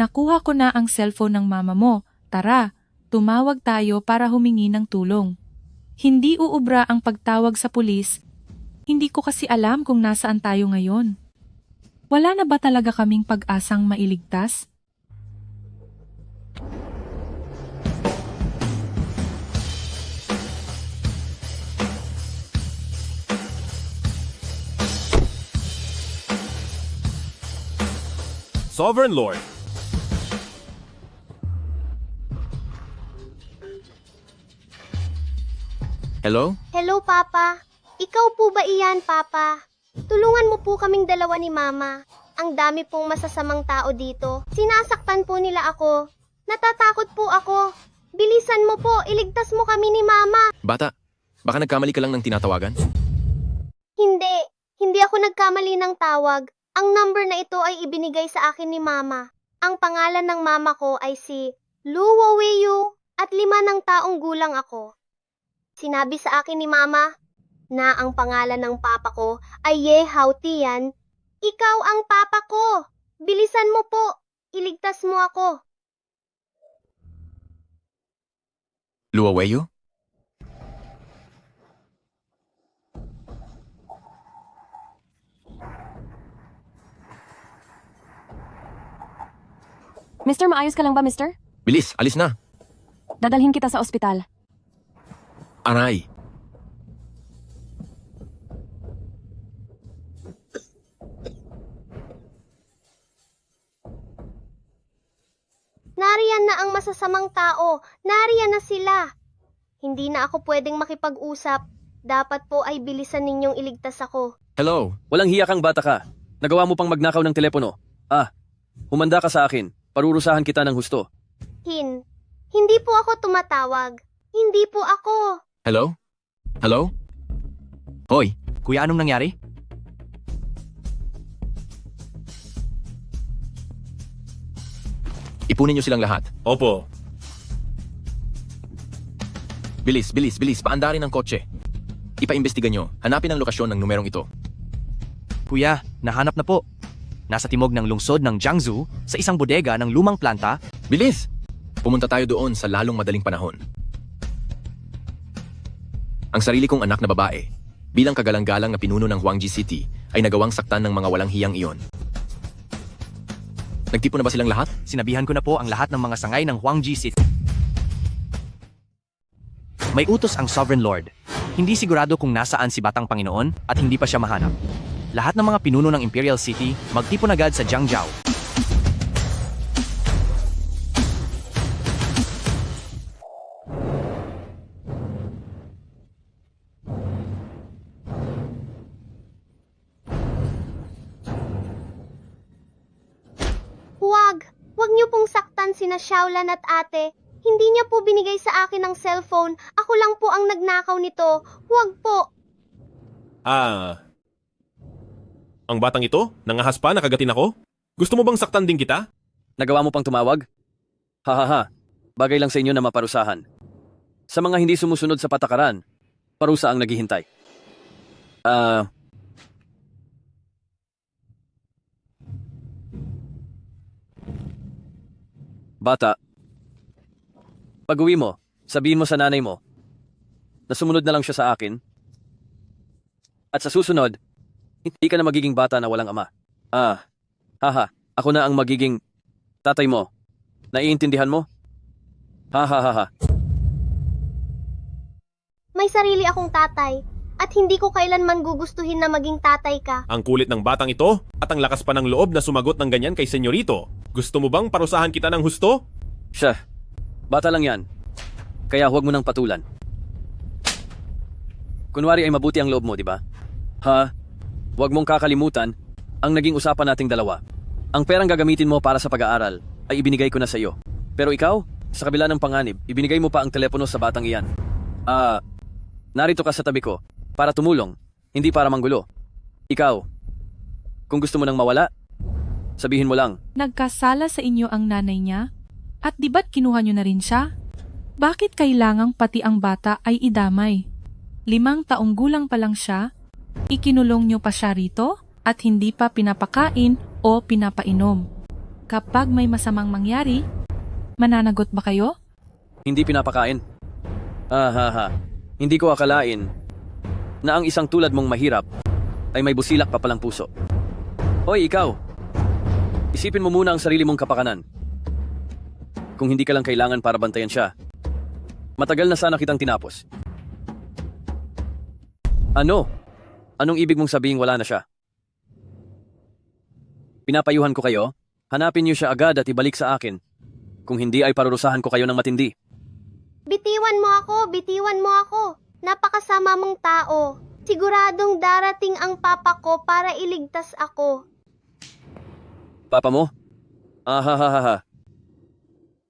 Nakuha ko na ang cellphone ng mama mo. Tara, tumawag tayo para humingi ng tulong. Hindi uubra ang pagtawag sa pulis. Hindi ko kasi alam kung nasaan tayo ngayon. Wala na ba talaga kaming pag-asang mailigtas? Sovereign Lord. Hello? Hello, Papa. Ikaw po ba iyan, Papa? Tulungan mo po kaming dalawa ni Mama. Ang dami pong masasamang tao dito. Sinasaktan po nila ako. Natatakot po ako. Bilisan mo po, iligtas mo kami ni Mama. Bata, baka nagkamali ka lang ng tinatawagan? Hindi ako nagkamali ng tawag. Ang number na ito ay ibinigay sa akin ni Mama. Ang pangalan ng mama ko ay si Luo Weiyu at 5 ng taong gulang ako. Sinabi sa akin ni Mama na ang pangalan ng papa ko ay Ye Haotian. Ikaw ang papa ko. Bilisan mo po. Iligtas mo ako. Luaweyo? Mister, maayos ka lang ba, mister? Bilis, alis na. Dadalhin kita sa ospital. Aray. Nariyan na ang masasamang tao. Nariyan na sila. Hindi na ako pwedeng makipag-usap. Dapat po ay bilisan ninyong iligtas ako. Hello? Walang hiya kang bata ka. Nagawa mo pang magnakaw ng telepono. Humanda ka sa akin. Parurusahan kita ng husto. Hindi po ako tumatawag. Hindi po ako. Hello? Hello? Hoy, kuya, anong nangyari? Ipunin niyo silang lahat. Opo. Bilis, bilis, bilis. Paandarin ang kotse. Ipaimbestigan nyo. Hanapin ang lokasyon ng numerong ito. Kuya, nahanap na po. Nasa timog ng lungsod ng Jiangsu, sa isang bodega ng lumang planta. Bilis! Pumunta tayo doon sa lalong madaling panahon. Ang sarili kong anak na babae, bilang kagalang-galang na pinuno ng Huangji City, ay nagawang saktan ng mga walang hiyang iyon. Nagtipon na ba silang lahat? Sinabihan ko na po ang lahat ng mga sangay ng Huangji City. May utos ang Sovereign Lord. Hindi sigurado kung nasaan si Batang Panginoon at hindi pa siya mahanap. Lahat ng mga pinuno ng Imperial City magtipon agad sa Jiangzhou. Huwag niyo pong saktan sina Xiaolan at ate. Hindi niya po binigay sa akin ang cellphone. Ako lang po ang nagnakaw nito. Huwag po. Ang batang ito? Nangahas pa, nakagatin ako? Gusto mo bang saktan din kita? Nagawa mo pang tumawag? Hahaha. Bagay lang sa inyo na maparusahan. Sa mga hindi sumusunod sa patakaran, parusa ang naghihintay. Bata, pag-uwi mo, sabihin mo sa nanay mo na sumunod na lang siya sa akin. At sa susunod, hindi ka na magiging bata na walang ama. Ako na ang magiging tatay mo. Naiintindihan mo? Ha. May sarili akong tatay at hindi ko kailanman gugustuhin na maging tatay ka. Ang kulit ng batang ito at ang lakas pa ng loob na sumagot ng ganyan kay senyorito. Gusto mo bang parusahan kita ng husto? Siya, bata lang yan. Kaya huwag mo nang patulan. Kunwari ay mabuti ang loob mo, di ba? Huwag mong kakalimutan ang naging usapan nating dalawa. Ang perang gagamitin mo para sa pag-aaral ay ibinigay ko na sa iyo. Pero ikaw, sa kabila ng panganib, ibinigay mo pa ang telepono sa batang iyan. Narito ka sa tabi ko para tumulong, hindi para manggulo. Ikaw, kung gusto mo nang mawala, sabihin mo lang. Nagkasala sa inyo ang nanay niya? At di ba't kinuha niyo na rin siya? Bakit kailangang pati ang bata ay idamay? 5 taong gulang pa lang siya? Ikinulong niyo pa siya rito? At hindi pa pinapakain o pinapainom? Kapag may masamang mangyari, mananagot ba kayo? Hindi pinapakain. Hindi ko akalain na ang isang tulad mong mahirap ay may busilak pa palang puso. Hoy, ikaw! Isipin mo muna ang sarili mong kapakanan. Kung hindi ka lang kailangan para bantayan siya, matagal na sana kitang tinapos. Ano? Anong ibig mong sabihin wala na siya? Pinapayuhan ko kayo, hanapin niyo siya agad at ibalik sa akin. Kung hindi ay parurusahan ko kayo ng matindi. Bitiwan mo ako, bitiwan mo ako. Napakasama mong tao. Siguradong darating ang papa ko para iligtas ako. Papa mo?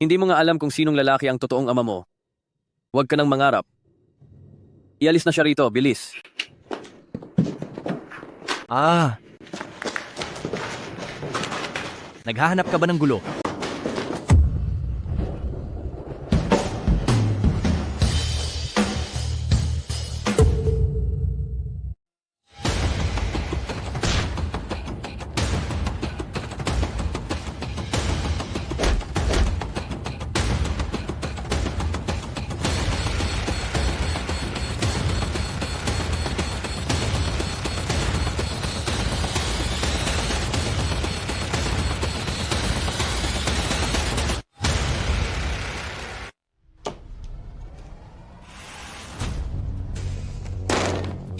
Hindi mo nga alam kung sinong lalaki ang totoong ama mo. Huwag ka nang mangarap. Ialis na siya rito, bilis. Naghahanap ka ba ng gulo?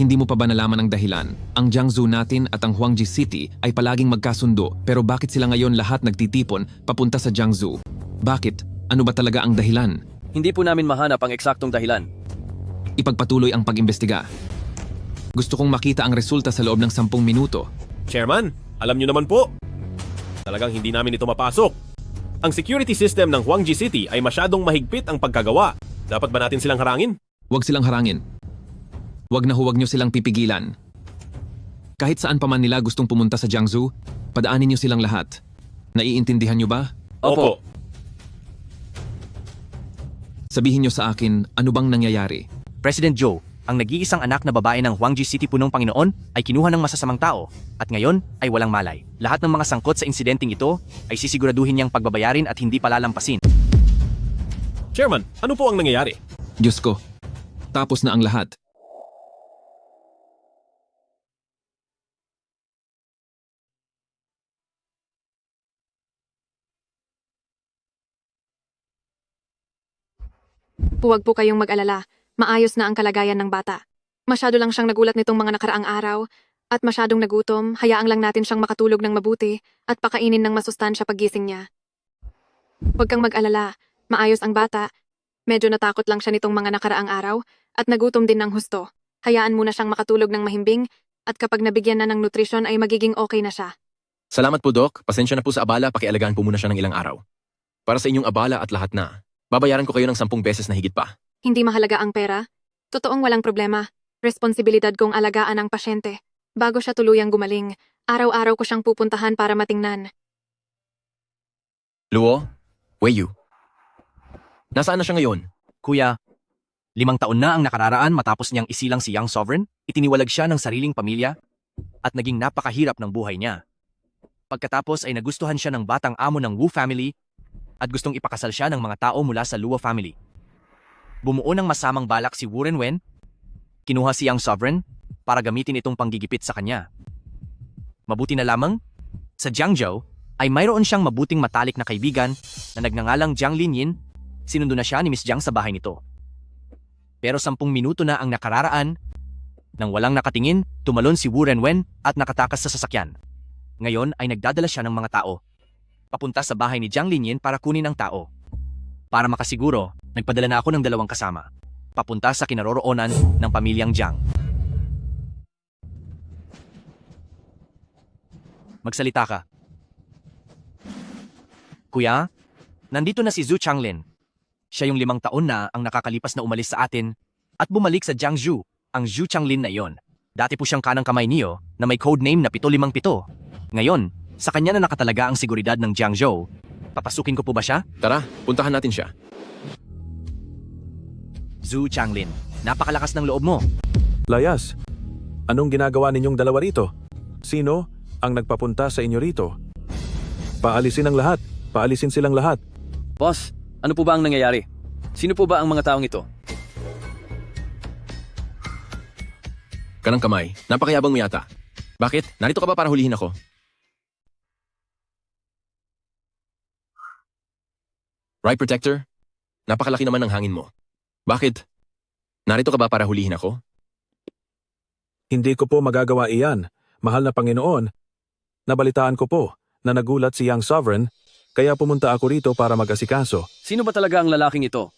Hindi mo pa ba nalaman ang dahilan? Ang Jiangsu natin at ang Huangji City ay palaging magkasundo, pero bakit sila ngayon lahat nagtitipon papunta sa Jiangsu? Bakit? Ano ba talaga ang dahilan? Hindi po namin mahanap ang eksaktong dahilan. Ipagpatuloy ang pag-imbestiga. Gusto kong makita ang resulta sa loob ng 10 minuto. Chairman, alam niyo naman po. Talagang hindi namin ito mapasok. Ang security system ng Huangji City ay masyadong mahigpit ang pagkagawa. Dapat ba natin silang harangin? Huwag silang harangin. Huwag nyo silang pipigilan. Kahit saan pa man nila gustong pumunta sa Jiangsu, padaanin nyo silang lahat. Naiintindihan nyo ba? Opo. Sabihin nyo sa akin, ano bang nangyayari? President Joe, ang nag-iisang anak na babae ng Huangji City punong Panginoon ay kinuha ng masasamang tao at ngayon ay walang malay. Lahat ng mga sangkot sa insidenteng ito ay sisiguraduhin niyang pagbabayarin at hindi palalampasin. Chairman, ano po ang nangyayari? Diyos ko, tapos na ang lahat. Huwag po kayong mag-alala. Maayos na ang kalagayan ng bata. Masyado lang siyang nagulat nitong mga nakaraang araw at masyadong nagutom, hayaang lang natin siyang makatulog ng mabuti at pakainin ng masustansya paggising niya. Huwag kang mag-alala. Maayos ang bata. Medyo natakot lang siya nitong mga nakaraang araw at nagutom din ng husto. Hayaan muna siyang makatulog ng mahimbing at kapag nabigyan na ng nutrisyon ay magiging okay na siya. Salamat po, Doc. Pasensya na po sa abala, pakialagaan po muna siya ng ilang araw. Para sa inyong abala at lahat na, babayaran ko kayo ng 10 beses na higit pa. Hindi mahalaga ang pera. Totoong walang problema. Responsibilidad kong alagaan ang pasyente. Bago siya tuluyang gumaling, araw-araw ko siyang pupuntahan para matingnan. Luo? Weiyu? Nasaan na siya ngayon? Kuya, 5 taon na ang nakararaan matapos niyang isilang si Young Sovereign, itiniwalag siya ng sariling pamilya at naging napakahirap ng buhay niya. Pagkatapos ay nagustuhan siya ng batang amo ng Wu family at gustong ipakasal siya ng mga tao mula sa Luo family. Bumuo ng masamang balak si Wu Renwen, kinuha si Young Sovereign para gamitin itong panggigipit sa kanya. Mabuti na lamang, sa Jiangzhou ay mayroon siyang mabuting matalik na kaibigan na nagngangalang Jiang Linyin, sinundo na siya ni Miss Jiang sa bahay nito. Pero 10 minuto na ang nakararaan, nang walang nakatingin, tumalon si Wu Renwen at nakatakas sa sasakyan. Ngayon ay nagdadala siya ng mga tao papunta sa bahay ni Jiang Linyin para kunin ang tao. Para makasiguro, nagpadala na ako ng 2 kasama, papunta sa kinaroroonan ng pamilyang Jiang. Magsalita ka. Kuya, nandito na si Zhu Changlin. Siya yung 5 taon na ang nakakalipas na umalis sa atin at bumalik sa Jiangzhou, ang Zhu Changlin na iyon. Dati po siyang kanang kamay niyo na may codename na 757. Ngayon, sa kanya na nakatalaga ang seguridad ng Jiangzhou. Papasukin ko po ba siya? Tara, puntahan natin siya. Zhu Changlin, napakalakas ng loob mo. Layas, anong ginagawa ninyong dalawa rito? Sino ang nagpapunta sa inyo rito? Paalisin ang lahat. Paalisin silang lahat. Boss, ano po ba ang nangyayari? Sino po ba ang mga taong ito? Kanang kamay, napakayabang mo yata. Bakit? Narito ka ba para hulihin ako? Right, Protector? Napakalaki naman ng hangin mo. Bakit? Narito ka ba para hulihin ako? Hindi ko po magagawa iyan. Mahal na Panginoon. Nabalitaan ko po na nagulat si Young Sovereign, kaya pumunta ako rito para mag-asikaso. Sino ba talaga ang lalaking ito?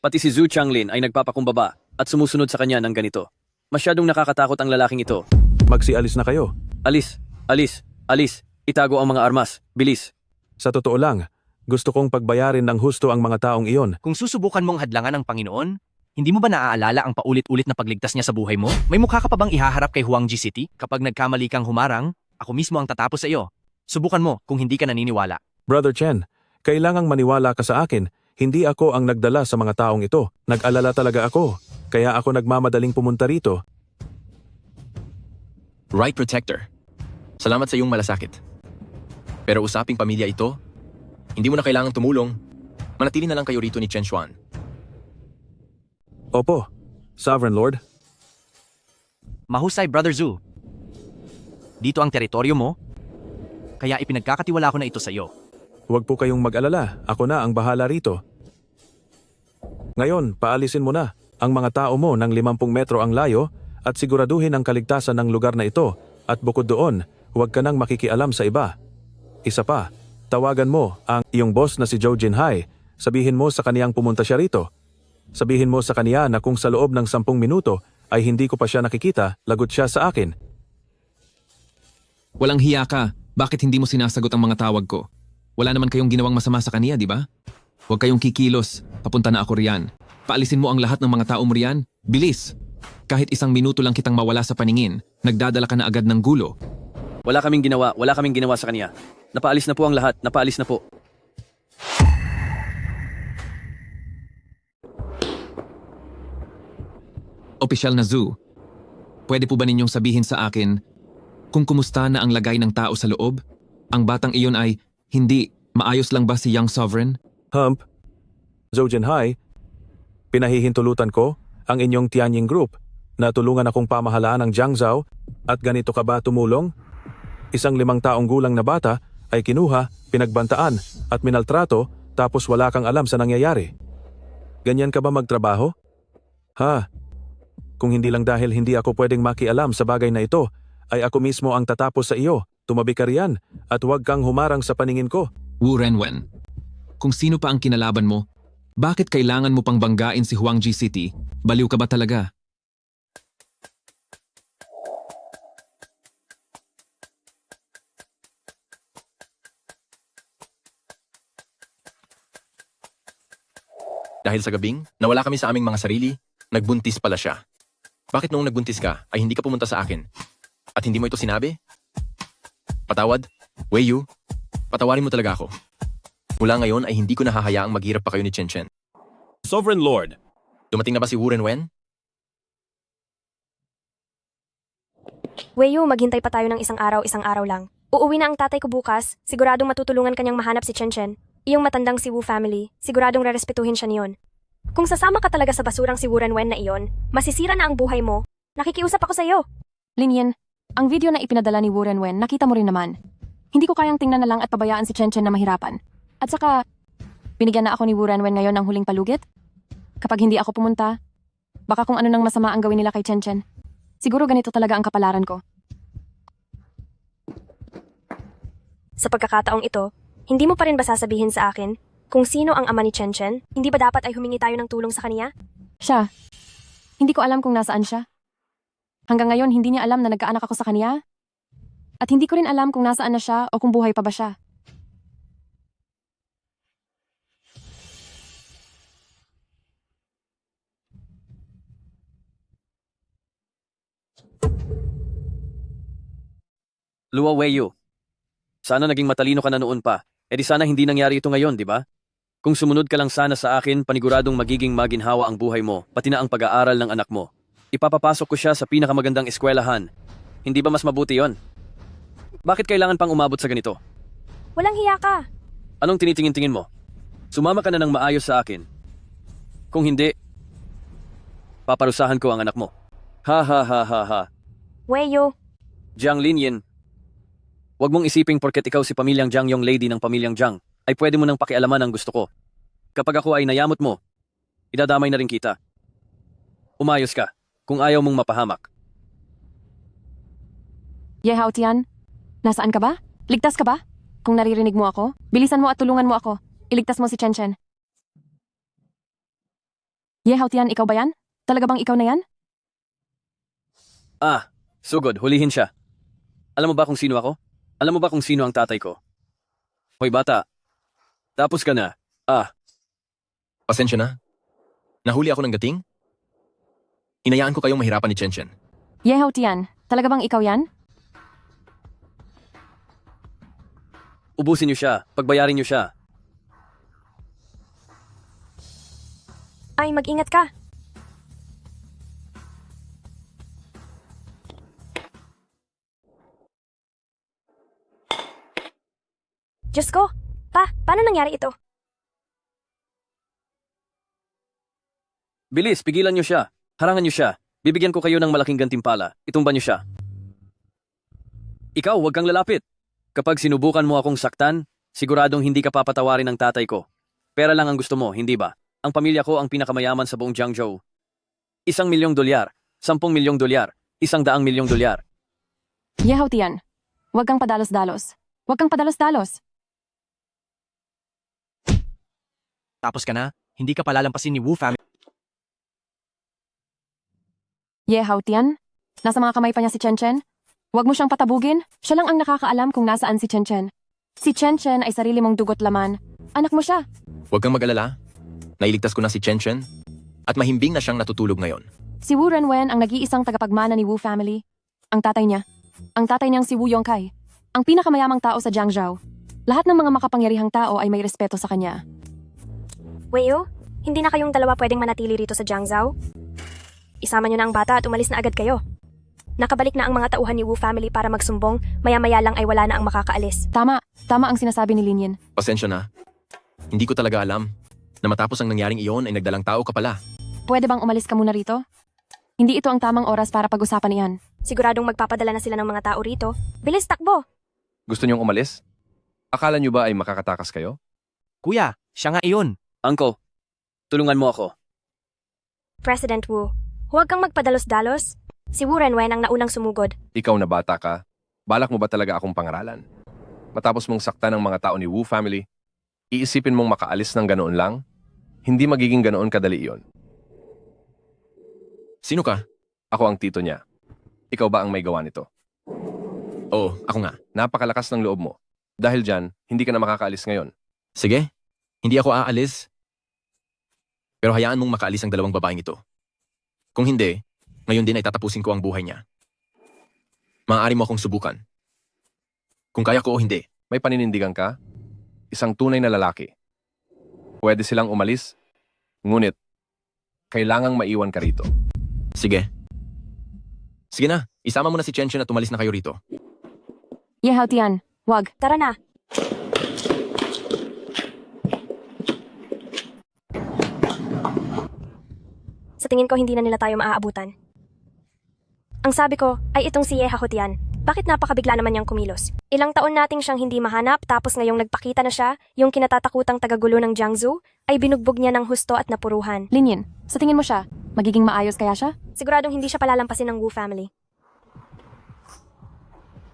Pati si Zhu Changlin ay nagpapakumbaba at sumusunod sa kanya ng ganito. Masyadong nakakatakot ang lalaking ito. Magsialis na kayo. Alis, alis, alis. Itago ang mga armas. Bilis. Sa totoo lang, gusto kong pagbayarin ng husto ang mga taong iyon. Kung susubukan mong hadlangan ng Panginoon, hindi mo ba naaalala ang paulit-ulit na pagligtas niya sa buhay mo? May mukha ka pa bang ihaharap kay Huangji City? Kapag nagkamali kang humarang, ako mismo ang tatapos sa iyo. Subukan mo kung hindi ka naniniwala. Brother Chen, kailangang maniwala ka sa akin. Hindi ako ang nagdala sa mga taong ito. Nag-alala talaga ako. Kaya ako nagmamadaling pumunta rito. Right, Protector. Salamat sa iyong malasakit. Pero usaping pamilya ito, hindi mo na kailangang tumulong. Manatili na lang kayo rito ni Chen Xuan. Opo, Sovereign Lord. Mahusay, Brother Zhu. Dito ang teritoryo mo, kaya ipinagkakatiwala ko na ito sa iyo. Huwag po kayong mag-alala. Ako na ang bahala rito. Ngayon, paalisin mo na ang mga tao mo ng 50 metro ang layo at siguraduhin ang kaligtasan ng lugar na ito. At bukod doon, huwag ka nang makikialam sa iba. Isa pa, tawagan mo ang iyong boss na si Zhou Jinhai. Sabihin mo sa kaniyang pumunta siya rito. Sabihin mo sa kaniya na kung sa loob ng 10 minuto ay hindi ko pa siya nakikita, lagot siya sa akin. Walang hiya ka. Bakit hindi mo sinasagot ang mga tawag ko? Wala naman kayong ginawang masama sa kaniya, di ba? Huwag kayong kikilos. Papunta na ako riyan. Paalisin mo ang lahat ng mga tao mo riyan. Bilis! Kahit 1 minuto lang kitang mawala sa paningin, nagdadala ka na agad ng gulo. Wala kaming ginawa sa kanya. Napaalis na po ang lahat, napaalis na po. Opisyal na Zhu, pwede po ba ninyong sabihin sa akin kung kumusta na ang lagay ng tao sa loob? Ang batang iyon ay hindi maayos lang ba si Young Sovereign? Hump, Zhou Jinhai, pinahihintulutan ko ang inyong Tianying Group na tulungan akong pamahalaan ng Jiangzhou at ganito ka ba tumulong? 1 5 taong gulang na bata ay kinuha, pinagbantaan at minaltrato tapos wala kang alam sa nangyayari. Ganyan ka ba magtrabaho? Ha? Kung hindi lang dahil hindi ako pwedeng makialam sa bagay na ito, ay ako mismo ang tatapos sa iyo. Tumabi ka riyan at huwag kang humarang sa paningin ko. Wu Renwen, kung sino pa ang kinalaban mo, bakit kailangan mo pang banggain si Huangji City? Baliw ka ba talaga? Dahil sa gabing, nawala kami sa aming mga sarili, nagbuntis pala siya. Bakit noong nagbuntis ka, ay hindi ka pumunta sa akin? At hindi mo ito sinabi? Patawad? Wei Yu, patawarin mo talaga ako. Mula ngayon ay hindi ko nahahayaang maghirap pa kayo ni Chen Chen. Sovereign Lord, Dumating na ba si Wu Renwen? Weyo, maghintay pa tayo ng isang araw lang. Uuwi na ang tatay ko bukas, siguradong matutulungan kanyang mahanap si Chen Chen. Iyong matandang si Wu family, siguradong rerespetuhin siya niyon. Kung sasama ka talaga sa basurang si Wu Renwen na iyon, masisira na ang buhay mo. Nakikiusap ako sa iyo. Linyan, ang video na ipinadala ni Wu Renwen, nakita mo rin naman. Hindi ko kayang tingnan na lang at pabayaan si Chen Chen na mahirapan. At saka, binigyan na ako ni Wu Renwen ngayon ng huling palugit. Kapag hindi ako pumunta, baka kung ano nang masama ang gawin nila kay Chen Chen. Siguro ganito talaga ang kapalaran ko. Sa pagkakataong ito, hindi mo pa rin ba sasabihin sa akin kung sino ang ama ni Chen Chen? Hindi ba dapat ay humingi tayo ng tulong sa kaniya? Siya, hindi ko alam kung nasaan siya. Hanggang ngayon, hindi niya alam na nagkaanak ako sa kaniya. At hindi ko rin alam kung nasaan na siya o kung buhay pa ba siya. Luo Weiyu, sana naging matalino ka na noon pa. E di sana hindi nangyari ito ngayon, di ba? Kung sumunod ka lang sana sa akin, paniguradong magiging maginhawa ang buhay mo, pati na ang pag-aaral ng anak mo. Ipapapasok ko siya sa pinakamagandang eskwelahan. Hindi ba mas mabuti yon? Bakit kailangan pang umabot sa ganito? Walang hiya ka. Anong tinitingin-tingin mo? Sumama ka na ng maayos sa akin. Kung hindi, paparusahan ko ang anak mo. Ha ha ha ha ha. Weiyu, Jiang Linyin, huwag mong isiping porket ikaw si pamilyang Jiang yung lady ng pamilyang Jiang, ay pwede mo nang pakialaman ang gusto ko. Kapag ako ay nayamot mo, idadamay na rin kita. Umayos ka, kung ayaw mong mapahamak. Ye Hao Tian, nasaan ka ba? Ligtas ka ba? Kung naririnig mo ako, bilisan mo at tulungan mo ako. Iligtas mo si Chen Chen. Ye Hao Tian, ikaw ba yan? Talaga bang ikaw na yan? Ah, sugod, hulihin siya. Alam mo ba kung sino ako? Alam mo ba kung sino ang tatay ko? Hoy bata, tapos ka na. Ah, Pasensya na. Nahuli ako ng gating? Hinayaan ko kayong mahirapan ni Chen Chen. Ye Hao Tian, talaga bang ikaw yan? ubusin niyo siya, pagbayarin niyo siya. ay mag-ingat ka. Diyos ko, paano nangyari ito? Bilis, pigilan niyo siya. Harangan niyo siya. Bibigyan ko kayo ng malaking gantimpala. Itumba niyo siya. Ikaw, huwag kang lalapit. Kapag sinubukan mo akong saktan, siguradong hindi ka papatawarin ng tatay ko. Pera lang ang gusto mo, hindi ba? Ang pamilya ko ang pinakamayaman sa buong Jiangzhou. $1,000,000, $10,000,000, $100,000,000. Ye Hao Tian, huwag kang padalos-dalos. Huwag kang padalos-dalos. Tapos ka na, hindi ka palalampasin ni Wu family. Ye Hao Tian, nasa mga kamay pa niya si Chen Chen. Huwag mo siyang patabugin. Siya lang ang nakakaalam kung nasaan si Chen Chen. Si Chen Chen ay sarili mong dugot laman. Anak mo siya. Huwag kang mag-alala. Nailigtas ko na si Chen Chen at mahimbing na siyang natutulog ngayon. Si Wu Renwen ang nag-iisang tagapagmana ni Wu family. Ang tatay niya. Ang tatay niyang si Wu Yongkai. Ang pinakamayamang tao sa Jiangzhou. Lahat ng mga makapangyarihang tao ay may respeto sa kanya. Weiyu, hindi na kayong dalawa pwedeng manatili rito sa Jiangzhou? Isama niyo na ang bata at umalis na agad kayo. Nakabalik na ang mga tauhan ni Wu family para magsumbong, maya-maya lang ay wala na ang makakaalis. Tama ang sinasabi ni Linyin. Pasensya na. Hindi ko talaga alam na matapos ang nangyaring iyon ay nagdalang tao ka pala. Pwede bang umalis ka muna rito? Hindi ito ang tamang oras para pag-usapan iyan. Siguradong magpapadala na sila ng mga tao rito. Bilis, takbo! Gusto niyong umalis? Akala niyo ba ay makakatakas kayo? Kuya, siya nga iyon. Uncle, tulungan mo ako. President Wu, huwag kang magpadalos-dalos. Si Wu Renwen ang naunang sumugod. Ikaw na bata ka, balak mo ba talaga akong pangaralan? Matapos mong saktan ng mga tao ni Wu family, iisipin mong makaalis ng ganoon lang? Hindi magiging ganoon kadali iyon. Sino ka? Ako ang tito niya. Ikaw ba ang may gawa nito? Oo, ako nga. Napakalakas ng loob mo. Dahil dyan, hindi ka na makakaalis ngayon. Sige, hindi ako aalis. Pero hayaan mong makaalis ang dalawang babaeng ito. Kung hindi, ngayon din ay tatapusin ko ang buhay niya. Maaari mo akong subukan. Kung kaya ko o hindi. May paninindigan ka? Isang tunay na lalaki. Pwede silang umalis, ngunit kailangang maiwan ka rito. Sige. Sige na, isama mo na si Chen Chen at umalis na kayo rito. Ye Hao Tian, wag. Tara na! Sa tingin ko hindi na nila tayo maaabutan. Ang sabi ko ay itong si Ye Hao Tian. Bakit napakabigla naman niyang kumilos? Ilang taon nating siyang hindi mahanap tapos ngayong nagpakita na siya, yung kinatatakutang tagagulo ng Jiangsu, ay binugbog niya ng husto at napuruhan. Linyin, sa tingin mo siya, magiging maayos kaya siya? Siguradong hindi siya palalampasin ng Wu family.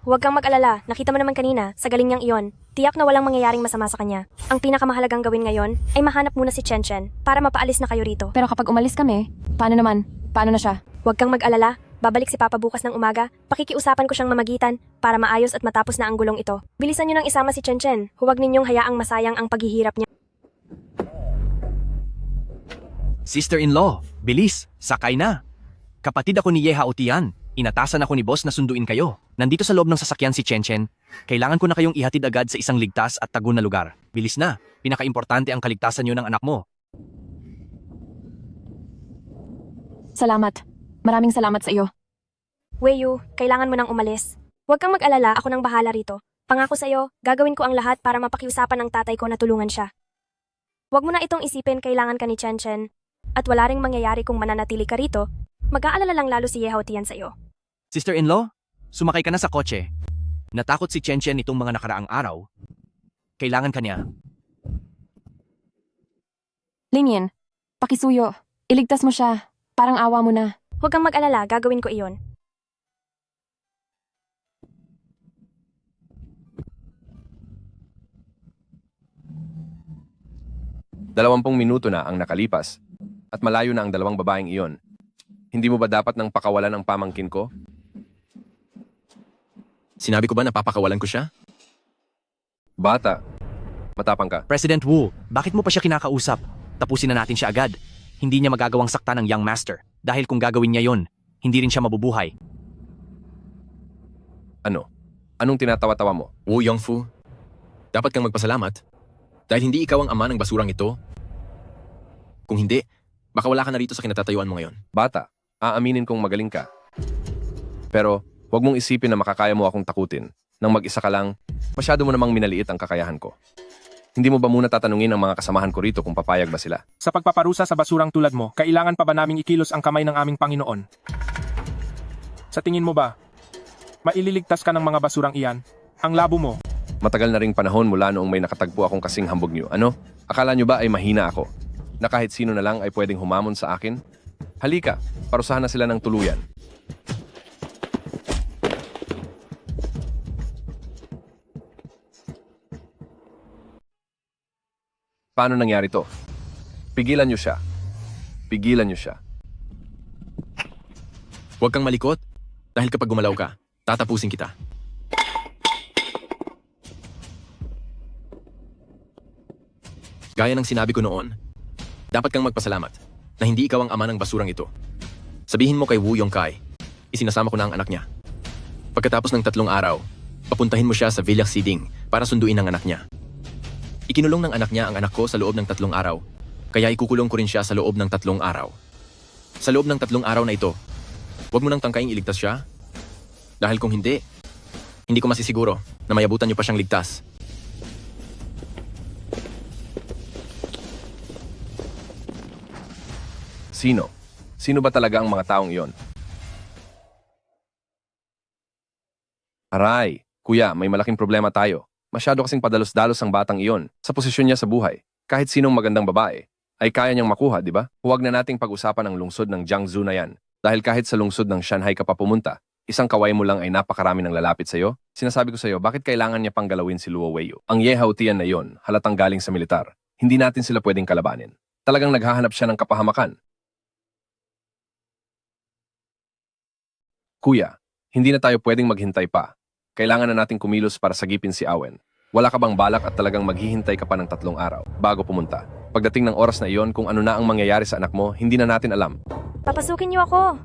Huwag kang mag-alala, nakita mo naman kanina, sa galing niyang iyon, tiyak na walang mangyayaring masama sa kanya. Ang pinakamahalagang gawin ngayon ay mahanap muna si Chen Chen para mapaalis na kayo rito. Pero kapag umalis kami, paano naman? Paano na siya? Huwag kang mag-alala, babalik si Papa bukas ng umaga, pakikiusapan ko siyang mamagitan para maayos at matapos na ang gulong ito. Bilisan niyo nang isama si Chen Chen, huwag ninyong hayaang masayang ang paghihirap niya. Sister-in-law, bilis, sakay na. Kapatid ako ni Ye Hao Tian. Inatasan ako ni boss na sunduin kayo. Nandito sa loob ng sasakyan si Chen Chen. Kailangan ko na kayong ihatid agad sa isang ligtas at tago na lugar. Bilis na. Pinaka-importante ang kaligtasan niyo ng anak mo. Salamat. Maraming salamat sa iyo. Weiyu, kailangan mo nang umalis. Huwag kang mag-alala, ako nang bahala rito. Pangako sa'yo, gagawin ko ang lahat para mapakiusapan ng tatay ko na tulungan siya. Huwag mo na itong isipin kailangan ka ni Chen Chen. At wala ring mangyayari kung mananatili ka rito, mag-aalala lang lalo si Yehao Tian sa'yo. Sister-in-law, sumakay ka na sa kotse. Natakot si Chen Chen nitong mga nakaraang araw. Kailangan ka niya. Linyan, pakisuyo. Iligtas mo siya. Parang awa mo na. Huwag kang mag-alala, gagawin ko iyon. 20 minuto na ang nakalipas at malayo na ang dalawang babaeng iyon. Hindi mo ba dapat nang pakawalan ang pamangkin ko? Sinabi ko ba na papakawalan ko siya? Bata, matapang ka. President Wu, bakit mo pa siya kinakausap? Tapusin na natin siya agad. Hindi niya magagawang sakta ng Young Master. Dahil kung gagawin niya yon, hindi rin siya mabubuhay. Ano? Anong tinatawa-tawa mo? Wu Yongfu, dapat kang magpasalamat. Dahil hindi ikaw ang ama ng basurang ito. Kung hindi, baka wala ka na rito sa kinatatayuan mo ngayon. Bata, aaminin kong magaling ka. Pero, huwag mong isipin na makakaya mo akong takutin. Nang mag-isa ka lang, masyado mo namang minaliit ang kakayahan ko. Hindi mo ba muna tatanungin ang mga kasamahan ko rito kung papayag ba sila? Sa pagpaparusa sa basurang tulad mo, kailangan pa ba naming ikilos ang kamay ng aming Panginoon? Sa tingin mo ba, maililigtas ka ng mga basurang iyan? Ang labo mo. Matagal na ring panahon mula noong may nakatagpo akong kasing hambog niyo. Ano? Akala niyo ba ay mahina ako? Na kahit sino na lang ay pwedeng humamon sa akin? Halika, parusahan na sila ng tuluyan. Paano nangyari to? Pigilan niyo siya. Pigilan niyo siya. Huwag kang malikot, dahil kapag gumalaw ka, tatapusin kita. Gaya ng sinabi ko noon, dapat kang magpasalamat na hindi ikaw ang ama ng basurang ito. Sabihin mo kay Wu Yongkai, isinasama ko na ang anak niya. Pagkatapos ng 3 araw, papuntahin mo siya sa Villa Xiding para sunduin ang anak niya. Ikinulong ng anak niya ang anak ko sa loob ng 3 araw, kaya ikukulong ko rin siya sa loob ng 3 araw. Sa loob ng 3 araw na ito, huwag mo nang tangkaing iligtas siya. Dahil kung hindi ko masisiguro na mayabutan niyo pa siyang ligtas. Sino? Sino ba talaga ang mga taong iyon? Aray, kuya, may malaking problema tayo. Masyado kasing padalos-dalos ang batang iyon sa posisyon niya sa buhay. Kahit sinong magandang babae ay kaya niyang makuha, di ba? Huwag na nating pag-usapan ang lungsod ng Jiangsu na yan. Dahil kahit sa lungsod ng Shanghai ka pa pumunta, isang kaway mo lang ay napakarami ng lalapit sa'yo. Sinasabi ko sa'yo, bakit kailangan niya pang galawin si Luo Weiyu? Ang Yehao Tian na iyon, halatang galing sa militar. Hindi natin sila pwedeng kalabanin. Talagang naghahanap siya ng kapahamakan. Kuya, hindi na tayo pwedeng maghintay pa. Kailangan na nating kumilos para sagipin si Awen. Wala ka bang balak at talagang maghihintay ka pa ng 3 araw bago pumunta? Pagdating ng oras na iyon, kung ano na ang mangyayari sa anak mo, hindi na natin alam. Papasukin niyo ako.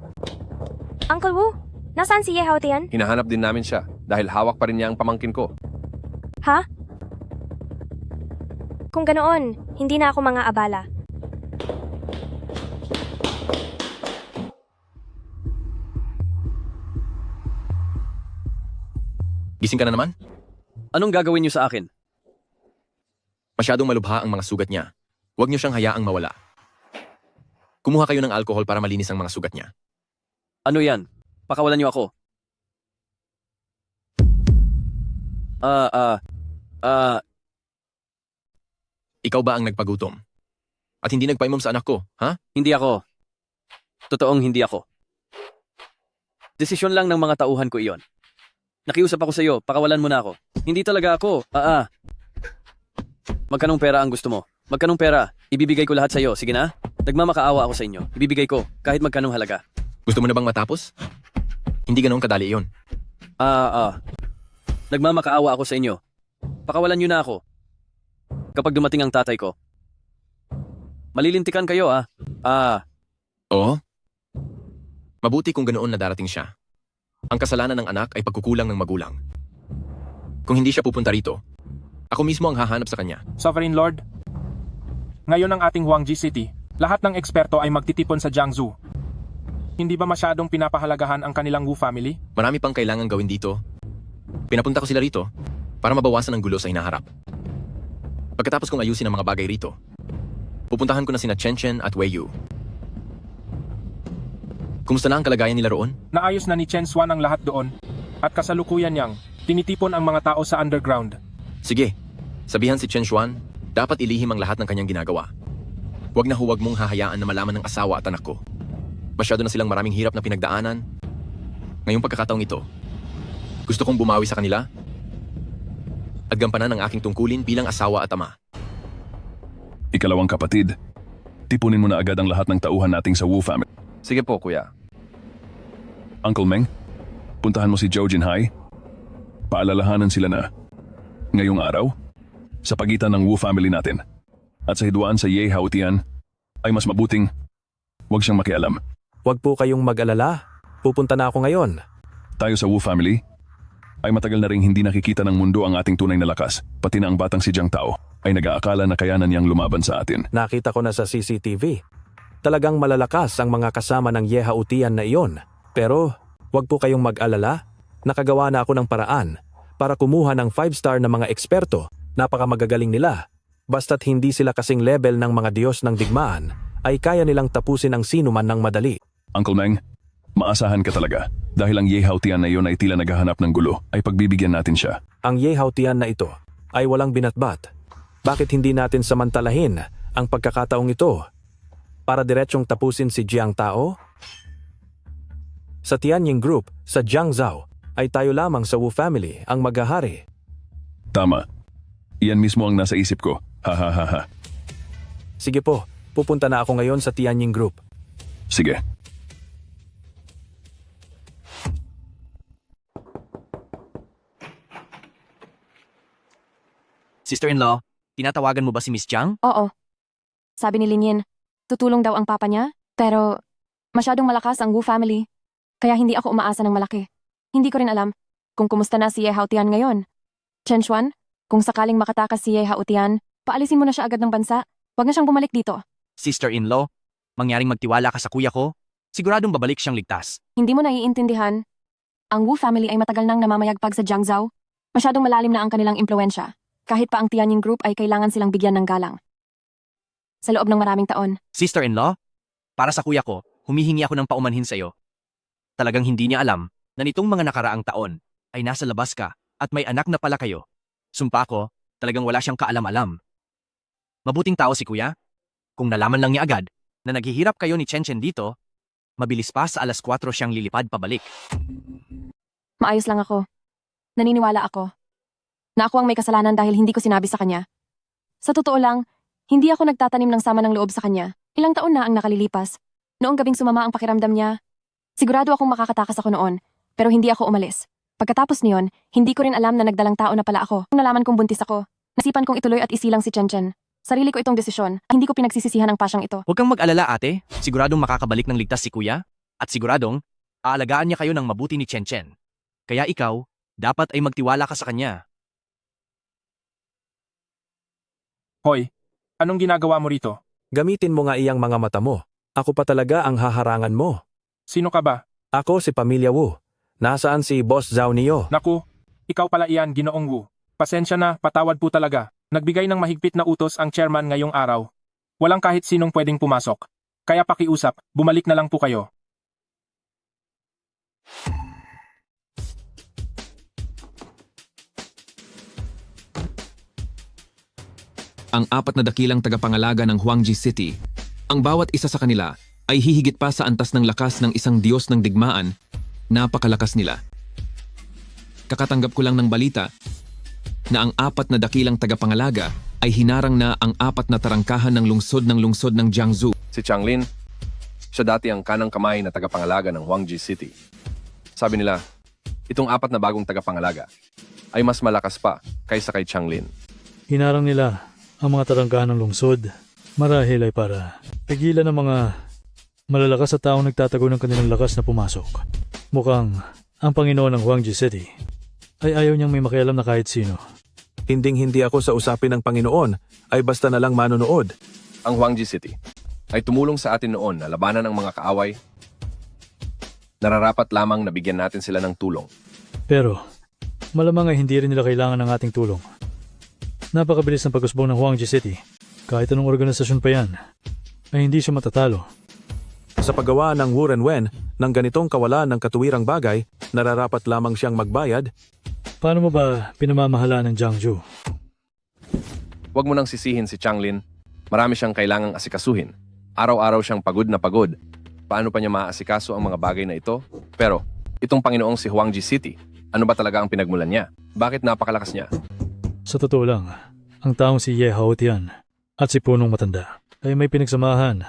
Uncle Wu, nasaan si Yehao Tian? Hinahanap din namin siya dahil hawak pa rin niya ang pamangkin ko. Ha? Kung ganoon, hindi na ako mga abala. Gising ka na naman? Anong gagawin niyo sa akin? Masyadong malubha ang mga sugat niya. Huwag niyo siyang hayaang mawala. Kumuha kayo ng alcohol para malinis ang mga sugat niya. Ano yan? Pakawalan niyo ako. Ikaw ba ang nagpagutom? At hindi nagpaimom sa anak ko, ha? Hindi ako. Totoong hindi ako. Desisyon lang ng mga tauhan ko iyon. Nakiusap ako sa iyo, pakawalan mo na ako. Hindi talaga ako. Magkanong pera ang gusto mo? Magkanong pera? Ibibigay ko lahat sa iyo. Sige na? Nagmamakaawa ako sa inyo. Ibibigay ko, kahit magkanong halaga. Gusto mo na bang matapos? Hindi ganoon kadali iyon. Nagmamakaawa ako sa inyo. Pakawalan niyo na ako. Kapag dumating ang tatay ko. Malilintikan kayo, Oo? Mabuti kung ganoon na darating siya. Ang kasalanan ng anak ay pagkukulang ng magulang. Kung hindi siya pupunta rito, ako mismo ang hahanap sa kanya. Sovereign Lord, ngayon ang ating Huangji City, lahat ng eksperto ay magtitipon sa Jiangsu. Hindi ba masyadong pinapahalagahan ang kanilang Wu family? Marami pang kailangang gawin dito. Pinapunta ko sila rito para mabawasan ang gulo sa hinaharap. Pagkatapos kong ayusin ang mga bagay rito, pupuntahan ko na sina Chen at Wei Yu. Kumusta na ang kalagayan nila roon? Naayos na ni Chen Xuan ang lahat doon. At kasalukuyan niyang tinitipon ang mga tao sa underground. Sige, sabihan si Chen Xuan, dapat ilihim ang lahat ng kanyang ginagawa. Huwag mong hahayaan na malaman ng asawa at anak ko. Masyado na silang maraming hirap na pinagdaanan. Ngayong pagkakataong ito, gusto kong bumawi sa kanila at gampanan ang aking tungkulin bilang asawa at ama. Ikalawang kapatid, tipunin mo na agad ang lahat ng tauhan nating sa Wu family. Sige po, kuya. Uncle Meng, puntahan mo si Zhou Jinhai. Paalalahanan sila na ngayong araw, sa pagitan ng Wu family natin at sa hidwaan sa Ye Haotian, ay mas mabuting huwag siyang makialam. Huwag po kayong mag-alala. Pupunta na ako ngayon. Tayo sa Wu family ay matagal na ring hindi nakikita ng mundo ang ating tunay na lakas, pati na ang batang si Jiang Tao ay nag-aakala na kayanan niyang lumaban sa atin. Nakita ko na sa CCTV. Talagang malalakas ang mga kasama ng Ye Haotian na iyon. Pero huwag po kayong mag-alala. Nakagawa na ako ng paraan para kumuha ng 5-star na mga eksperto. Napakamagagaling nila. Basta't hindi sila kasing level ng mga Diyos ng digmaan, ay kaya nilang tapusin ang sinuman ng madali. Uncle Meng, maasahan ka talaga. Dahil ang Ye Haotian na iyon ay tila naghahanap ng gulo, ay pagbibigyan natin siya. Ang Ye Haotian na ito ay walang binatbat. Bakit hindi natin samantalahin ang pagkakataong ito para diretsyong tapusin si Jiang Tao? Sa Tianying Group, sa Jiangzhou, ay tayo lamang sa Wu family ang maghahari. Tama. Iyan mismo ang nasa isip ko. Ha ha ha ha. Sige po, pupunta na ako ngayon sa Tianying Group. Sige. Sister-in-law, tinatawagan mo ba si Miss Jiang? Oo. Sabi ni Linyin, tutulong daw ang papa niya, pero masyadong malakas ang Wu family. Kaya hindi ako umaasa ng malaki. Hindi ko rin alam kung kumusta na si Ye Haotian ngayon. Chen Xuan, kung sakaling makatakas si Ye Haotian, paalisin mo na siya agad ng bansa. Huwag na siyang bumalik dito. Sister-in-law, mangyaring magtiwala ka sa kuya ko, siguradong babalik siyang ligtas. Hindi mo naiintindihan. Ang Wu family ay matagal nang namamayagpag sa Jiangzhou. Masyadong malalim na ang kanilang impluensya. Kahit pa ang Tianying Group ay kailangan silang bigyan ng galang. Sa loob ng maraming taon. Sister-in-law, para sa kuya ko, humihingi ako ng paumanhin sa iyo. Talagang hindi niya alam na nitong mga nakaraang taon ay nasa labas ka at may anak na pala kayo. Sumpa ko, talagang wala siyang kaalam-alam. Mabuting tao si kuya. Kung nalaman lang niya agad na naghihirap kayo ni Chen dito, mabilis pa sa 4:00 siyang lilipad pabalik. Maayos lang ako. Naniniwala ako na ako ang may kasalanan dahil hindi ko sinabi sa kanya. Sa totoo lang, hindi ako nagtatanim ng sama ng loob sa kanya. Ilang taon na ang nakalilipas. Noong gabing sumama ang pakiramdam niya, sigurado akong makakatakas ako noon, pero hindi ako umalis. Pagkatapos niyon, hindi ko rin alam na nagdalang tao na pala ako. Nung nalaman kong buntis ako, nasipan kong ituloy at isilang si Chen. Sarili ko itong desisyon, hindi ko pinagsisisihan ang pasyang ito. Huwag kang mag-alala ate, siguradong makakabalik ng ligtas si kuya, at siguradong, aalagaan niya kayo ng mabuti ni Chen. Kaya ikaw, dapat ay magtiwala ka sa kanya. Hoy, anong ginagawa mo rito? Gamitin mo nga iyang mga mata mo. Ako pa talaga ang haharangan mo. Sino ka ba? Ako si Pamilya Wu. Nasaan si Boss Zhao Niyo? Naku, ikaw pala iyan, Ginoong Wu. Pasensya na, patawad po talaga. Nagbigay ng mahigpit na utos ang chairman ngayong araw. Walang kahit sinong pwedeng pumasok. Kaya pakiusap, bumalik na lang po kayo. Ang 4 na dakilang tagapangalaga ng Huangji City, ang bawat isa sa kanila ay hihigit pa sa antas ng lakas ng isang Diyos ng digmaan. Napakalakas nila. Kakatanggap ko lang ng balita na ang 4 na dakilang tagapangalaga ay hinarang na ang 4 na tarangkahan ng lungsod ng Jiangsu. Si Changlin, siya dati ang kanang kamay na tagapangalaga ng Huangji City. Sabi nila, itong 4 na bagong tagapangalaga ay mas malakas pa kaysa kay Changlin. Hinarang nila ang mga tarangkahan ng lungsod. Marahil ay para pigilan ng mga malalakas sa taong nagtatago ng kanilang lakas na pumasok. Mukhang ang Panginoon ng Huangji City ay ayaw niyang may makialam na kahit sino. Hinding-hindi ako sa usapin ng Panginoon, ay basta na lang manonood. Ang Huangji City ay tumulong sa atin noon na labanan ang mga kaaway. Nararapat lamang na bigyan natin sila ng tulong. Pero Malamang ay hindi rin nila kailangan ng ating tulong. Napakabilis ng pag-usbong ng Huangji City. Kahit anong organisasyon pa yan, ay hindi siya matatalo. Sa paggawa ng Wu Renwen ng ganitong kawalan ng katuwirang bagay, nararapat lamang siyang magbayad. Paano mo ba pinamamahala ng Jiangju? Huwag mo nang sisihin si Changlin. Marami siyang kailangang asikasuhin. Araw-araw siyang pagod na pagod. Paano pa niya maaasikaso ang mga bagay na ito? Pero, itong Panginoong si Huangji City, ano ba talaga ang pinagmulan niya? Bakit napakalakas niya? Sa totoo lang, ang taong si Ye Haotian at si Punong Matanda ay may pinagsamahan.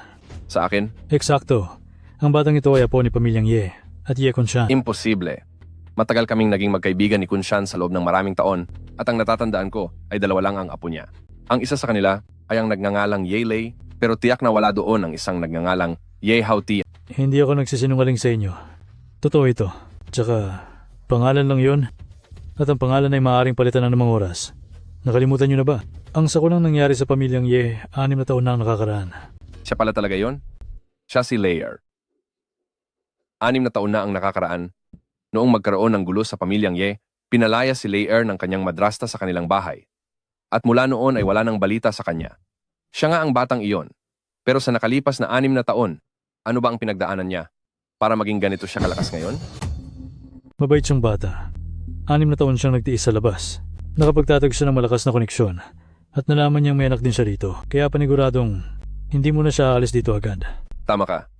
Sa akin? Eksakto. Ang batang ito ay apo ni pamilyang Ye at Ye Kunshan. Imposible. Matagal kaming naging magkaibigan ni Kunshan sa loob ng maraming taon at ang natatandaan ko ay 2 lang ang apo niya. Ang isa sa kanila ay ang nagngangalang Ye Lei, pero tiyak na wala doon ang isang nagngangalang Ye Haotian. Hindi ako nagsisinungaling sa inyo. Totoo ito. Tsaka, pangalan lang yun. At ang pangalan ay maaaring palitan ng namang oras. Nakalimutan nyo na ba? Ang sakulang nangyari sa pamilyang Ye, 6 na taon na ang nakakaraan. Siya pala talaga yon? Siya si Layer. 6 na taon na ang nakakaraan. Noong magkaroon ng gulo sa pamilyang Ye, pinalaya si Layer ng kanyang madrasta sa kanilang bahay. At mula noon ay wala nang balita sa kanya. Siya nga ang batang iyon. Pero sa nakalipas na 6 na taon, ano ba ang pinagdaanan niya para maging ganito siya kalakas ngayon? Mabait siyang bata. 6 na taon siyang nagtiis sa labas. Nakapagtatag siya ng malakas na koneksyon. At nalaman niyang may anak din siya rito. Kaya paniguradong hindi mo na siya aalis dito agad. Tama ka.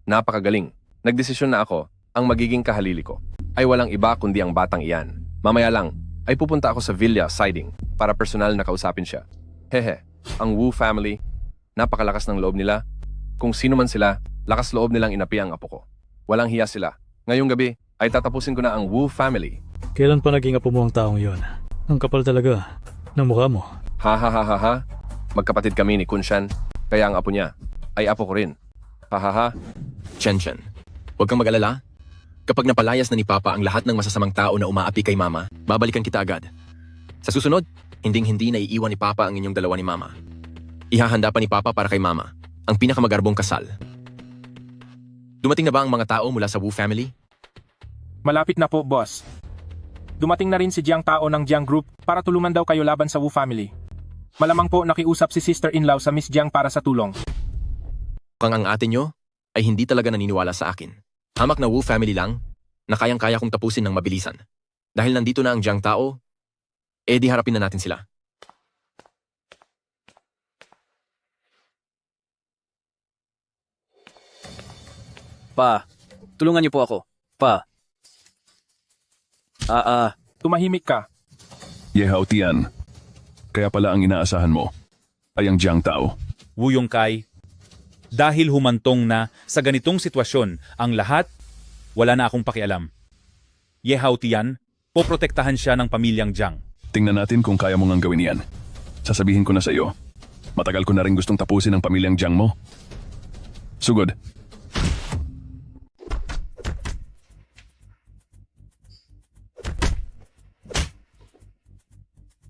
Napakagaling. Nagdesisyon na ako, ang magiging kahalili ko ay walang iba kundi ang batang iyan. Mamaya lang, ay pupunta ako sa Villa Siding para personal na kausapin siya. Hehe, ang Wu family, napakalakas ng loob nila. Kung sino man sila, lakas loob nilang inapi ang apo ko. Walang hiya sila. Ngayong gabi, ay tatapusin ko na ang Wu family. Kailan pa naging apo mo ang taong yon? Ang kapal talaga ng mukha mo. Ha ha ha ha ha. Magkapatid kami ni Kunshan, kaya ang apo niya ay apo ko rin. Ha ha ha. Chen, huwag kang mag-alala. Kapag napalayas na ni Papa ang lahat ng masasamang tao na umaapi kay Mama, babalikan kita agad. Sa susunod, hinding-hindi na iiwan ni Papa ang inyong 2 ni Mama. Ihahanda pa ni Papa para kay Mama ang pinakamagarbong kasal. Dumating na ba ang mga tao mula sa Wu family? Malapit na po, boss. Dumating na rin si Jiang Tao ng Jiang Group para tulungan daw kayo laban sa Wu family. Malamang po nakiusap si sister-in-law sa Miss Jiang para sa tulong. Kung ang ate nyo ay hindi talaga naniniwala sa akin. Hamak na Wu family lang na kayang-kaya kong tapusin ng mabilisan. Dahil nandito na ang Jiang Tao, di harapin na natin sila. Pa, tulungan niyo po ako. Pa. Tumahimik ka. Ye Haotian. Kaya pala ang inaasahan mo ay ang Jiang Tao. Wu Yongkai, dahil humantong na sa ganitong sitwasyon ang lahat, wala na akong pakialam. Ye Haotian, poprotektahan siya ng pamilyang Jiang. Tingnan natin kung kaya mo ngang gawin yan. Sasabihin ko na sa iyo, matagal ko na rin gustong tapusin ang pamilyang Jiang mo. Sugod.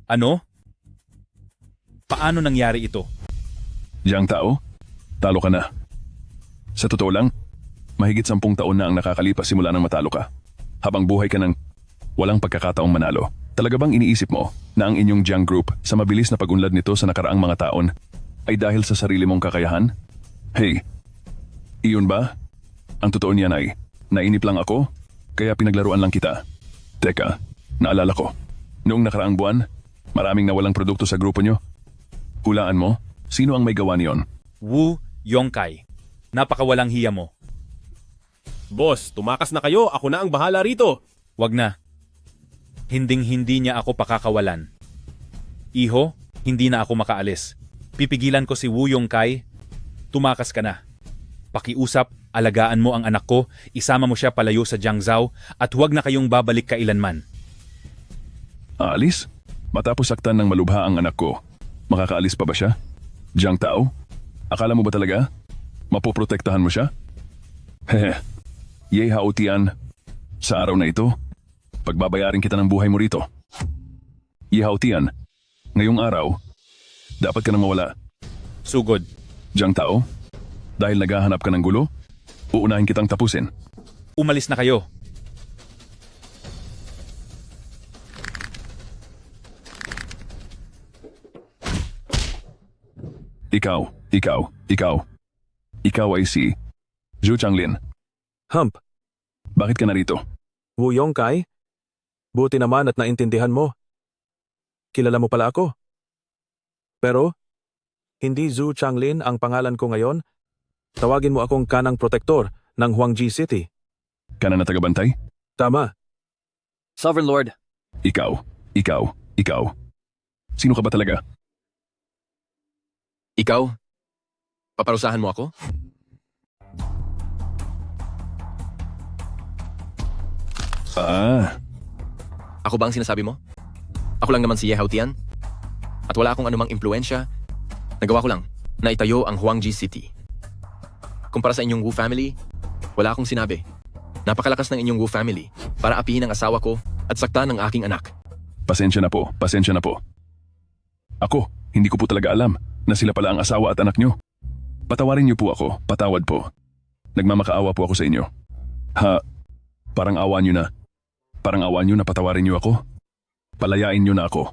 Ano? Paano nangyari ito? Jiang Tao, talo ka na. Sa totoo lang, mahigit 10 taon na ang nakakalipas simula nang matalo ka. Habang buhay ka ng walang pagkakataong manalo. Talaga bang iniisip mo na ang inyong Jiang Group sa mabilis na pag-unlad nito sa nakaraang mga taon ay dahil sa sarili mong kakayahan? Hey, iyon ba? Ang totoo niyan ay, nainip lang ako, kaya pinaglaruan lang kita. Teka, naalala ko. Noong nakaraang buwan, maraming nawalang produkto sa grupo nyo. Hulaan mo, sino ang may gawa niyon? Wu Yongkai, napakawalang hiya mo. Boss, tumakas na kayo. Ako na ang bahala rito. Wag na. Hinding-hindi niya ako pakakawalan. Iho, hindi na ako makaalis. Pipigilan ko si Wu Yongkai. Tumakas ka na. Pakiusap, alagaan mo ang anak ko, isama mo siya palayo sa Jiangzhou at huwag na kayong babalik kailanman. Aalis? Matapos saktan ng malubha ang anak ko, makakaalis pa ba siya? Jiang Tao? Akala mo ba talaga? Mapoprotektahan mo siya? Hehe. Ye Haotian, sa araw na ito, pagbabayarin kita ng buhay mo rito. Ye Haotian, ngayong araw, dapat ka nang mawala. Sugod. Jiang Tao, dahil naghahanap ka ng gulo, uunahin kitang tapusin. Umalis na kayo. Ikaw ay si Zhu Changlin. Hump, Bakit ka narito? Wu Yongkai? Buti naman at naintindihan mo. Kilala mo pala ako. Pero, hindi Zhu Changlin ang pangalan ko ngayon. Tawagin mo akong kanang protektor ng Huangji City. Kanan na tagabantay? Tama. Sovereign Lord, Ikaw. Sino ka ba talaga? Ikaw? Paparusahan mo ako? Ako ba ang sinasabi mo? Ako lang naman si Ye Haotian. At wala akong anumang impluensya. Nagawa ko lang na itayo ang Huangji City. Kumpara sa inyong Wu family, wala akong sinabi. Napakalakas ng inyong Wu family para apihin ang asawa ko at saktan ang aking anak. Pasensya na po. Ako, hindi ko po talaga alam na sila pala ang asawa at anak nyo. Patawarin niyo po ako, patawad po. Nagmamakaawa po ako sa inyo. Parang awa niyo na. Parang awa niyo na patawarin niyo ako. Palayain niyo na ako.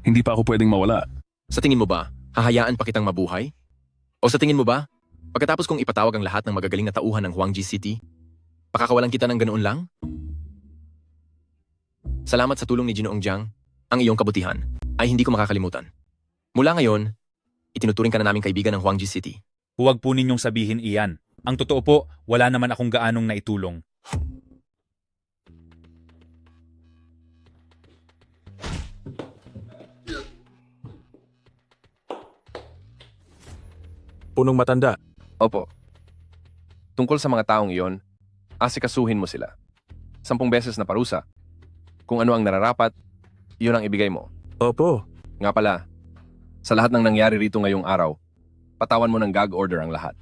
Hindi pa ako pwedeng mawala. Sa tingin mo ba, hahayaan pa kitang mabuhay? O sa tingin mo ba, pagkatapos kong ipatawag ang lahat ng magagaling na tauhan ng Huangji City, pakakawalan kita ng ganoon lang? Salamat sa tulong ni Ginoong Jiang, ang iyong kabutihan ay hindi ko makakalimutan. Mula ngayon, itinuturing ka na naming kaibigan ng Huangji City. Huwag po ninyong sabihin iyan. Ang totoo po, wala naman akong gaanong naitulong. Punong matanda. Opo. Tungkol sa mga taong iyon, asikasuhin mo sila. 10 beses na parusa. Kung ano ang nararapat, iyon ang ibigay mo. Opo. Nga pala, sa lahat ng nangyari rito ngayong araw, patawan mo ng gag order ang lahat.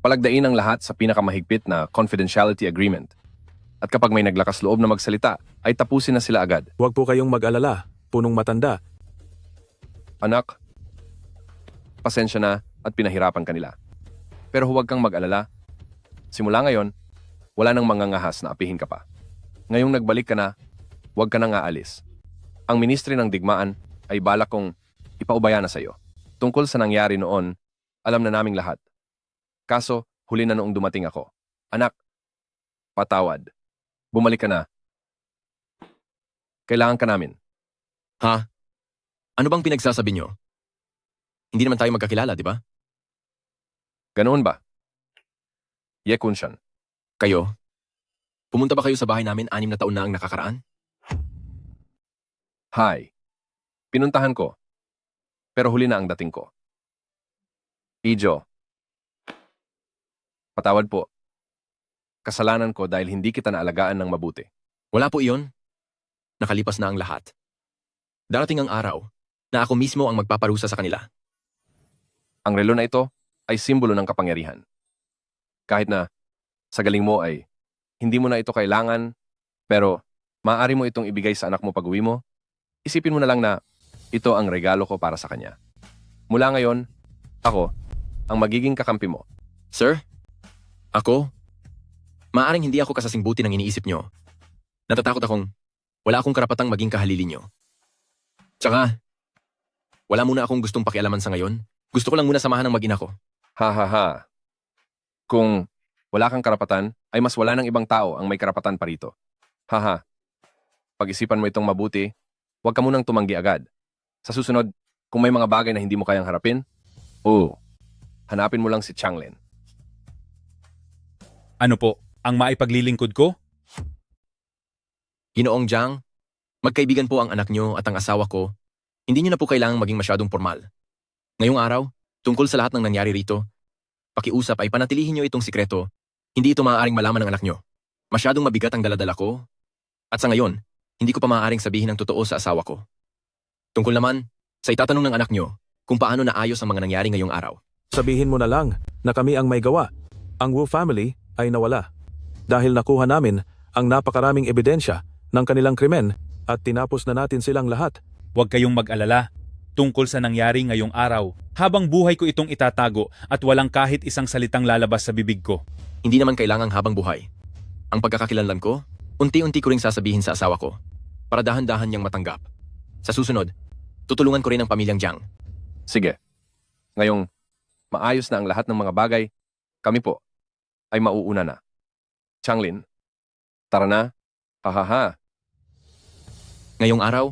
Palagdain ang lahat sa pinakamahigpit na confidentiality agreement. At kapag may naglakas loob na magsalita, ay tapusin na sila agad. Huwag po kayong mag-alala, punong matanda. Anak, pasensya na at pinahirapan kanila. Pero huwag kang mag-alala. Simula ngayon, wala nang mangangahas na apihin ka pa. Ngayong nagbalik ka na, huwag ka nang aalis. Ang Ministry ng Digmaan ay balak kong ipaubaya na sa iyo. Tungkol sa nangyari noon, alam na naming lahat. Kaso, huli na noong dumating ako. Anak, patawad. Bumalik ka na. Kailangan ka namin. Ha? Ano bang pinagsasabi niyo? Hindi naman tayo magkakilala, di ba? Ganoon ba? Ye Kunshan. Kayo? Pumunta ba kayo sa bahay namin 6 na taon na ang nakakaraan? Hi. Pinuntahan ko. Pero huli na ang dating ko. Ijo. Patawad po. Kasalanan ko dahil hindi kita naalagaan ng mabuti. Wala po iyon. Nakalipas na ang lahat. Darating ang araw na ako mismo ang magpaparusa sa kanila. Ang relo na ito ay simbolo ng kapangyarihan. Kahit na sa galing mo ay hindi mo na ito kailangan, pero maaari mo itong ibigay sa anak mo pag-uwi mo, isipin mo na lang na ito ang regalo ko para sa kanya. Mula ngayon, ako ang magiging kakampi mo. Sir? Ako? Maaring hindi ako kasasing buti ng iniisip nyo. Natatakot akong wala akong karapatang maging kahalili nyo. Tsaka, wala muna akong gustong pakialaman sa ngayon. Gusto ko lang muna samahan ng mag-ina ko. Ha. Kung wala kang karapatan, ay mas wala ng ibang tao ang may karapatan pa rito. Ha. Pag-isipan mo itong mabuti, huwag ka munang tumanggi agad. Sa susunod, kung may mga bagay na hindi mo kayang harapin, hanapin mo lang si Changlin. Ano po, ang maipaglilingkod ko? Ginoong Jiang, magkaibigan po ang anak nyo at ang asawa ko. Hindi nyo na po kailangang maging masyadong formal. Ngayong araw, tungkol sa lahat ng nangyari rito, pakiusap ay panatilihin nyo itong sikreto. Hindi ito maaaring malaman ng anak nyo. Masyadong mabigat ang daladala ko. At sa ngayon, hindi ko pa maaaring sabihin ang totoo sa asawa ko. Tungkol naman, sa itatanong ng anak nyo kung paano naayos ang mga nangyari ngayong araw. Sabihin mo na lang na kami ang may gawa. Ang Wu family ay nawala. Dahil nakuha namin ang napakaraming ebidensya ng kanilang krimen at tinapos na natin silang lahat. Huwag kayong mag-alala. Tungkol sa nangyari ngayong araw, habang buhay ko itong itatago at walang kahit isang salitang lalabas sa bibig ko. Hindi naman kailangang habang buhay. Ang pagkakakilanlan ko, unti-unti ko ring sasabihin sa asawa ko para dahan-dahan niyang matanggap. Sa susunod, tutulungan ko rin ang pamilyang Jiang. Sige. Ngayong maayos na ang lahat ng mga bagay, kami po ay mauuna na. Changlin, tara na. Hahaha. Ngayong araw,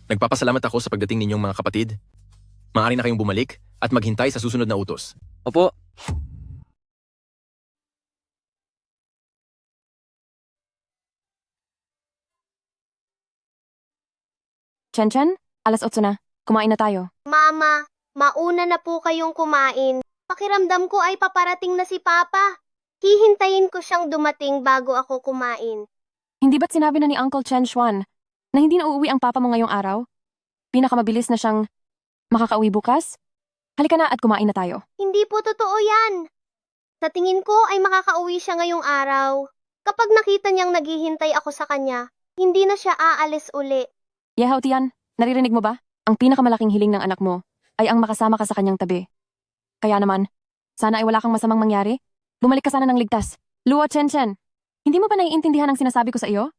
nagpapasalamat ako sa pagdating ninyong mga kapatid. Maaari na kayong bumalik at maghintay sa susunod na utos. Opo. Chen, alas 8 na. Kumain na tayo. Mama, mauna na po kayong kumain. Pakiramdam ko ay paparating na si Papa. Hihintayin ko siyang dumating bago ako kumain. Hindi ba't sinabi na ni Uncle Chen Xuan na hindi na uuwi ang papa mo ngayong araw? Pinakamabilis na siyang makakauwi bukas? Halika na at kumain na tayo. Hindi po totoo yan. Sa tingin ko ay makakauwi siya ngayong araw. Kapag nakita niyang naghihintay ako sa kanya, hindi na siya aalis uli. Yehaw Tian, naririnig mo ba? Ang pinakamalaking hiling ng anak mo ay ang makasama ka sa kanyang tabi. Kaya naman, sana ay wala kang masamang mangyari. Bumalik ka sana ng ligtas. Luo Chen, hindi mo ba naiintindihan ang sinasabi ko sa iyo?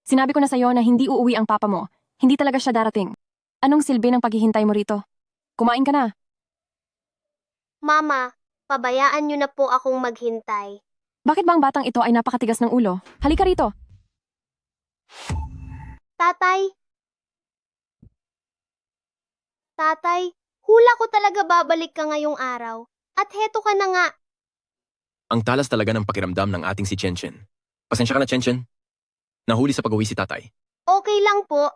Sinabi ko na sa iyo na hindi uuwi ang papa mo. Hindi talaga siya darating. Anong silbi ng paghihintay mo rito? Kumain ka na. Mama, pabayaan niyo na po akong maghintay. Bakit ba ang batang ito ay napakatigas ng ulo? Halika rito. Tatay, hula ko talaga babalik ka ngayong araw. At heto ka na nga. Ang talas talaga ng pakiramdam ng ating si Chen. Pasensya ka na, Chen. Nahuli sa pag-uwi si tatay. Okay lang po.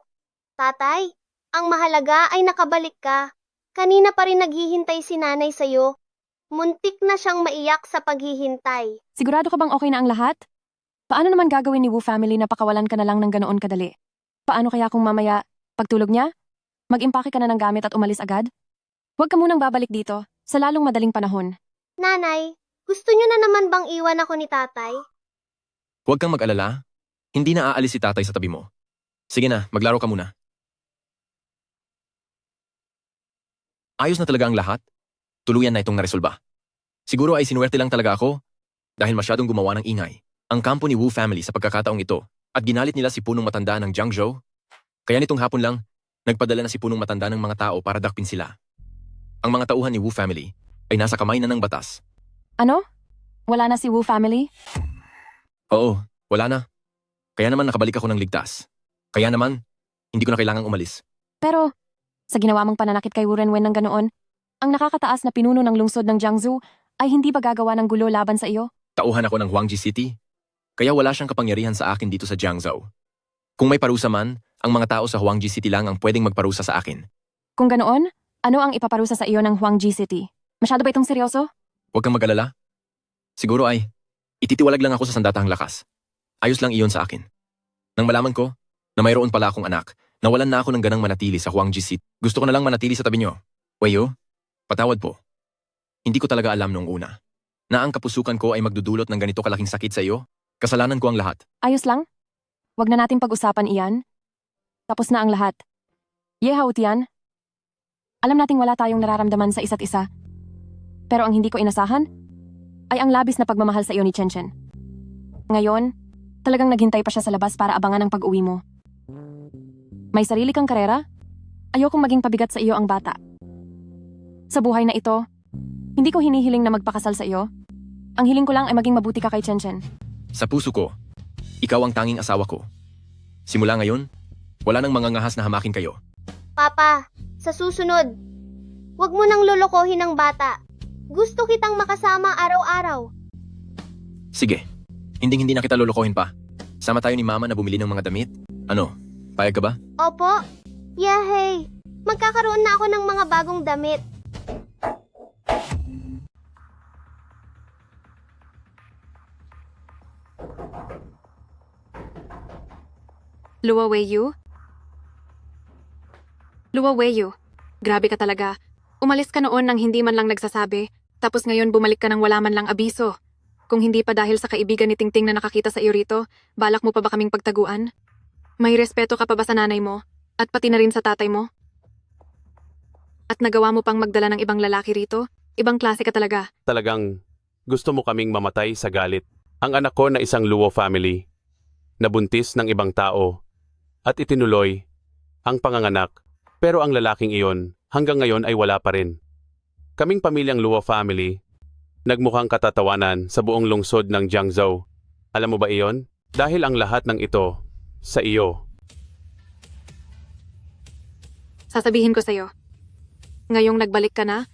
Tatay, ang mahalaga ay nakabalik ka. Kanina pa rin naghihintay si nanay sa'yo. Muntik na siyang maiyak sa paghihintay. Sigurado ka bang okay na ang lahat? Paano naman gagawin ni Wu family na pakawalan ka na lang ng ganoon kadali? Paano kaya kung mamaya, pagtulog niya, mag-impake ka na ng gamit at umalis agad? Huwag ka munang babalik dito, sa lalong madaling panahon. Nanay, gusto niyo na naman bang iwan ako ni tatay? Huwag kang mag-alala. Hindi na aalis si tatay sa tabi mo. Sige na, maglaro ka muna. Ayos na talaga ang lahat. Tuluyan na itong naresolba. Siguro ay sinuwerte lang talaga ako dahil masyadong gumawa ng ingay ang kampo ni Wu family sa pagkakataong ito at ginalit nila si punong matanda ng Jiangzhou. Kaya nitong hapon lang, nagpadala na si punong matanda ng mga tao para dakpin sila. Ang mga tauhan ni Wu family ay nasa kamay na ng batas. Ano? Wala na si Wu family? Oo, wala na. Kaya naman nakabalik ako ng ligtas. Kaya naman, hindi ko na kailangang umalis. Pero, sa ginawa mong pananakit kay Wu Renwen ng ganoon, ang nakakataas na pinuno ng lungsod ng Jiangsu ay hindi ba gagawa ng gulo laban sa iyo? Tauhan ako ng Huangji City, kaya wala siyang kapangyarihan sa akin dito sa Jiangzhou. Kung may parusa man, ang mga tao sa Huangji City lang ang pwedeng magparusa sa akin. Kung ganoon, ano ang ipaparusa sa iyo ng Huangji City? Masyado ba itong seryoso? Huwag kang mag-alala. Siguro ay, ititiwalag lang ako sa sandatahang lakas. Ayos lang iyon sa akin. Nang malaman ko, na mayroon pala akong anak, nawalan na ako ng ganang manatili sa Huangji City. Gusto ko na lang manatili sa tabi niyo. Weyo, patawad po. Hindi ko talaga alam noong una na ang kapusukan ko ay magdudulot ng ganito kalaking sakit sa iyo. Kasalanan ko ang lahat. Ayos lang? Huwag na natin pag-usapan iyan. Tapos na ang lahat. Yehaw Tian, alam nating wala tayong nararamdaman sa isa't isa. Pero ang hindi ko inasahan ay ang labis na pagmamahal sa iyo ni Chen. Ngayon, talagang naghintay pa siya sa labas para abangan ang pag-uwi mo. May sarili kang karera? Ayokong maging pabigat sa iyo ang bata. Sa buhay na ito, hindi ko hinihiling na magpakasal sa iyo. Ang hiling ko lang ay maging mabuti ka kay Chen. Sa puso ko, ikaw ang tanging asawa ko. Simula ngayon, wala nang mangangahas na hamakin kayo. Papa, sa susunod, huwag mo nang lolokohin ang bata. Gusto kitang makasama araw-araw. Sige, hindi na kita lulukohin pa. Sama tayo ni Mama na bumili ng mga damit. Ano, payag ka ba? Opo. Yahey! Magkakaroon na ako ng mga bagong damit. Luo Weiyu? Luo Weiyu, grabe ka talaga. Umalis ka noon nang hindi man lang nagsasabi, tapos ngayon bumalik ka nang wala man lang abiso. Kung hindi pa dahil sa kaibigan ni Tingting na nakakita sa iyo rito, balak mo pa ba kaming pagtaguan? May respeto ka pa ba sa nanay mo? At pati na rin sa tatay mo? At nagawa mo pang magdala ng ibang lalaki rito? Ibang klase ka talaga. Talagang gusto mo kaming mamatay sa galit. Ang anak ko na isang Luo family, nabuntis ng ibang tao, at itinuloy ang panganganak. Pero ang lalaking iyon hanggang ngayon ay wala pa rin. Kaming pamilyang Luo family, nagmukhang katatawanan sa buong lungsod ng Jiangzhou. Alam mo ba iyon? Dahil ang lahat ng ito sa iyo. Sasabihin ko sa'yo. Ngayong nagbalik ka na,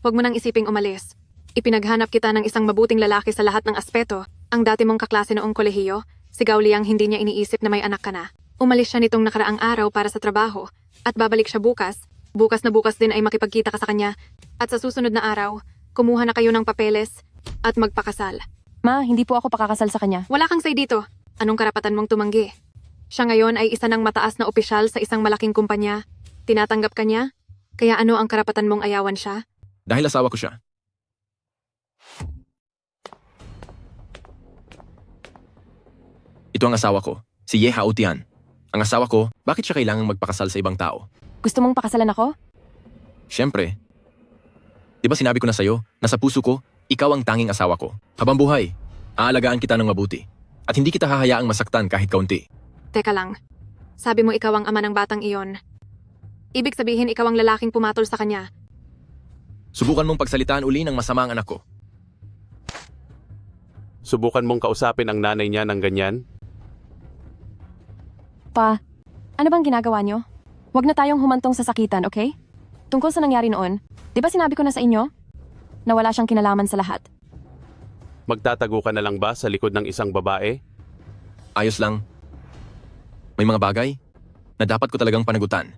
huwag mo nang isiping umalis. Ipinaghanap kita ng isang mabuting lalaki sa lahat ng aspeto. Ang dati mong kaklase noong kolehiyo, sigaw liyang hindi niya iniisip na may anak ka na. Umalis siya nitong nakaraang araw para sa trabaho, at babalik siya bukas. Bukas na bukas din ay makipagkita ka sa kanya. At sa susunod na araw, kumuha na kayo ng papeles at magpakasal. Ma, hindi po ako pakakasal sa kanya. Wala kang say dito. Anong karapatan mong tumanggi? Siya ngayon ay isa ng mataas na opisyal sa isang malaking kumpanya. Tinatanggap ka niya? Kaya ano ang karapatan mong ayawan siya? Dahil asawa ko siya. Ito ang asawa ko, si Ye Haotian. Ang asawa ko, bakit siya kailangang magpakasal sa ibang tao? Gusto mong pakasalan ako? Siyempre. Di ba sinabi ko na sa'yo, na sa puso ko, ikaw ang tanging asawa ko. Habang buhay, aalagaan kita ng mabuti. At hindi kita hahayaang masaktan kahit kaunti. Teka lang. Sabi mo ikaw ang ama ng batang iyon. Ibig sabihin ikaw ang lalaking pumatol sa kanya. Subukan mong pagsalitaan uli ng masama ang anak ko. Subukan mong kausapin ang nanay niya ng ganyan? Pa, ano bang ginagawa niyo? Huwag na tayong humantong sa sakitan, okay? Tungkol sa nangyari noon, di ba sinabi ko na sa inyo? Na wala siyang kinalaman sa lahat. Magtatago ka na lang ba sa likod ng isang babae? Ayos lang. May mga bagay na dapat ko talagang panagutan.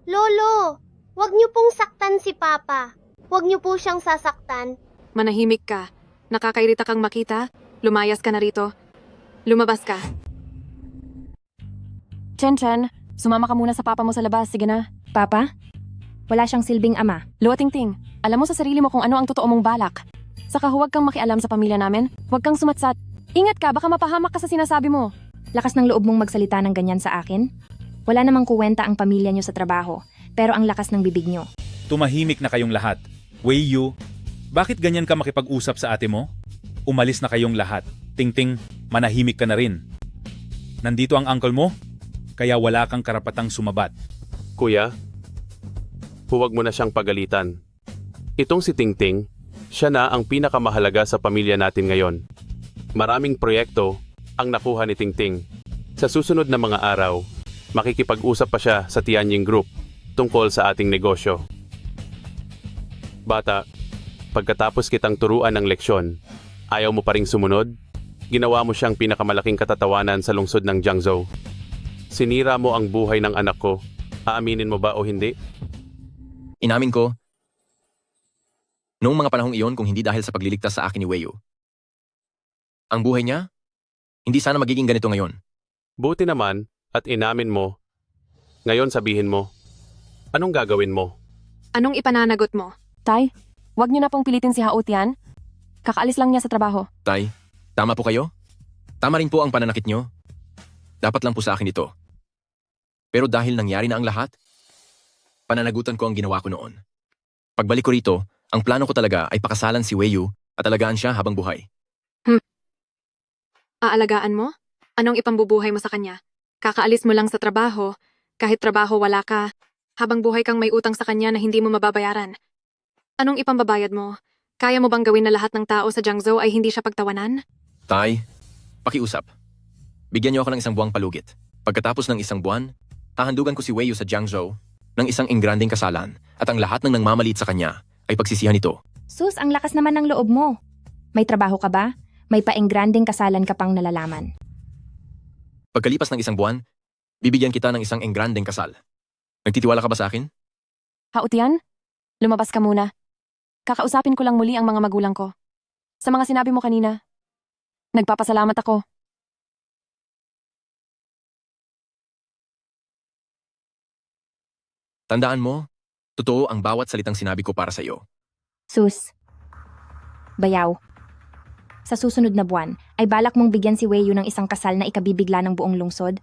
Lolo, wag niyo pong saktan si Papa. Wag niyo po siyang sasaktan. Manahimik ka. Nakakairita kang makita. Lumayas ka na rito. Lumabas ka. Chen, sumama ka muna sa papa mo sa labas, sige na. Papa? Wala siyang silbing ama. Luating-ting, alam mo sa sarili mo kung ano ang totoo mong balak. Saka huwag kang makialam sa pamilya namin. Huwag kang sumatsat. Ingat ka, baka mapahamak ka sa sinasabi mo. Lakas ng loob mong magsalita ng ganyan sa akin? Wala namang kuwenta ang pamilya niyo sa trabaho, pero ang lakas ng bibig niyo. Tumahimik na kayong lahat. Wei Yu, bakit ganyan ka makipag-usap sa ate mo? Umalis na kayong lahat. Ting-ting, manahimik ka na rin. Nandito ang uncle mo, kaya wala kang karapatang sumabat. Kuya, huwag mo na siyang pagalitan. Itong si Tingting, siya na ang pinakamahalaga sa pamilya natin ngayon. Maraming proyekto ang nakuha ni Tingting. Sa susunod na mga araw, makikipag-usap pa siya sa Tianjin Group tungkol sa ating negosyo. Bata, pagkatapos kitang turuan ng leksyon, ayaw mo pa ring sumunod? Ginawa mo siyang pinakamalaking katatawanan sa lungsod ng Jiangzhou. Sinira mo ang buhay ng anak ko. Aaminin mo ba o hindi? Inamin ko, noong mga panahong iyon kung hindi dahil sa pagliligtas sa akin ni Wei Yu. Ang buhay niya, hindi sana magiging ganito ngayon. Buti naman at inamin mo. Ngayon sabihin mo, anong gagawin mo? Anong ipananagot mo? Tay, huwag niyo na pong pilitin si Haotian. Kakaalis lang niya sa trabaho. Tay, tama po kayo? Tama rin po ang pananakit niyo. Dapat lang po sa akin ito. Pero dahil nangyari na ang lahat, pananagutan ko ang ginawa ko noon. Pagbalik ko rito, ang plano ko talaga ay pakasalan si Wei Yu at alagaan siya habang buhay. Aalagaan mo? Anong ipambubuhay mo sa kanya? Kakaalis mo lang sa trabaho, kahit trabaho wala ka, habang buhay kang may utang sa kanya na hindi mo mababayaran. Anong ipambabayad mo? Kaya mo bang gawin na lahat ng tao sa Jiangzhou ay hindi siya pagtawanan? Tay, pakiusap. Bigyan niyo ako ng isang buwang palugit. Pagkatapos ng isang buwan, hahandugan ko si Wei Yu sa Jiangzhou ng isang engranding kasalan at ang lahat ng nangmamaliit sa kanya ay pagsisihan nito. Sus, ang lakas naman ng loob mo. May trabaho ka ba? May paenggranding kasalan ka pang nalalaman. Pagkalipas ng isang buwan, bibigyan kita ng isang engranding kasal. Nagtitiwala ka ba sa akin? Haotian, lumabas ka muna. Kakausapin ko lang muli ang mga magulang ko. Sa mga sinabi mo kanina, nagpapasalamat ako. Tandaan mo, totoo ang bawat salitang sinabi ko para sa iyo. Sus. Bayaw. Sa susunod na buwan, ay balak mong bigyan si Wei Yu ng isang kasal na ikabibigla ng buong lungsod?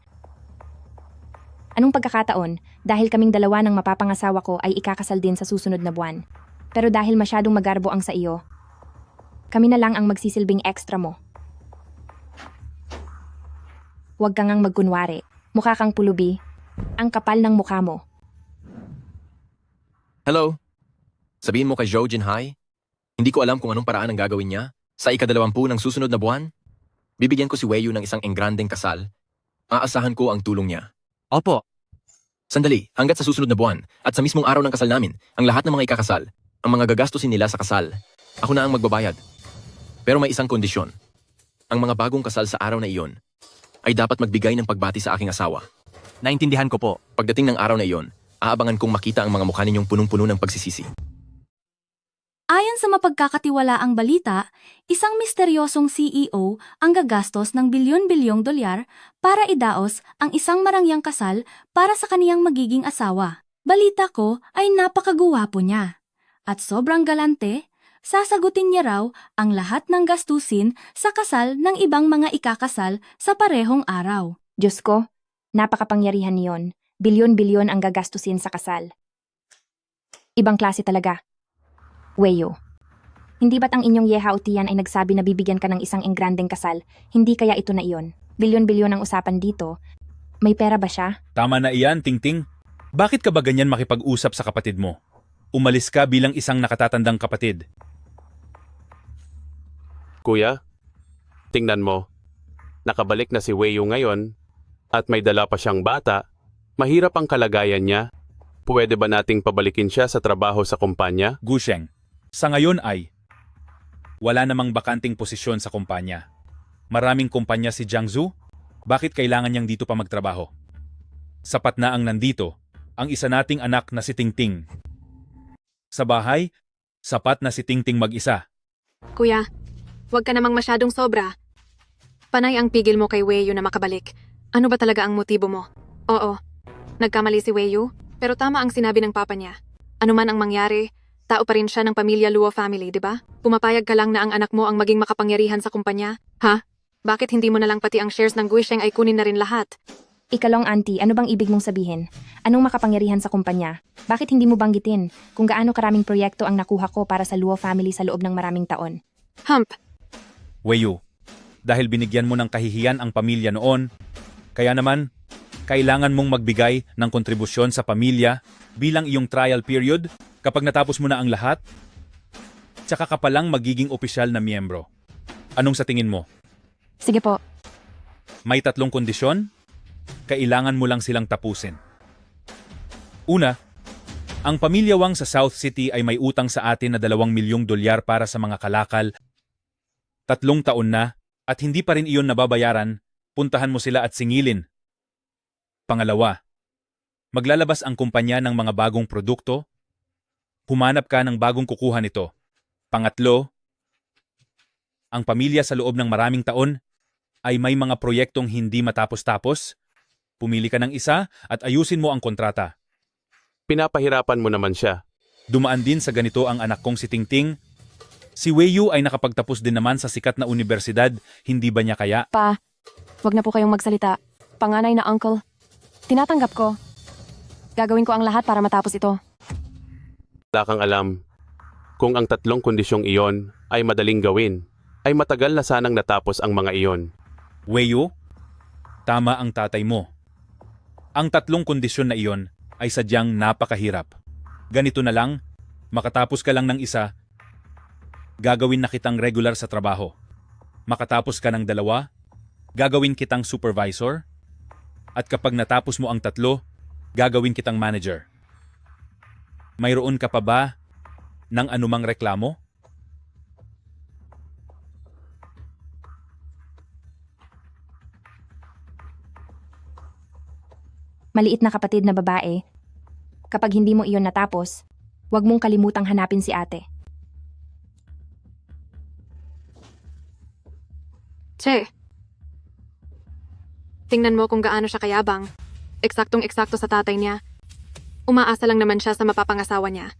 Anong pagkakataon, dahil kaming dalawa ng mapapangasawa ko ay ikakasal din sa susunod na buwan. Pero dahil masyadong magarbo ang sa iyo, kami na lang ang magsisilbing extra mo. Huwag kang ngang magkunwari. Mukha kang pulubi. Ang kapal ng mukha mo. Hello? Sabihin mo kay Zhou Jinhai, hindi ko alam kung anong paraan ang gagawin niya. Sa ika-20 ng susunod na buwan, bibigyan ko si Weiyu ng isang engrandeng kasal. Aasahan ko ang tulong niya. Opo. Sandali, hanggat sa susunod na buwan at sa mismong araw ng kasal namin, ang lahat ng mga ikakasal, ang mga gagastusin nila sa kasal, ako na ang magbabayad. Pero may isang kondisyon. Ang mga bagong kasal sa araw na iyon ay dapat magbigay ng pagbati sa aking asawa. Naintindihan ko po. Pagdating ng araw na iyon, aabangan kong makita ang mga mukha ninyong punong-puno ng pagsisisi. Ayon sa mapagkakatiwalaang balita, isang misteryosong CEO ang gagastos ng bilyon-bilyong dolyar para idaos ang isang marangyang kasal para sa kaniyang magiging asawa. Balita ko ay napakaguwapo niya. At sobrang galante, sasagutin niya raw ang lahat ng gastusin sa kasal ng ibang mga ikakasal sa parehong araw. Diyos ko, napakapangyarihan niyon. Bilyon-bilyon ang gagastusin sa kasal. Ibang klase talaga. Weiyu, hindi ba't ang inyong Ye Haotian ay nagsabi na bibigyan ka ng isang engrandeng kasal? Hindi kaya ito na iyon? Bilyon-bilyon ang usapan dito. May pera ba siya? Tama na iyan, Tingting. Bakit ka ba ganyan makipag-usap sa kapatid mo? Umalis ka bilang isang nakatatandang kapatid. Kuya, tingnan mo. Nakabalik na si Weiyu ngayon at may dala pa siyang bata. Mahirap ang kalagayan niya. Pwede ba nating pabalikin siya sa trabaho sa kumpanya? Gusheng, sa ngayon ay wala namang bakanting posisyon sa kumpanya. Maraming kumpanya si Jiangsu, bakit kailangan niyang dito pa magtrabaho? Sapat na ang nandito, ang isa nating anak na si Tingting. Sa bahay, sapat na si Tingting mag-isa. Kuya, huwag ka namang masyadong sobra. Panay ang pigil mo kay Weiyu na makabalik. Ano ba talaga ang motibo mo? Oo, nagkamali si Weiyu, pero tama ang sinabi ng papa niya. Ano man ang mangyari, tao pa rin siya ng pamilya Luo family, di ba? Pumapayag ka lang na ang anak mo ang maging makapangyarihan sa kumpanya? Ha? Bakit hindi mo na lang pati ang shares ng Guisheng ay kunin na rin lahat? Ikalong auntie, ano bang ibig mong sabihin? Anong makapangyarihan sa kumpanya? Bakit hindi mo banggitin kung gaano karaming proyekto ang nakuha ko para sa Luo family sa loob ng maraming taon? Hump! Weiyu, dahil binigyan mo ng kahihiyan ang pamilya noon, kaya naman, kailangan mong magbigay ng kontribusyon sa pamilya bilang iyong trial period kapag natapos mo na ang lahat, tsaka ka palang magiging opisyal na miyembro. Anong sa tingin mo? Sige po. May 3 kondisyon? Kailangan mo lang silang tapusin. Una, ang pamilya Wang sa South City ay may utang sa atin na 2 milyong dolyar para sa mga kalakal. 3 taon na at hindi pa rin iyon nababayaran, puntahan mo sila at singilin. Pangalawa, maglalabas ang kumpanya ng mga bagong produkto. Humanap ka ng bagong kukuha nito. Pangatlo, ang pamilya sa loob ng maraming taon ay may mga proyektong hindi matapos-tapos. Pumili ka ng isa at ayusin mo ang kontrata. Pinapahirapan mo naman siya. Dumaan din sa ganito ang anak kong si Tingting. Si Weiyu ay nakapagtapos din naman sa sikat na universidad, hindi ba niya kaya? Pa, wag na po kayong magsalita. Panganay na uncle. Tinatanggap ko. Gagawin ko ang lahat para matapos ito. Wala kang alam. Kung ang 3 kondisyong iyon ay madaling gawin, ay matagal na sanang natapos ang mga iyon. Weiyu, tama ang tatay mo. Ang 3 kondisyon na iyon ay sadyang napakahirap. Ganito na lang, makatapos ka lang ng isa, gagawin na kitang regular sa trabaho. Makatapos ka ng 2, gagawin kitang supervisor. At kapag natapos mo ang 3, gagawin kitang manager. Mayroon ka pa ba ng anumang reklamo? Maliit na kapatid na babae, kapag hindi mo iyon natapos, huwag mong kalimutang hanapin si ate. Che, tingnan mo kung gaano siya kayabang. Eksaktong-eksakto sa tatay niya. Umaasa lang naman siya sa mapapangasawa niya.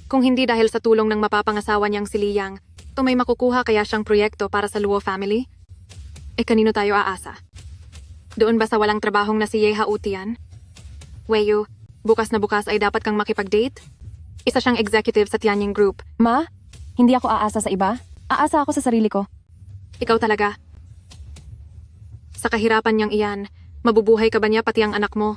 Kung hindi dahil sa tulong ng mapapangasawa niyang si Liyang, may makukuha kaya siyang proyekto para sa Luo family? Kanino tayo aasa? Doon ba sa walang trabahong na si Ye Haotian? Weiyu, bukas na bukas ay dapat kang makipag-date? Isa siyang executive sa Tianying Group. Ma, hindi ako aasa sa iba. Aasa ako sa sarili ko. Ikaw talaga. Sa kahirapan niyang iyan, mabubuhay ka ba niya pati ang anak mo?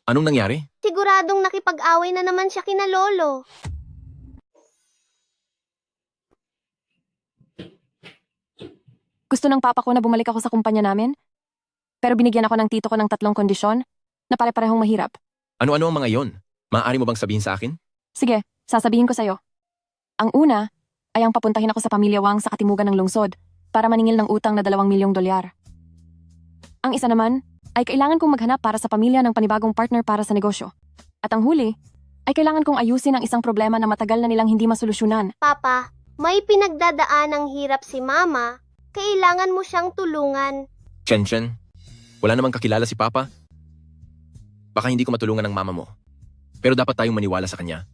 Anong nangyari? Siguradong nakipag-away na naman siya kina Lolo. Gusto ng papa ko na bumalik ako sa kumpanya namin. Pero binigyan ako ng tito ko ng 3 kondisyon na pare-parehong mahirap. Ano-ano ang mga iyon? Maaari mo bang sabihin sa akin? Sige, sasabihin ko sa'yo. Ang una ay ang papuntahin ako sa pamilya Wang sa katimugan ng lungsod para maningil ng utang na 2 milyong dolyar. Ang isa naman ay kailangan kong maghanap para sa pamilya ng panibagong partner para sa negosyo. At ang huli ay kailangan kong ayusin ang isang problema na matagal na nilang hindi masolusyonan. Papa, may pinagdadaan ng hirap si Mama. Kailangan mo siyang tulungan. Chen, wala namang kakilala si Papa. Baka hindi ko matulungan ng mama mo. Pero dapat tayong maniwala sa kanya.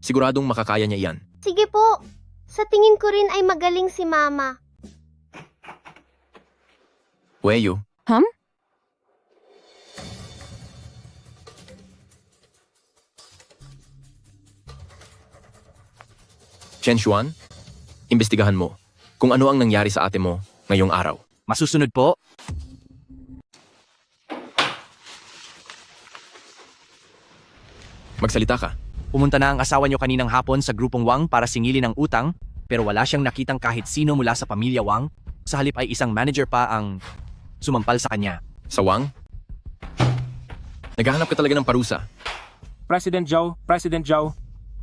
Siguradong makakaya niya iyan. Sige po. Sa tingin ko rin ay magaling si Mama. Weyo, Chen Xuan, imbestigahan mo kung ano ang nangyari sa ate mo ngayong araw. Masusunod po. Magsalita ka. Pumunta na ang asawa niyo kaninang hapon sa grupong Wang para singilin ang utang, pero wala siyang nakitang kahit sino mula sa pamilya Wang. Sa halip ay isang manager pa ang sumampal sa kanya. Sa Wang? Naghahanap ka talaga ng parusa. President Zhao,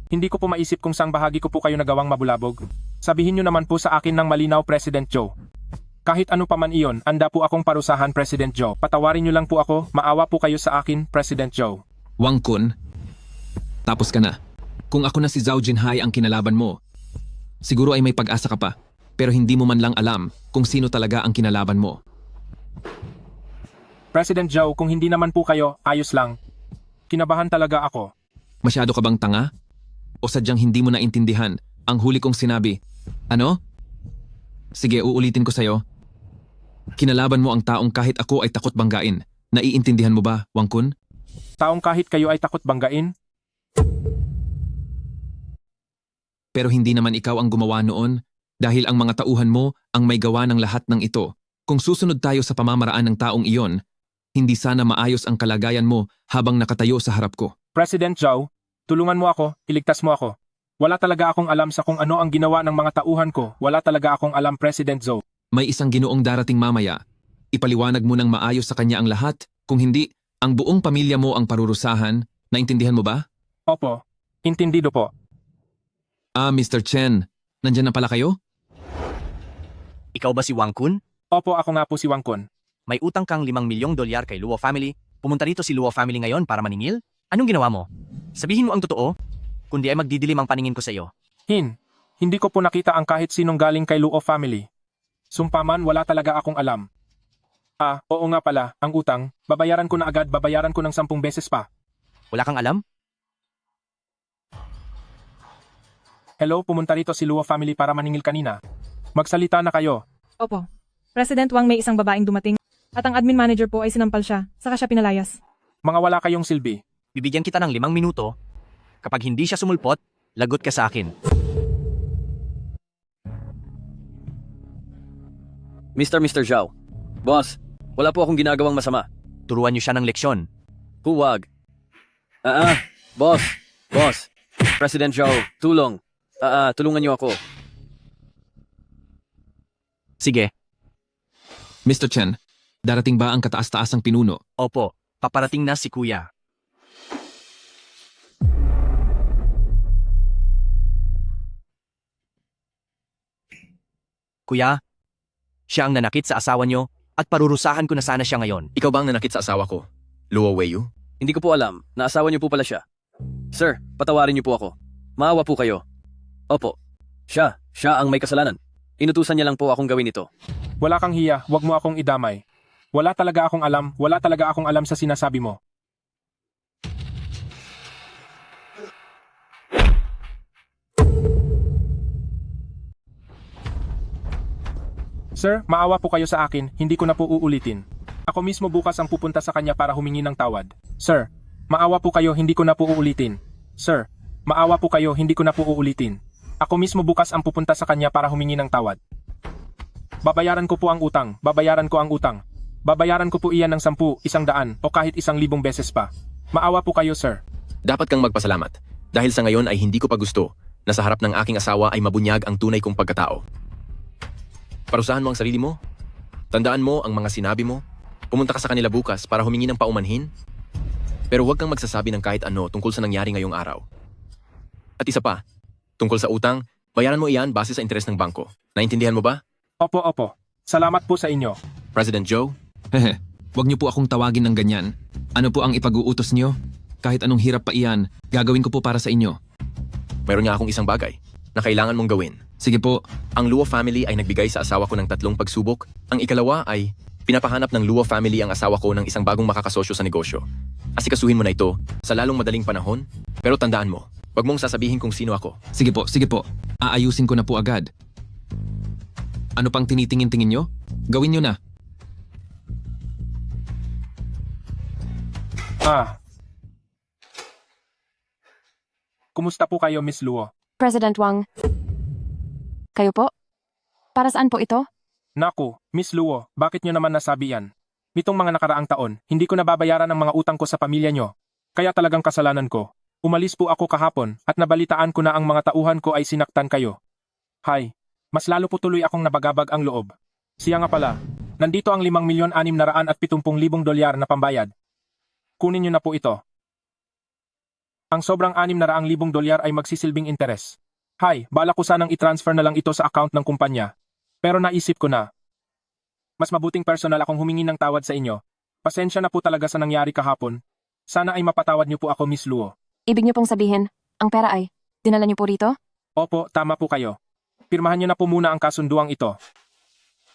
hindi ko po maisip kung saang bahagi ko po kayo nagawang mabulabog. Sabihin niyo naman po sa akin ng malinaw, President Zhao. Kahit ano pa man iyon, anda po akong parusahan, President Zhao. Patawarin niyo lang po ako, maawa po kayo sa akin, President Zhao. Wang Kun, tapos ka na. Kung ako na si Zhao Jinhai ang kinalaban mo, siguro ay may pag-asa ka pa, pero hindi mo man lang alam kung sino talaga ang kinalaban mo. President Zhao, kung hindi naman po kayo, ayos lang. Kinabahan talaga ako. Masyado ka bang tanga? O sadyang hindi mo naintindihan ang huli kong sinabi? Ano? Sige, uulitin ko sa'yo. Kinalaban mo ang taong kahit ako ay takot banggain. Naiintindihan mo ba, Wang Kun? Taong kahit kayo ay takot banggain? Pero hindi naman ikaw ang gumawa noon dahil ang mga tauhan mo ang may gawa ng lahat ng ito. Kung susunod tayo sa pamamaraan ng taong iyon, hindi sana maayos ang kalagayan mo habang nakatayo sa harap ko. President Zhao, tulungan mo ako, iligtas mo ako. Wala talaga akong alam sa kung ano ang ginawa ng mga tauhan ko. Wala talaga akong alam, President Zhao. May isang ginoong darating mamaya. Ipaliwanag mo ng maayos sa kanya ang lahat. Kung hindi, ang buong pamilya mo ang parurusahan. Naintindihan mo ba? Opo, intindido po. Mr. Chen, nandyan na pala kayo? Ikaw ba si Wang Kun? Opo, ako nga po si Wang Kun. May utang kang 5 milyong dolyar kay Luo family. Pumunta rito si Luo family ngayon para maningil? Anong ginawa mo? Sabihin mo ang totoo, kundi ay magdidilim ang paningin ko sa iyo. Hindi ko po nakita ang kahit sinong galing kay Luo family. Sumpaman, wala talaga akong alam. Oo nga pala, ang utang, babayaran ko na agad, babayaran ko ng 10 beses pa. Wala kang alam? Hello, pumunta rito si Luo family para maningil kanina. Magsalita na kayo. Opo. President Wang, may isang babaeng dumating at ang admin manager po ay sinampal siya, saka siya pinalayas. Mga wala kayong silbi. Bibigyan kita ng 5 minuto. Kapag hindi siya sumulpot, lagot ka sa akin. Mr. Zhao. Boss, wala po akong ginagawang masama. Turuan niyo siya ng leksyon. Huwag. Boss. President Zhao, tulong. Tulungan niyo ako. Sige. Mr. Chen, darating ba ang kataas-taasang pinuno? Opo, paparating na si Kuya. Kuya, siya ang nanakit sa asawa niyo at parurusahan ko na sana siya ngayon. Ikaw ba ang nanakit sa asawa ko? Luo Weiyu? Hindi ko po alam na asawa niyo po pala siya. Sir, patawarin niyo po ako. Maawa po kayo. Opo, siya ang may kasalanan. Inutusan niya lang po akong gawin ito. Wala kang hiya, wag mo akong idamay. Wala talaga akong alam sa sinasabi mo. Sir, maawa po kayo sa akin, hindi ko na po uulitin. Ako mismo bukas ang pupunta sa kanya para humingi ng tawad. Sir, maawa po kayo, hindi ko na po uulitin. Sir, maawa po kayo, hindi ko na po uulitin. Ako mismo bukas ang pupunta sa kanya para humingi ng tawad. Babayaran ko po ang utang, babayaran ko ang utang. Babayaran ko po iyan ng 10, 100, o kahit 1,000 beses pa. Maawa po kayo, sir. Dapat kang magpasalamat. Dahil sa ngayon ay hindi ko pa gusto na sa harap ng aking asawa ay mabunyag ang tunay kong pagkatao. Parusahan mo ang sarili mo. Tandaan mo ang mga sinabi mo. Pumunta ka sa kanila bukas para humingi ng paumanhin. Pero huwag kang magsasabi ng kahit ano tungkol sa nangyari ngayong araw. At isa pa, tungkol sa utang, bayaran mo iyan base sa interes ng bangko. Naintindihan mo ba? Opo, opo. Salamat po sa inyo. President Joe? Hehe, wag niyo po akong tawagin ng ganyan. Ano po ang ipag-uutos niyo? Kahit anong hirap pa iyan, gagawin ko po para sa inyo. Mayroon nga akong isang bagay na kailangan mong gawin. Sige po. Ang Luo family ay nagbigay sa asawa ko ng 3 pagsubok. Ang ikalawa ay pinapahanap ng Luo family ang asawa ko ng isang bagong makakasosyo sa negosyo. Asikasuhin mo na ito sa lalong madaling panahon, pero tandaan mo, wag mong sasabihin kung sino ako. Sige po. Aayusin ko na po agad. Ano pang tinitingin-tingin nyo? Gawin nyo na. Kumusta po kayo, Miss Luo? President Wang. Kayo po? Para saan po ito? Naku, Miss Luo, bakit nyo naman nasabi yan? Nitong mga nakaraang taon, hindi ko nababayaran ang mga utang ko sa pamilya nyo. Kaya talagang kasalanan ko. Umalis po ako kahapon at nabalitaan ko na ang mga tauhan ko ay sinaktan kayo. Hay, mas lalo po tuloy akong nabagabag ang loob. Siya nga pala, nandito ang 5,670,000 dolyar na pambayad. Kunin nyo na po ito. Ang sobrang 600,000 dolyar ay magsisilbing interes. Hay, bala ko sanang i-transfer na lang ito sa account ng kumpanya. Pero naisip ko na, mas mabuting personal akong humingi ng tawad sa inyo. Pasensya na po talaga sa nangyari kahapon. Sana ay mapatawad niyo po ako, Miss Luo. Ibig niyo pong sabihin, ang pera ay, dinala niyo po rito? Opo, tama po kayo. Pirmahan niyo na po muna ang kasunduang ito.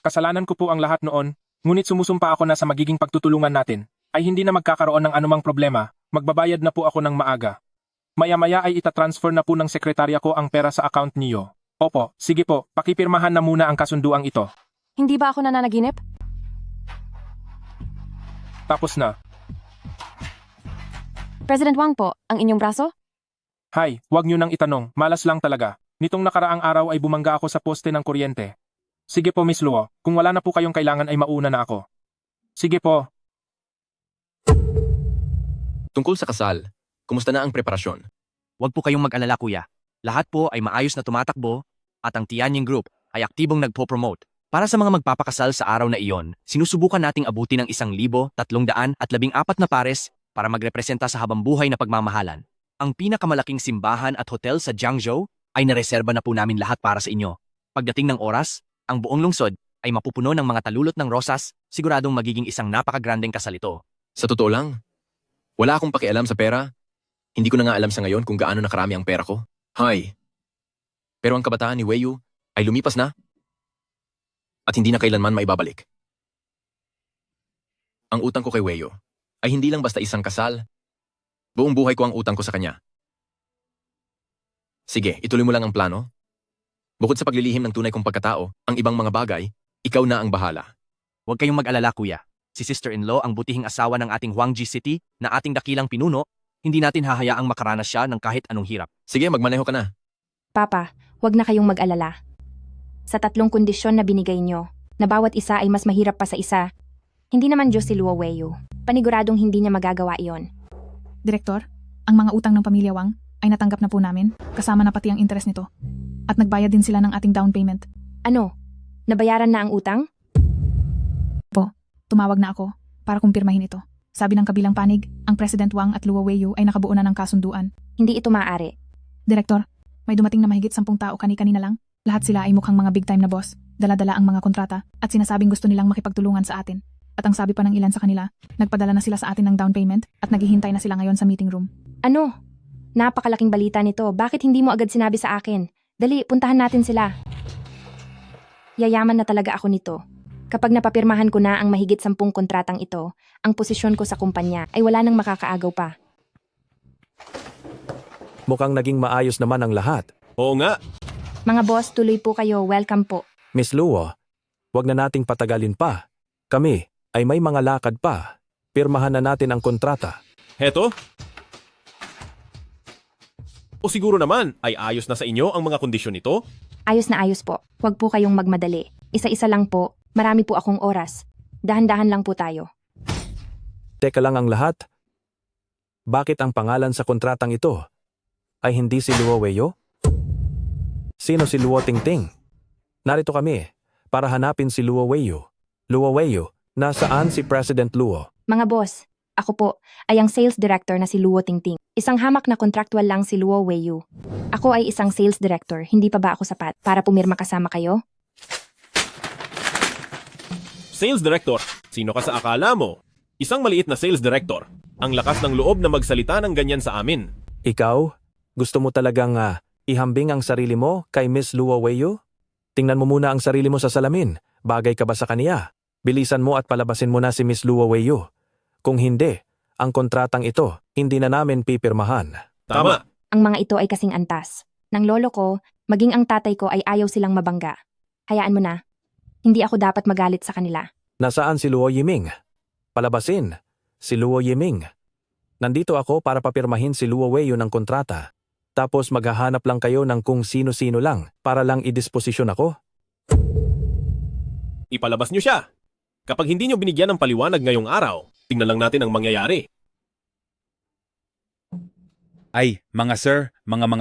Kasalanan ko po ang lahat noon, ngunit sumusumpa ako na sa magiging pagtutulungan natin, ay hindi na magkakaroon ng anumang problema, magbabayad na po ako ng maaga. Maya-maya ay itatransfer na po ng sekretarya ko ang pera sa account niyo. Opo, sige po, pakipirmahan na muna ang kasunduang ito. Hindi ba ako nananaginip? Tapos na. President Wang po, ang inyong braso? Hay, wag niyo nang itanong, malas lang talaga. Nitong nakaraang araw ay bumangga ako sa poste ng kuryente. Sige po, Miss Luo, kung wala na po kayong kailangan ay mauna na ako. Sige po. Tungkol sa kasal, kumusta na ang preparasyon? Huwag po kayong mag-alala kuya. Lahat po ay maayos na tumatakbo at ang Tianying Group ay aktibong nagpo-promote. Para sa mga magpapakasal sa araw na iyon, sinusubukan nating abutin ng 1,314 na pares para magrepresenta sa habambuhay na pagmamahalan. Ang pinakamalaking simbahan at hotel sa Jiangzhou ay nareserba na po namin lahat para sa inyo. Pagdating ng oras, ang buong lungsod ay mapupuno ng mga talulot ng rosas, siguradong magiging isang napakagrandeng kasal ito. Sa totoo lang, wala akong pakialam sa pera. Hindi ko na nga alam sa ngayon kung gaano nakarami ang pera ko. Hay. Pero ang kabataan ni Weiyu ay lumipas na at hindi na kailanman maibabalik. Ang utang ko kay Weiyu ay hindi lang basta isang kasal. Buong buhay ko ang utang ko sa kanya. Sige, ituloy mo lang ang plano. Bukod sa paglilihim ng tunay kong pagkatao, ang ibang mga bagay, ikaw na ang bahala. Huwag kayong mag-alala kuya. Si sister-in-law ang butihing asawa ng ating Huangji City na ating dakilang pinuno, hindi natin hahayaang makaranas siya ng kahit anong hirap. Sige, magmaneho ka na. Papa, wag na kayong mag-alala. Sa 3 kondisyon na binigay nyo, na bawat isa ay mas mahirap pa sa isa, hindi naman Diyos si Luo Weiyu. Paniguradong hindi niya magagawa iyon. Direktor, ang mga utang ng pamilya Wang ay natanggap na po namin, kasama na pati ang interes nito. At nagbayad din sila ng ating down payment. Ano? Nabayaran na ang utang? Po, tumawag na ako para kumpirmahin ito. Sabi ng kabilang panig, ang President Wang at Luo Weiyu ay nakabuo na ng kasunduan. Hindi ito maaari. Direktor, may dumating na mahigit 10 tao kani-kanina lang. Lahat sila ay mukhang mga big time na boss, dala-dala ang mga kontrata, at sinasabing gusto nilang makipagtulungan sa atin. At ang sabi pa ng ilan sa kanila, nagpadala na sila sa atin ng down payment at naghihintay na sila ngayon sa meeting room. Ano? Napakalaking balita nito. Bakit hindi mo agad sinabi sa akin? Dali, puntahan natin sila. Yayaman na talaga ako nito. Kapag napapirmahan ko na ang mahigit 10 kontratang ito, ang posisyon ko sa kumpanya ay wala nang makakaagaw pa. Mukhang naging maayos naman ang lahat. Oo nga. Mga boss, tuloy po kayo. Welcome po. Miss Luo, wag na nating patagalin pa. Kami ay may mga lakad pa. Pirmahan na natin ang kontrata. Heto? O siguro naman ay ayos na sa inyo ang mga kondisyon nito? Ayos na ayos po. Huwag po kayong magmadali. Isa-isa lang po. Marami po akong oras. Dahan-dahan lang po tayo. Teka lang ang lahat. bakit ang pangalan sa kontratang ito ay hindi si Luo Weiyo? Sino si Luo Tingting? Narito kami para hanapin si Luo Weiyo. Luo Weiyo, nasaan si President Luo? Mga boss, ako po ay ang sales director na si Luo Tingting. Isang hamak na kontraktual lang si Luo Weiyu. Ako ay isang sales director, hindi pa ba ako sapat para pumirma kasama kayo? Sales Director, sino ka sa akala mo? Isang maliit na sales director. Ang lakas ng loob na magsalita ng ganyan sa amin. Ikaw, gusto mo talagang ihambing ang sarili mo kay Miss Luo Weiyo? Tingnan mo muna ang sarili mo sa salamin. Bagay ka ba sa kaniya? Bilisan mo at palabasin mo na si Miss Luo Weiyo. Kung hindi, ang kontratang ito, hindi na namin pipirmahan. Tama. Ang mga ito ay kasing antas. Nang lolo ko, maging ang tatay ko ay ayaw silang mabangga. Hayaan mo na. Hindi ako dapat magalit sa kanila. Nasaan si Luo Yiming? Palabasin, si Luo Yiming. Nandito ako para papirmahin si Luo Weiyo ng kontrata. Tapos maghahanap lang kayo ng kung sino-sino lang para lang idisposisyon ako? Ipalabas niyo siya. Kapag hindi niyo binigyan ng paliwanag ngayong araw, tingnan lang natin ang mangyayari. Ay, mga sir, mga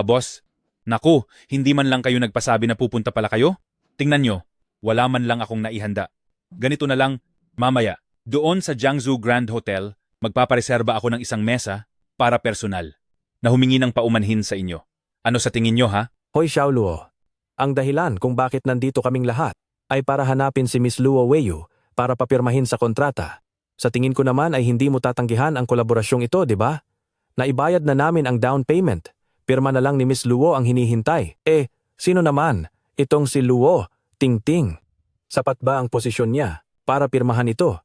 boss. Naku, hindi man lang kayo nagpasabi na pupunta pala kayo? Tingnan nyo, wala man lang akong naihanda. Ganito na lang, mamaya, doon sa Jiangsu Grand Hotel, magpapareserba ako ng isang mesa para personal na humingi ng paumanhin sa inyo. Ano sa tingin nyo, ha? Hoy Xiaoluo, ang dahilan kung bakit nandito kaming lahat ay para hanapin si Miss Luo Weiyo para papirmahin sa kontrata. Sa tingin ko naman ay hindi mo tatanggihan ang kolaborasyong ito, di ba? Naibayad na namin ang down payment. Pirma na lang ni Miss Luo ang hinihintay. Sino naman? Itong si Luo Tingting. Sapat ba ang posisyon niya para pirmahan ito?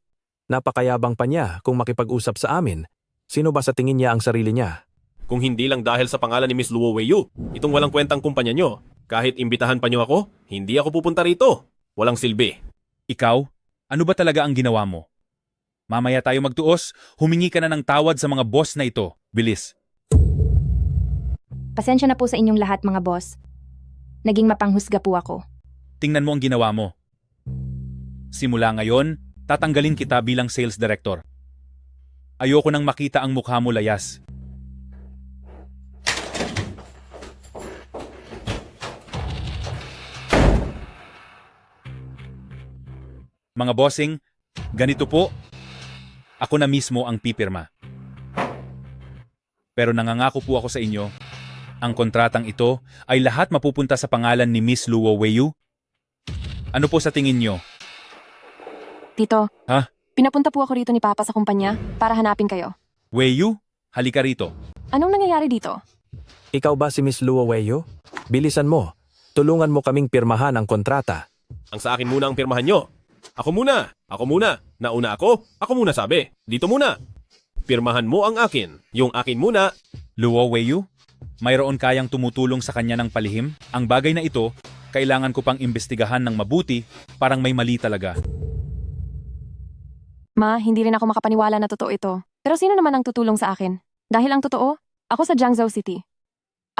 Napakayabang pa niya kung makipag-usap sa amin. Sino ba sa tingin niya ang sarili niya? Kung hindi lang dahil sa pangalan ni Miss Luo Weiyu, itong walang kwentang kumpanya nyo, kahit imbitahan pa nyo ako, hindi ako pupunta rito. Walang silbi. Ikaw, ano ba talaga ang ginawa mo? Mamaya tayo magtuos, humingi ka na ng tawad sa mga boss na ito. Bilis. Pasensya na po sa inyong lahat mga boss. Naging mapanghusga po ako. Tingnan mo ang ginawa mo. Simula ngayon, tatanggalin kita bilang sales director. Ayoko nang makita ang mukha mo layas. Mga bossing, ganito po, ako na mismo ang pipirma. Pero nangangako po ako sa inyo, ang kontratang ito ay lahat mapupunta sa pangalan ni Miss Luo Weiyu. Ano po sa tingin nyo? Tito, Ha? pinapunta po ako rito ni Papa sa kumpanya para hanapin kayo. Weiyu, halika rito. Anong nangyayari dito? Ikaw ba si Miss Luo Weiyo? Bilisan mo. Tulungan mo kaming pirmahan ang kontrata. Ang sa akin muna ang pirmahan nyo. Ako muna. Nauna ako muna sabi. Dito muna. Pirmahan mo ang akin. Yung akin muna. Luo Weiyu, mayroon kayang tumutulong sa kanya ng palihim? Ang bagay na ito, kailangan ko pang imbestigahan ng mabuti, parang may mali talaga. Ma, hindi rin ako makapaniwala na totoo ito. Pero sino naman ang tutulong sa akin? Dahil ang totoo, ako sa Jiangsu City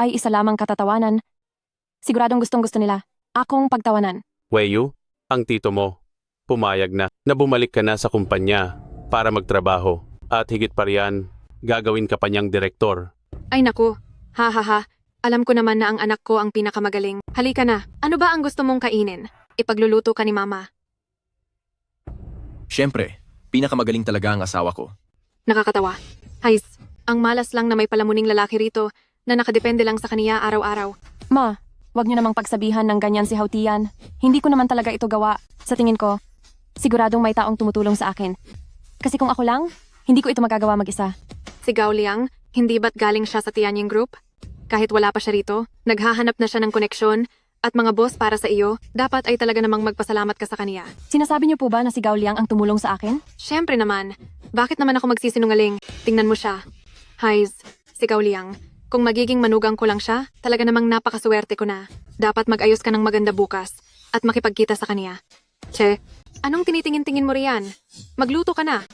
ay isa lamang katatawanan. Siguradong gustong-gusto nila akong pagtawanan. Weiyu, ang tito mo, pumayag na bumalik ka na sa kumpanya para magtrabaho. At higit pa riyan, gagawin ka pa niyang direktor. Ay naku, ha. Alam ko naman na ang anak ko ang pinakamagaling. Halika na, ano ba ang gusto mong kainin? Ipagluluto ka ni Mama. Siyempre, pinakamagaling talaga ang asawa ko. Nakakatawa. Hays, ang malas lang na may palamuning lalaki rito na nakadepende lang sa kaniya araw-araw. Ma, wag niyo namang pagsabihan ng ganyan si Hautian. Hindi ko naman talaga ito gawa. Sa tingin ko, siguradong may taong tumutulong sa akin. Kasi kung ako lang, hindi ko ito magagawa mag-isa. Si Gao Liang, hindi ba't galing siya sa Tianying Group? Kahit wala pa siya rito, naghahanap na siya ng koneksyon at mga boss para sa iyo, dapat ay talaga namang magpasalamat ka sa kaniya. Sinasabi niyo po ba na si Gao Liang ang tumulong sa akin? Siyempre naman. Bakit naman ako magsisinungaling? Tingnan mo siya. Hays, si Gao Liang. Kung magiging manugang ko lang siya, talaga namang napakaswerte ko na. Dapat mag-ayos ka ng maganda bukas at makipagkita sa kaniya. Che, anong tinitingin-tingin mo riyan? Magluto ka na.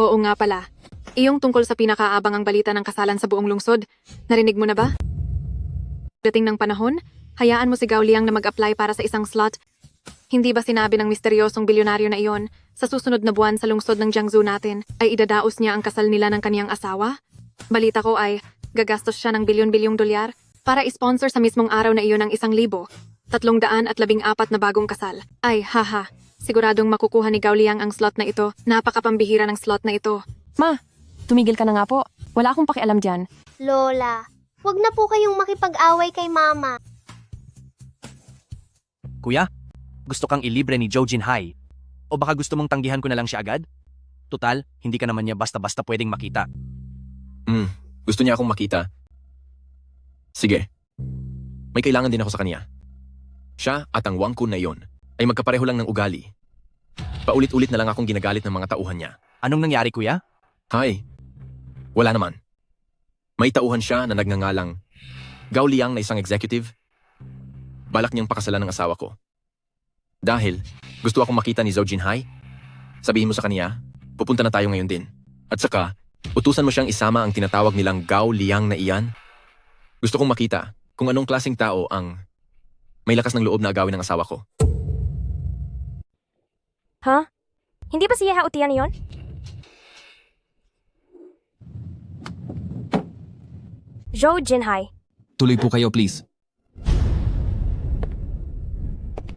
Oo nga pala. Iyong tungkol sa pinakaabangang balita ng kasalan sa buong lungsod, narinig mo na ba? Dating ng panahon, hayaan mo si Gao Liang na mag-apply para sa isang slot Hindi ba sinabi ng misteryosong bilyonaryo na iyon, sa susunod na buwan sa lungsod ng Jiangsu natin, ay idadaos niya ang kasal nila ng kaniyang asawa? Balita ko ay, gagastos siya ng bilyon-bilyong dolyar para isponsor sa mismong araw na iyon ng 1,314 na bagong kasal. Ay, haha, siguradong makukuha ni Gao Liang ang slot na ito. Napakapambihira ng slot na ito. Ma, tumigil ka na nga po. Wala akong pakialam dyan. Lola, wag na po kayong makipag-away kay Mama. Kuya, gusto kang ilibre ni Zhou Jinhai? O baka gusto mong tanggihan ko na lang siya agad? Tutal, hindi ka naman niya basta-basta pwedeng makita. Gusto niya akong makita. Sige. May kailangan din ako sa kanya. Siya at ang Wang Kun na iyon ay magkapareho lang ng ugali. Paulit-ulit na lang akong ginagalit ng mga tauhan niya. Anong nangyari, kuya? Hay, wala naman. May tauhan siya na nagngangalang Gao Liang na isang executive. Balak niyang pakasalan ng asawa ko. Dahil gusto akong makita ni Zhou Jinhai, sabihin mo sa kanya, pupunta na tayo ngayon din. At saka, utusan mo siyang isama ang tinatawag nilang Gao Liang na iyan. Gusto kong makita kung anong klaseng tao ang may lakas ng loob na agawin ng asawa ko. Ha? Hindi ba si Ye Haotian yon? Zhou Jinhai. Tuloy po kayo, please.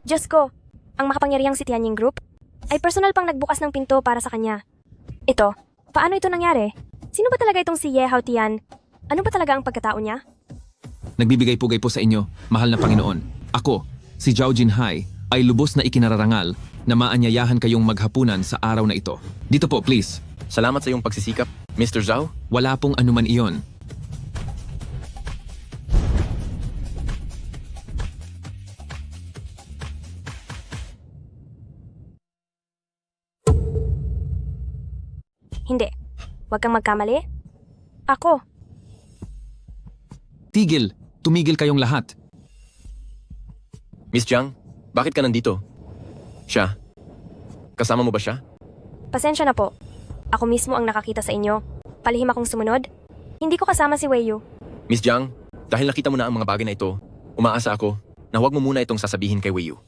Diyos ko, ang makapangyarihang si Tianying Group ay personal pang nagbukas ng pinto para sa kanya. Ito, paano ito nangyari? Sino ba talaga itong si Ye Haotian? Ano ba talaga ang pagkatao niya? Nagbibigay-pugay po sa inyo, mahal na Panginoon. Ako, si Zhou Jinhai, ay lubos na ikinararangal na maanyayahan kayong maghapunan sa araw na ito. Dito po, please. Salamat sa iyong pagsisikap, Mr. Zhao. Wala pong anuman iyon. Hindi. Huwag kang magkamali. Ako. Tigil! Tumigil kayong lahat. Miss Jiang, bakit ka nandito? Siya. Kasama mo ba siya? Pasensya na po. Ako mismo ang nakakita sa inyo. Palihim akong sumunod. Hindi ko kasama si Wei Yu. Miss Jiang, dahil nakita mo na ang mga bagay na ito, umaasa ako na huwag mo muna itong sasabihin kay Wei Yu.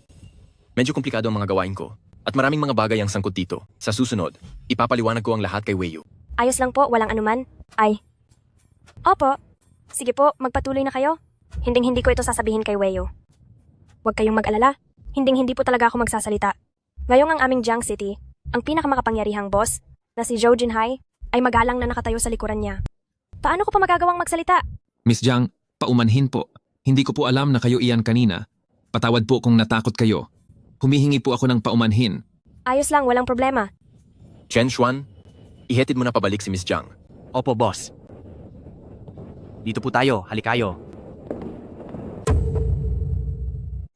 Medyo komplikado ang mga gawain ko at maraming mga bagay ang sangkot dito. Sa susunod, ipapaliwanag ko ang lahat kay Wei Yu. Ayos lang po, walang anuman. Ay. Opo. Sige po, magpatuloy na kayo. Hinding-hindi ko ito sasabihin kay Wei Yu. Huwag kayong mag-alala. Hinding-hindi po talaga ako magsasalita. Ngayong ang aming Jiang City, ang pinakamakapangyarihang boss, na si Zhou Jinhai, ay magalang na nakatayo sa likuran niya. Paano ko pa magagawang magsalita? Miss Jiang, paumanhin po. Hindi ko po alam na kayo iyan kanina. Patawad po kung natakot kayo. Humihingi po ako ng paumanhin. Ayos lang, walang problema. Chen Xuan, ihetid mo na pabalik si Miss Jiang. Opo, boss. Dito po tayo, halikayo.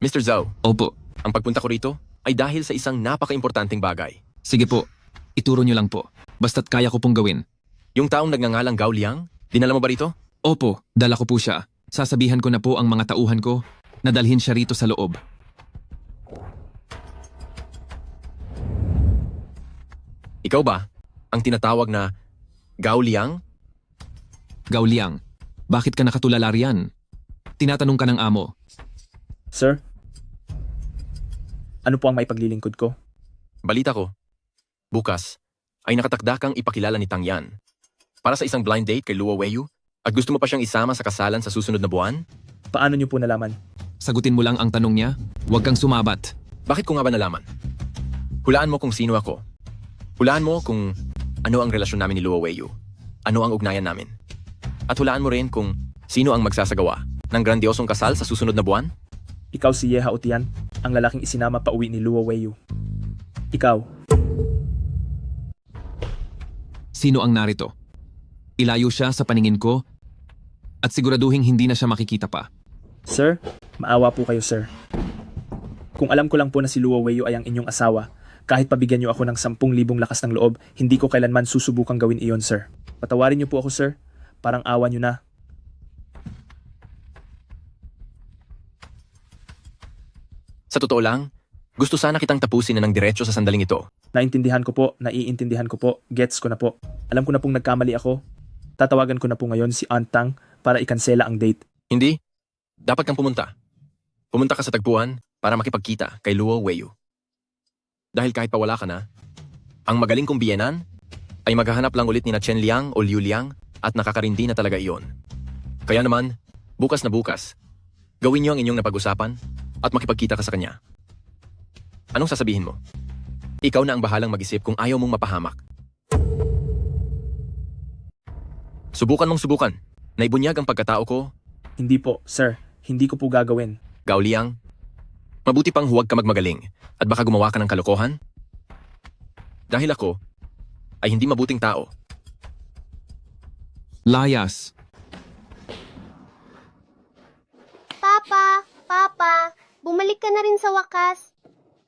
Mr. Zhao. Opo. Ang pagpunta ko rito ay dahil sa isang napaka-importanting bagay. Sige po, ituro niyo lang po. Basta't kaya ko pong gawin. Yung taong nagngangalang Gao Liang, dinala mo ba rito? Opo, dala ko po siya. Sasabihan ko na po ang mga tauhan ko na dalhin siya rito sa loob. Ikaw ba ang tinatawag na Gao Liang? Gao Liang, bakit ka nakatulala riyan? Tinatanong ka ng amo. Sir? Ano po ang may paglilingkod ko? Balita ko, bukas ay nakatakda kang ipakilala ni Tang Yan para sa isang blind date kay Luo Weiyu at gusto mo pa siyang isama sa kasalan sa susunod na buwan? Paano niyo po nalaman? Sagutin mo lang ang tanong niya, huwag kang sumabat. Bakit ko nga ba nalaman? Hulaan mo kung sino ako. Hulaan mo kung ano ang relasyon namin ni Luo Weiyu. Ano ang ugnayan namin. At hulaan mo rin kung sino ang magsasagawa ng grandiosong kasal sa susunod na buwan? Ikaw si Ye Haotian, ang lalaking isinama pa uwi ni Luo Weiyu. Ikaw. Sino ang narito? Ilayo siya sa paningin ko at siguraduhin hindi na siya makikita pa. Sir, maawa po kayo, sir. Kung alam ko lang po na si Luo Weiyu ay ang inyong asawa, kahit pabigyan niyo ako ng 10,000 lakas ng loob, hindi ko kailanman susubukang gawin iyon, sir. Patawarin niyo po ako, sir. Parang awa niyo na. Sa totoo lang, gusto sana kitang tapusin na ng diretso sa sandaling ito. Naintindihan ko po, naiintindihan ko po, gets ko na po. Alam ko na pong nagkamali ako. Tatawagan ko na po ngayon si Aunt Tang para ikansela ang date. Hindi. Dapat kang pumunta. Pumunta ka sa tagpuan para makipagkita kay Luo Weiyu. Dahil kahit pawala ka na, ang magaling kong biyenan ay maghahanap lang ulit ni na Chen Liang o Liu Liang at nakakarindi na talaga iyon. Kaya naman, bukas na bukas, gawin niyo ang inyong napag-usapan at makipagkita ka sa kanya. Anong sasabihin mo? Ikaw na ang bahalang mag-isip kung ayaw mong mapahamak. Subukan mong subukan. Naibunyag ang pagkatao ko. Hindi po, sir. Hindi ko po gagawin. Gao Liang, mabuti pang huwag ka magmagaling at baka gumawa ka ng kalokohan. Dahil ako ay hindi mabuting tao. Layas. Papa, bumalik ka na rin sa wakas.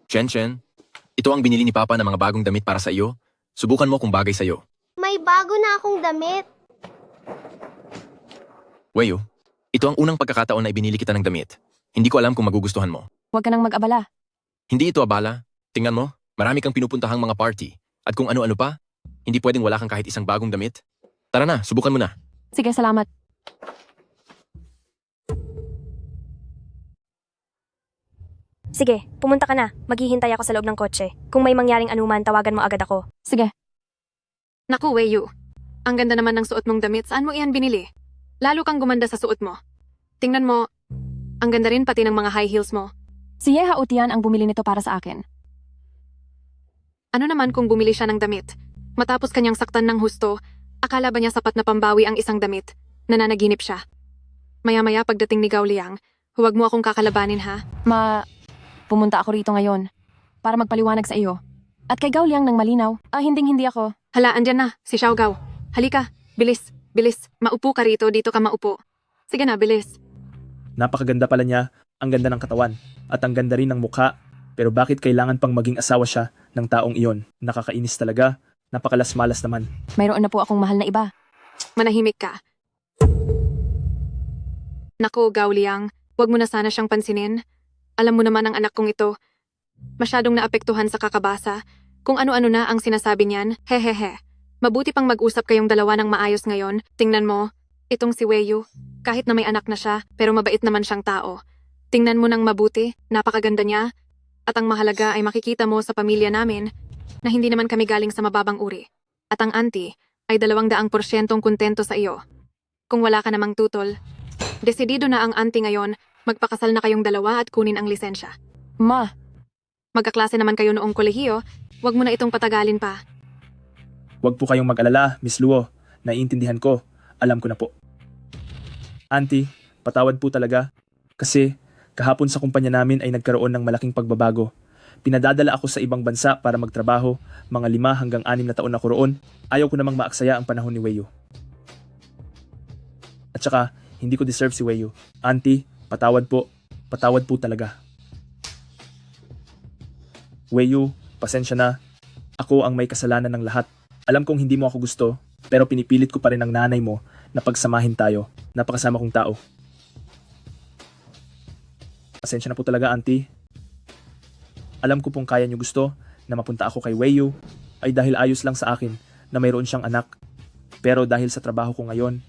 Chen Chen, ito ang binili ni Papa ng mga bagong damit para sa iyo. Subukan mo kung bagay sa iyo. May bago na akong damit. Weiyu, ito ang unang pagkakataon na ibinili kita ng damit. Hindi ko alam kung magugustuhan mo. Huwag ka nang mag-abala. Hindi ito abala. Tingnan mo, marami kang pinupuntahang mga party. At kung ano-ano pa, hindi pwedeng wala kang kahit isang bagong damit. Tara na, subukan mo na. Sige, salamat. Sige, pumunta ka na. Maghihintay ako sa loob ng kotse. Kung may mangyaring anuman, tawagan mo agad ako. Sige. Naku, Weiyu. Ang ganda naman ng suot mong damit. Saan mo iyan binili? Lalo kang gumanda sa suot mo. Tingnan mo, ang ganda rin pati ng mga high heels mo. Si Ye Haotian ang bumili nito para sa akin. Ano naman kung bumili siya ng damit? Matapos kanyang saktan ng husto, akala ba niya sapat na pambawi ang isang damit? Nananaginip siya. Maya-maya pagdating ni Gao Liang, huwag mo akong kakalabanin ha. Pumunta ako rito ngayon para magpaliwanag sa iyo. At kay Gao Liang ng malinaw, hinding-hindi ako. Hala, andyan na, si Xiao Gao. Halika, bilis, bilis. Maupo ka rito, dito ka maupo. Sige na, bilis. Napakaganda pala niya, ang ganda ng katawan, at ang ganda rin ng mukha. Pero bakit kailangan pang maging asawa siya ng taong iyon? Nakakainis talaga, napakalas-malas naman. Mayroon na po akong mahal na iba. Manahimik ka. Naku, Gao Liang, huwag mo na sana siyang pansinin. Alam mo naman ang anak kong ito. Masyadong naapektuhan sa kakabasa. Kung ano-ano na ang sinasabi niyan, hehehe. Mabuti pang mag-usap kayong dalawa ng maayos ngayon. Tingnan mo, itong si Weiyu, kahit na may anak na siya, pero mabait naman siyang tao. Tingnan mo ng mabuti, napakaganda niya. At ang mahalaga ay makikita mo sa pamilya namin na hindi naman kami galing sa mababang uri. At ang auntie ay 200% kontento sa iyo. Kung wala ka namang tutol, desidido na ang auntie ngayon, magpakasal na kayong dalawa at kunin ang lisensya. Ma, magkaklase naman kayo noong kolehiyo, wag mo na itong patagalin pa. Huwag po kayong mag-alala, Miss Luo. Naiintindihan ko. Alam ko na po. Auntie, patawad po talaga. Kasi kahapon sa kumpanya namin ay nagkaroon ng malaking pagbabago. Pinadadala ako sa ibang bansa para magtrabaho. Mga 5 hanggang 6 na taon ako roon. Ayaw ko namang maaksaya ang panahon ni Weiyu. At saka, hindi ko deserve si Weiyu. Auntie, patawad po. Patawad po talaga. Weiyu, pasensya na. Ako ang may kasalanan ng lahat. Alam kong hindi mo ako gusto, pero pinipilit ko pa rin ang nanay mo na pagsamahin tayo. Napakasama kong tao. Pasensya na po talaga, auntie. Alam ko pong kaya niyo gusto na mapunta ako kay Weiyu ay dahil ayos lang sa akin na mayroon siyang anak. Pero dahil sa trabaho ko ngayon,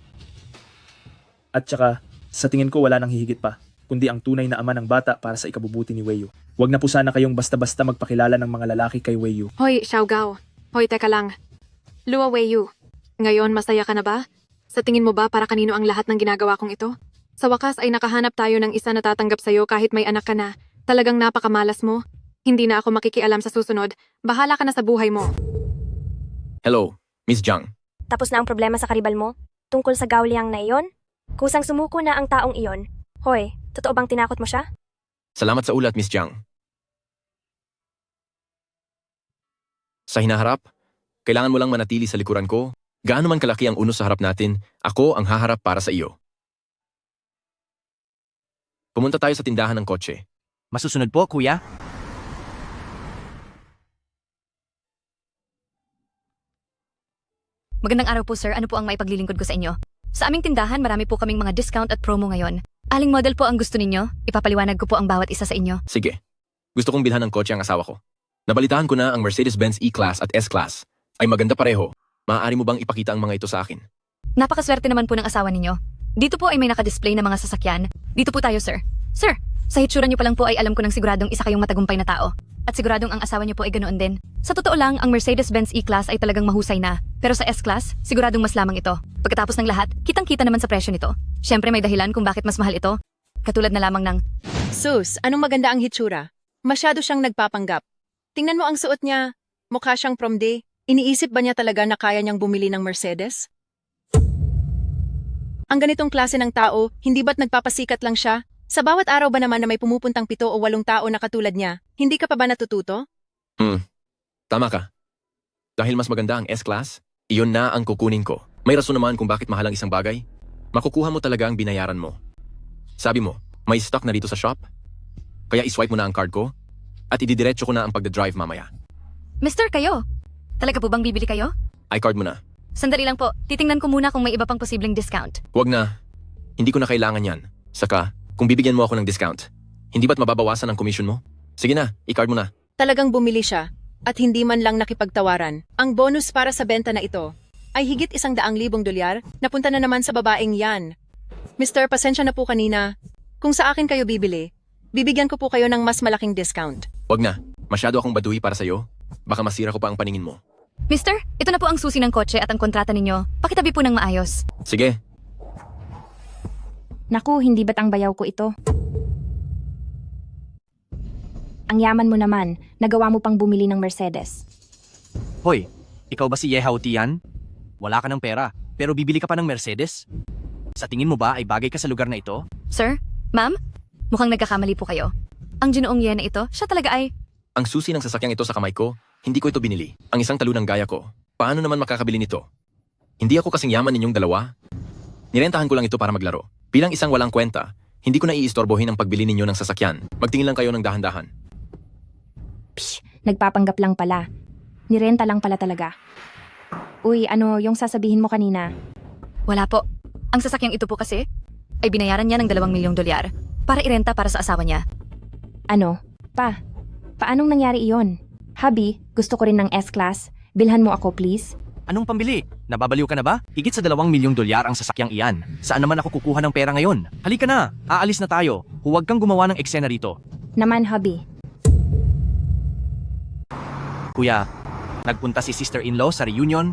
at saka sa tingin ko wala nang hihigit pa, kundi ang tunay na ama ng bata para sa ikabubuti ni Weiyu. Huwag na po sana kayong basta-basta magpakilala ng mga lalaki kay Weiyu. Hoy, Xiao Gao. Hoy, teka lang. Luo Weiyu. Ngayon, masaya ka na ba? Sa tingin mo ba para kanino ang lahat ng ginagawa kong ito? Sa wakas ay nakahanap tayo ng isa na tatanggap sa'yo kahit may anak ka na. Talagang napakamalas mo. Hindi na ako makikialam sa susunod. Bahala ka na sa buhay mo. Hello, Miss Jiang. Tapos na ang problema sa karibal mo? Tungkol sa Gao Liang na iyon? Kusang sumuko na ang taong iyon. Hoy, totoo bang tinakot mo siya? Salamat sa ulat, Miss Jiang. Sa hinaharap, kailangan mo lang manatili sa likuran ko. Gaano man kalaki ang unos sa harap natin, ako ang haharap para sa iyo. Pumunta tayo sa tindahan ng kotse. Masusunod po, kuya. Magandang araw po, sir. Ano po ang maipaglilingkod ko sa inyo? Sa aming tindahan, marami po kaming mga discount at promo ngayon. Aling model po ang gusto ninyo? Ipapaliwanag ko po ang bawat isa sa inyo. Sige. Gusto kong bilhan ng kotse ang asawa ko. Nabalitaan ko na ang Mercedes-Benz E-Class at S-Class ay maganda pareho. Maaari mo bang ipakita ang mga ito sa akin? Napakaswerte naman po ng asawa ninyo. Dito po ay may nakadisplay na mga sasakyan. Dito po tayo, sir. Sir, Sa hitsura niyo pa lang po ay alam ko ng siguradong isa kayong matagumpay na tao. At siguradong ang asawa niyo po ay ganoon din. Sa totoo lang, ang Mercedes-Benz E-Class ay talagang mahusay na. Pero sa S-Class, siguradong mas lamang ito. Pagkatapos ng lahat, kitang-kita naman sa presyo nito. Siyempre may dahilan kung bakit mas mahal ito. Katulad na lamang ng... Sus, anong maganda ang hitsura? Masyado siyang nagpapanggap. Tingnan mo ang suot niya. Mukha siyang prom day. Iniisip ba niya talaga na kaya niyang bumili ng Mercedes? Ang ganitong klase ng tao, hindi ba't nagpapasikat lang siya? Sa bawat araw ba naman na may pumupuntang 7 o 8 tao na katulad niya, hindi ka pa ba natututo? Tama ka. Dahil mas maganda ang S-Class, iyon na ang kukunin ko. May rason naman kung bakit mahal ang isang bagay. Makukuha mo talaga ang binayaran mo. Sabi mo, may stock na dito sa shop? Kaya iswipe mo na ang card ko at ididiretso ko na ang pagdadrive mamaya. Mister, kayo? Talaga po bang bibili kayo? I-card mo na. Sandali lang po, titingnan ko muna kung may iba pang posibleng discount. Huwag na. Hindi ko na kailangan yan. Saka, kung bibigyan mo ako ng discount, hindi ba't mababawasan ang commission mo? Sige na, i-card mo na. Talagang bumili siya at hindi man lang nakipagtawaran. Ang bonus para sa benta na ito ay higit $100,000 napunta na naman sa babaeng yan. Mister, pasensya na po kanina. Kung sa akin kayo bibili, bibigyan ko po kayo ng mas malaking discount. Huwag na. Masyado akong baduy para sa'yo. Baka masira ko pa ang paningin mo. Mister, ito na po ang susi ng kotse at ang kontrata ninyo. Pakitabi po ng maayos. Sige. Naku, hindi ba't ang bayaw ko ito? Ang yaman mo naman, nagawa mo pang bumili ng Mercedes. Hoy, ikaw ba si Yehaw Tian? Wala ka ng pera, pero bibili ka pa ng Mercedes? Sa tingin mo ba ay bagay ka sa lugar na ito? Sir? Ma'am? Mukhang nagkakamali po kayo. Ang ginoong yen na ito, siya talaga ay... Ang susi ng sasakyang ito sa kamay ko, hindi ko ito binili. Ang isang talunang gaya ko, paano naman makakabili nito? Hindi ako kasing yaman ninyong dalawa. Nirentahan ko lang ito para maglaro. Bilang isang walang kwenta, hindi ko na iistorbohin ang pagbili ninyo ng sasakyan. Magtingin lang kayo ng dahan-dahan. Nagpapanggap lang pala. Nirenta lang pala talaga. Uy, ano yung sasabihin mo kanina? Wala po. Ang sasakyang ito po kasi ay binayaran niya ng $2 milyong para irenta para sa asawa niya. Ano? Paanong nangyari iyon? Hubby, gusto ko rin ng S-Class. Bilhan mo ako, please. Anong pambili? Nababaliw ka na ba? Higit sa $2 milyong ang sasakyang iyan. Saan naman ako kukuha ng pera ngayon? Halika na, aalis na tayo. Huwag kang gumawa ng eksena rito. Naman, hubby. Kuya, nagpunta si sister-in-law sa reunion.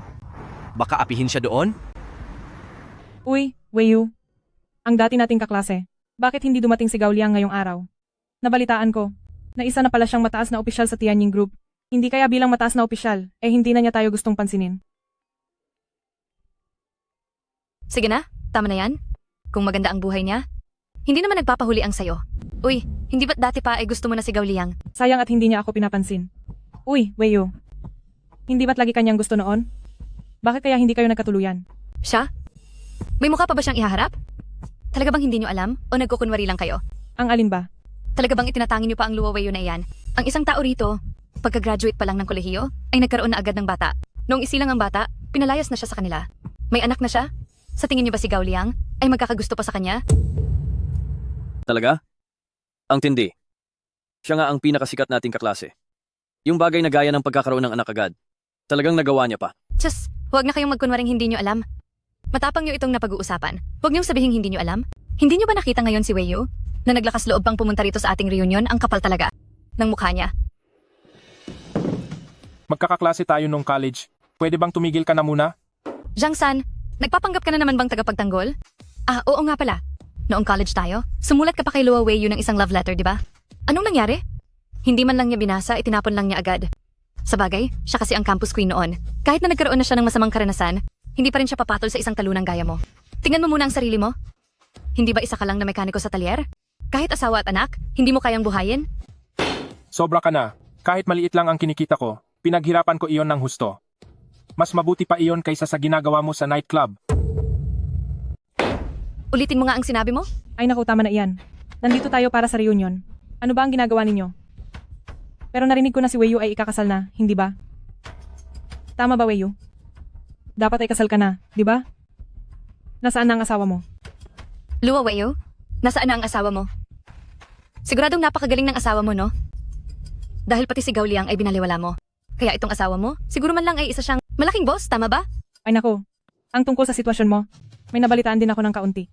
Baka apihin siya doon? Uy, Weiyu. Ang dati nating kaklase. Bakit hindi dumating si Gao Liang ngayong araw? Nabalitaan ko na isa na pala siyang mataas na opisyal sa Tianjin Group. Hindi kaya bilang mataas na opisyal, hindi na niya tayo gustong pansinin. Sige na, tama na yan. Kung maganda ang buhay niya, hindi naman nagpapahuli ang sayo. Uy, hindi ba't dati pa ay gusto mo na si Gao Liang? Sayang at hindi niya ako pinapansin. Uy, Weiyu. Hindi ba't lagi kanyang gusto noon? Bakit kaya hindi kayo nagkatuluyan? Siya? May mukha pa ba siyang ihaharap? Talaga bang hindi niyo alam o nagkukunwari lang kayo? Ang alin ba? Talaga bang itinatangin niyo pa ang Luo Weiyu na iyan? Ang isang tao rito, pagka-graduate pa lang ng kolehiyo, ay nagkaroon na agad ng bata. Noong isilang ang bata, pinalayas na siya sa kanila. May anak na siya? Sa tingin niyo ba si Gao Liang ay magkakagusto pa sa kanya? Talaga? Ang tindi. Siya nga ang pinakasikat nating kaklase. Yung bagay na gaya ng pagkakaroon ng anak agad. Talagang nagawa niya pa. Just, huwag na kayong magkunwaring hindi niyo alam. Matapang niyo itong napag-uusapan. Huwag niyong sabihin hindi niyo alam. Hindi niyo ba nakita ngayon si Weiyu? Na naglakas loob pang pumunta rito sa ating reunion, ang kapal talaga ng mukha niya. Magkakaklase tayo nung college. Pwede bang tumigil ka na muna? Zhang San, nagpapanggap ka na naman bang tagapagtanggol? Ah, oo nga pala. Noong college tayo, sumulat ka pa kay Luo Weiyu ng isang love letter, di ba? Anong nangyari? Hindi man lang niya binasa, itinapon lang niya agad. Sa bagay, siya kasi ang campus queen noon. Kahit na nagkaroon na siya ng masamang karanasan, hindi pa rin siya papatol sa isang talunang gaya mo. Tingnan mo muna ang sarili mo. Hindi ba isa ka lang na mekaniko sa talyer? Kahit asawa at anak, hindi mo kayang buhayin? Sobra ka na. Kahit maliit lang ang kinikita ko, pinaghirapan ko iyon ng husto. Mas mabuti pa iyon kaysa sa ginagawa mo sa nightclub. Ulitin mo nga ang sinabi mo? Ay naku, tama na iyan. Nandito tayo para sa reunion. Ano ba ang ginagawa ninyo? Pero narinig ko na si Weiyu ay ikakasal na, hindi ba? Tama ba, Weiyu? Dapat ay kasal ka na, di ba? Nasaan na ang asawa mo? Luo Weiyu, nasaan na ang asawa mo? Siguradong napakagaling ng asawa mo, no? Dahil pati si Gao Liang ay binaliwala mo. Kaya itong asawa mo, siguro man lang ay isa siyang malaking boss, tama ba? Ay naku, ang tungkol sa sitwasyon mo, may nabalitaan din ako ng kaunti.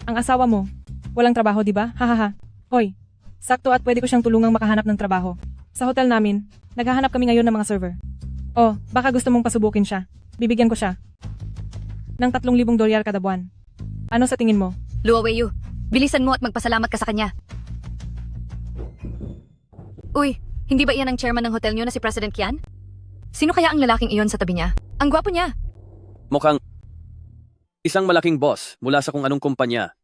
Ang asawa mo, Walang trabaho, di ba? Hahaha. Hoy, sakto at pwede ko siyang tulungang makahanap ng trabaho. Sa hotel namin, naghahanap kami ngayon ng mga server. Oh, baka gusto mong pasubukin siya. Bibigyan ko siya ng $3,000 kada buwan. Ano sa tingin mo? Luo Weiyu, bilisan mo at magpasalamat ka sa kanya. Uy, hindi ba iyan ang chairman ng hotel niyo na si President Kian? Sino kaya ang lalaking iyon sa tabi niya? Ang gwapo niya. Mukhang isang malaking boss mula sa kung anong kumpanya.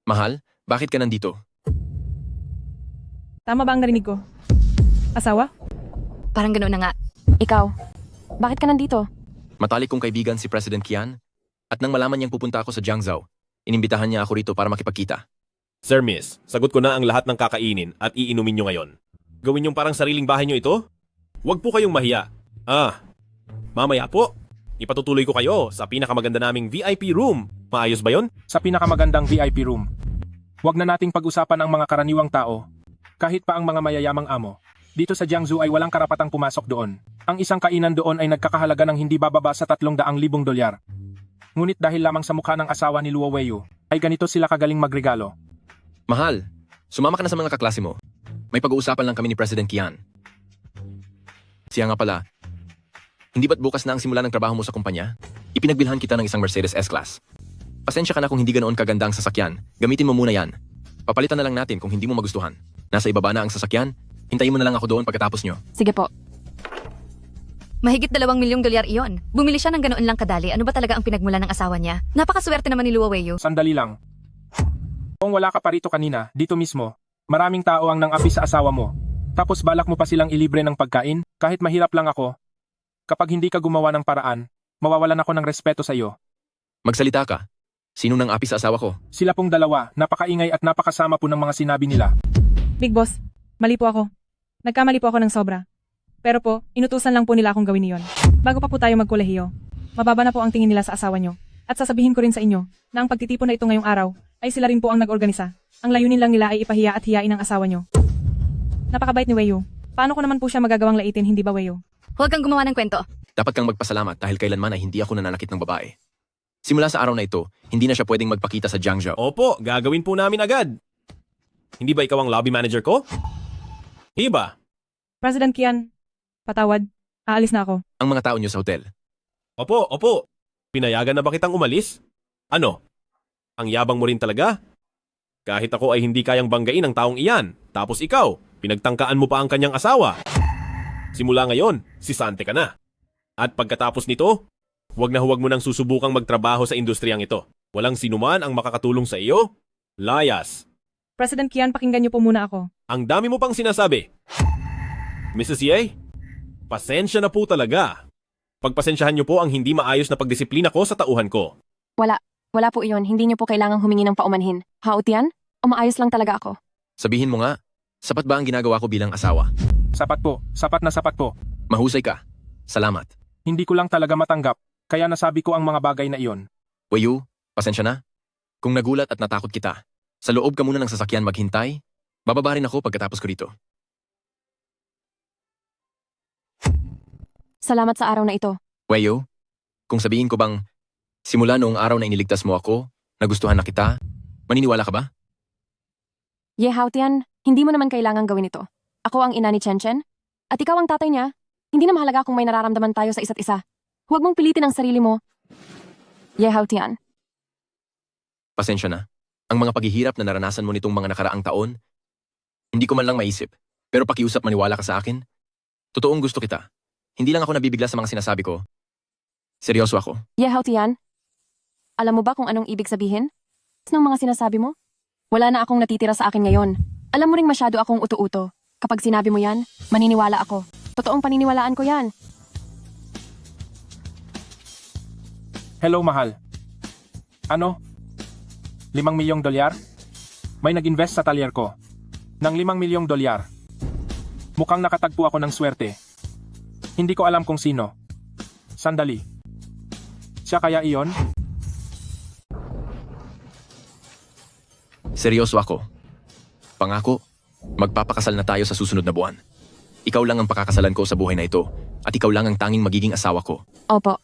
Mahal, bakit ka nandito? Tama ba ang narinig ko? Asawa? Parang ganoon na nga. Ikaw, bakit ka nandito? Matalik kong kaibigan si President Kian at nang malaman niyang pupunta ako sa Jiangzhou, inimbitahan niya ako rito para makipagkita. Sir Miss, sagot ko na ang lahat ng kakainin at iinumin nyo ngayon. Gawin yung parang sariling bahay nyo ito? Huwag po kayong mahiya. Mamaya po. Ipatutuloy ko kayo sa pinakamaganda naming VIP room. Maayos ba yon? Sa pinakamagandang VIP room. Huwag na nating pag-usapan ang mga karaniwang tao. Kahit pa ang mga mayayamang amo. Dito sa Jiangsu ay walang karapatang pumasok doon. Ang isang kainan doon ay nagkakahalaga ng hindi bababa sa $300,000. Ngunit dahil lamang sa mukha ng asawa ni Luo Weiyu, ay ganito sila kagaling magregalo. Mahal, sumama ka na sa mga kaklase mo. May pag-uusapan lang kami ni President Kian. Siya nga pala, hindi ba't bukas na ang simula ng trabaho mo sa kumpanya? Ipinagbilhan kita ng isang Mercedes S-Class. Pasensya ka na kung hindi ganoon kaganda ang sasakyan. Gamitin mo muna yan. Papalitan na lang natin kung hindi mo magustuhan. Nasa ibaba na ang sasakyan. Hintayin mo na lang ako doon pagkatapos nyo. Sige po. Mahigit $2 milyong iyon. Bumili siya ng ganoon lang kadali. Ano ba talaga ang pinagmula ng asawa niya? Napakaswerte naman ni Luo Weiyu. Sandali lang. Kung wala ka pa rito kanina, dito mismo, maraming tao ang nang-api sa asawa mo. Tapos balak mo pa silang ilibre ng pagkain, kahit mahirap lang ako. Kapag hindi ka gumawa ng paraan, mawawalan ako ng respeto sa iyo. Magsalita ka. Sinong nang-api sa asawa ko? Sila pong dalawa, napakaingay at napakasama po ng mga sinabi nila. Big boss, mali po ako. Nagkamali po ako ng sobra. Pero po, inutusan lang po nila akong gawin iyon. Bago pa po tayo magkolehiyo, mababa na po ang tingin nila sa asawa nyo. At sasabihin ko rin sa inyo, na ang pagtitipon na ito ngayong araw, ay sila rin po ang nag-organisa. Ang layunin lang nila ay ipahiya at hiyain ang asawa nyo. Napakabait ni Weiyu. Paano ko naman po siya magagawang laitin, hindi ba Weiyu? Huwag kang gumawa ng kwento. Dapat kang magpasalamat dahil kailanman ay hindi ako nananakit ng babae. Simula sa araw na ito, hindi na siya pwedeng magpakita sa Jiangzhou. Opo, gagawin po namin agad. Hindi ba ikaw ang lobby manager ko? Hiba. President Kian, patawad. Aalis na ako. Ang mga tao niyo sa hotel. Opo. Pinayagan na ba kitang umalis? Ano? Ang yabang mo rin talaga? Kahit ako ay hindi kayang banggain ang taong iyan. Tapos ikaw, pinagtangkaan mo pa ang kanyang asawa. Simula ngayon, sisante ka na. At pagkatapos nito, huwag mo nang susubukang magtrabaho sa industriyang ito. Walang sinuman ang makakatulong sa iyo. Layas. President Kian, pakinggan niyo po muna ako. Ang dami mo pang sinasabi. Mrs. Ye, pasensya na po talaga. Pagpasensyahan niyo po ang hindi maayos na pagdisiplina ko sa tauhan ko. Wala po iyon. Hindi niyo po kailangang humingi ng paumanhin. Hautian? O maayos lang talaga ako? Sabihin mo nga, sapat ba ang ginagawa ko bilang asawa? Sapat po. Sapat na sapat po. Mahusay ka. Salamat. Hindi ko lang talaga matanggap, kaya nasabi ko ang mga bagay na iyon. Weiyu, pasensya na. Kung nagulat at natakot kita, sa loob ka muna ng sasakyan maghintay, bababa rin ako pagkatapos ko rito. Salamat sa araw na ito. Weiyu, kung sabihin ko bang, simula noong araw na iniligtas mo ako, nagustuhan na kita, maniniwala ka ba? Ye Hautian, hindi mo naman kailangang gawin ito. Ako ang ina ni Chen, at ikaw ang tatay niya. Hindi na mahalaga kung may nararamdaman tayo sa isa't isa. Huwag mong pilitin ang sarili mo. Ye Hautian. Pasensya na. Ang mga paghihirap na naranasan mo nitong mga nakaraang taon, hindi ko man lang maisip. Pero pakiusap maniwala ka sa akin. Totoong gusto kita. Hindi lang ako nabibigla sa mga sinasabi ko. Seryoso ako. Ye Hautian, alam mo ba kung anong ibig sabihin ng mga sinasabi mo? Wala na akong natitira sa akin ngayon. Alam mo ring masyado akong uto-uto. Kapag sinabi mo yan, maniniwala ako. Totoong paniniwalaan ko yan. Hello, mahal. Ano? $5 milyong? May nag-invest sa talyer ko. Ng $5 milyong. Mukhang nakatagpo ako ng swerte. Hindi ko alam kung sino. Sandali. Siya kaya iyon? Seryoso ako. Pangako, magpapakasal na tayo sa susunod na buwan. Ikaw lang ang pakakasalan ko sa buhay na ito at ikaw lang ang tanging magiging asawa ko. Opo.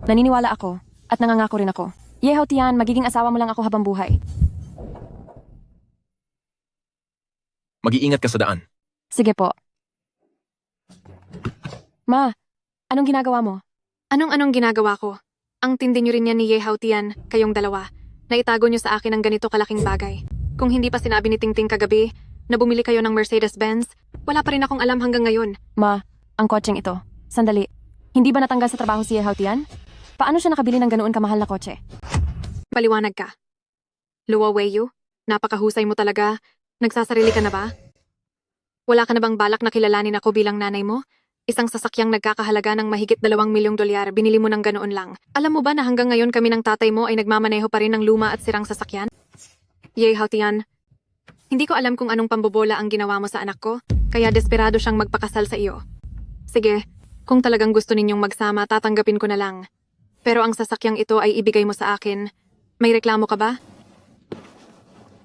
Naniniwala ako at nangangako rin ako. Yehaw Tian, magiging asawa mo lang ako habang buhay. Mag-iingat ka sa daan. Sige po. Ma, anong ginagawa mo? Anong ginagawa ko? Ang tindi nyo rin yan ni Yehaw Tian, kayong dalawa. Naitago nyo sa akin ang ganito kalaking bagay. Kung hindi pa sinabi ni Tingting kagabi na bumili kayo ng Mercedes-Benz, wala pa rin akong alam hanggang ngayon. Ma, ang kotseng ito. Sandali. Hindi ba natanggal sa trabaho si Yehaw Tian? Paano siya nakabili ng ganoon kamahal na kotse? Paliwanag ka. Luo Weiyu, napakahusay mo talaga. Nagsasarili ka na ba? Wala ka na bang balak na kilalanin ako bilang nanay mo? Isang sasakyang nagkakahalaga ng mahigit $2 milyong binili mo ng ganoon lang. Alam mo ba na hanggang ngayon kami ng tatay mo ay nagmamaneho pa rin ng luma at sirang sasakyan? Yehaw Tian, hindi ko alam kung anong pambobola ang ginawa mo sa anak ko, kaya desperado siyang magpakasal sa iyo. Sige, kung talagang gusto ninyong magsama, tatanggapin ko na lang. Pero ang sasakyang ito ay ibigay mo sa akin. May reklamo ka ba?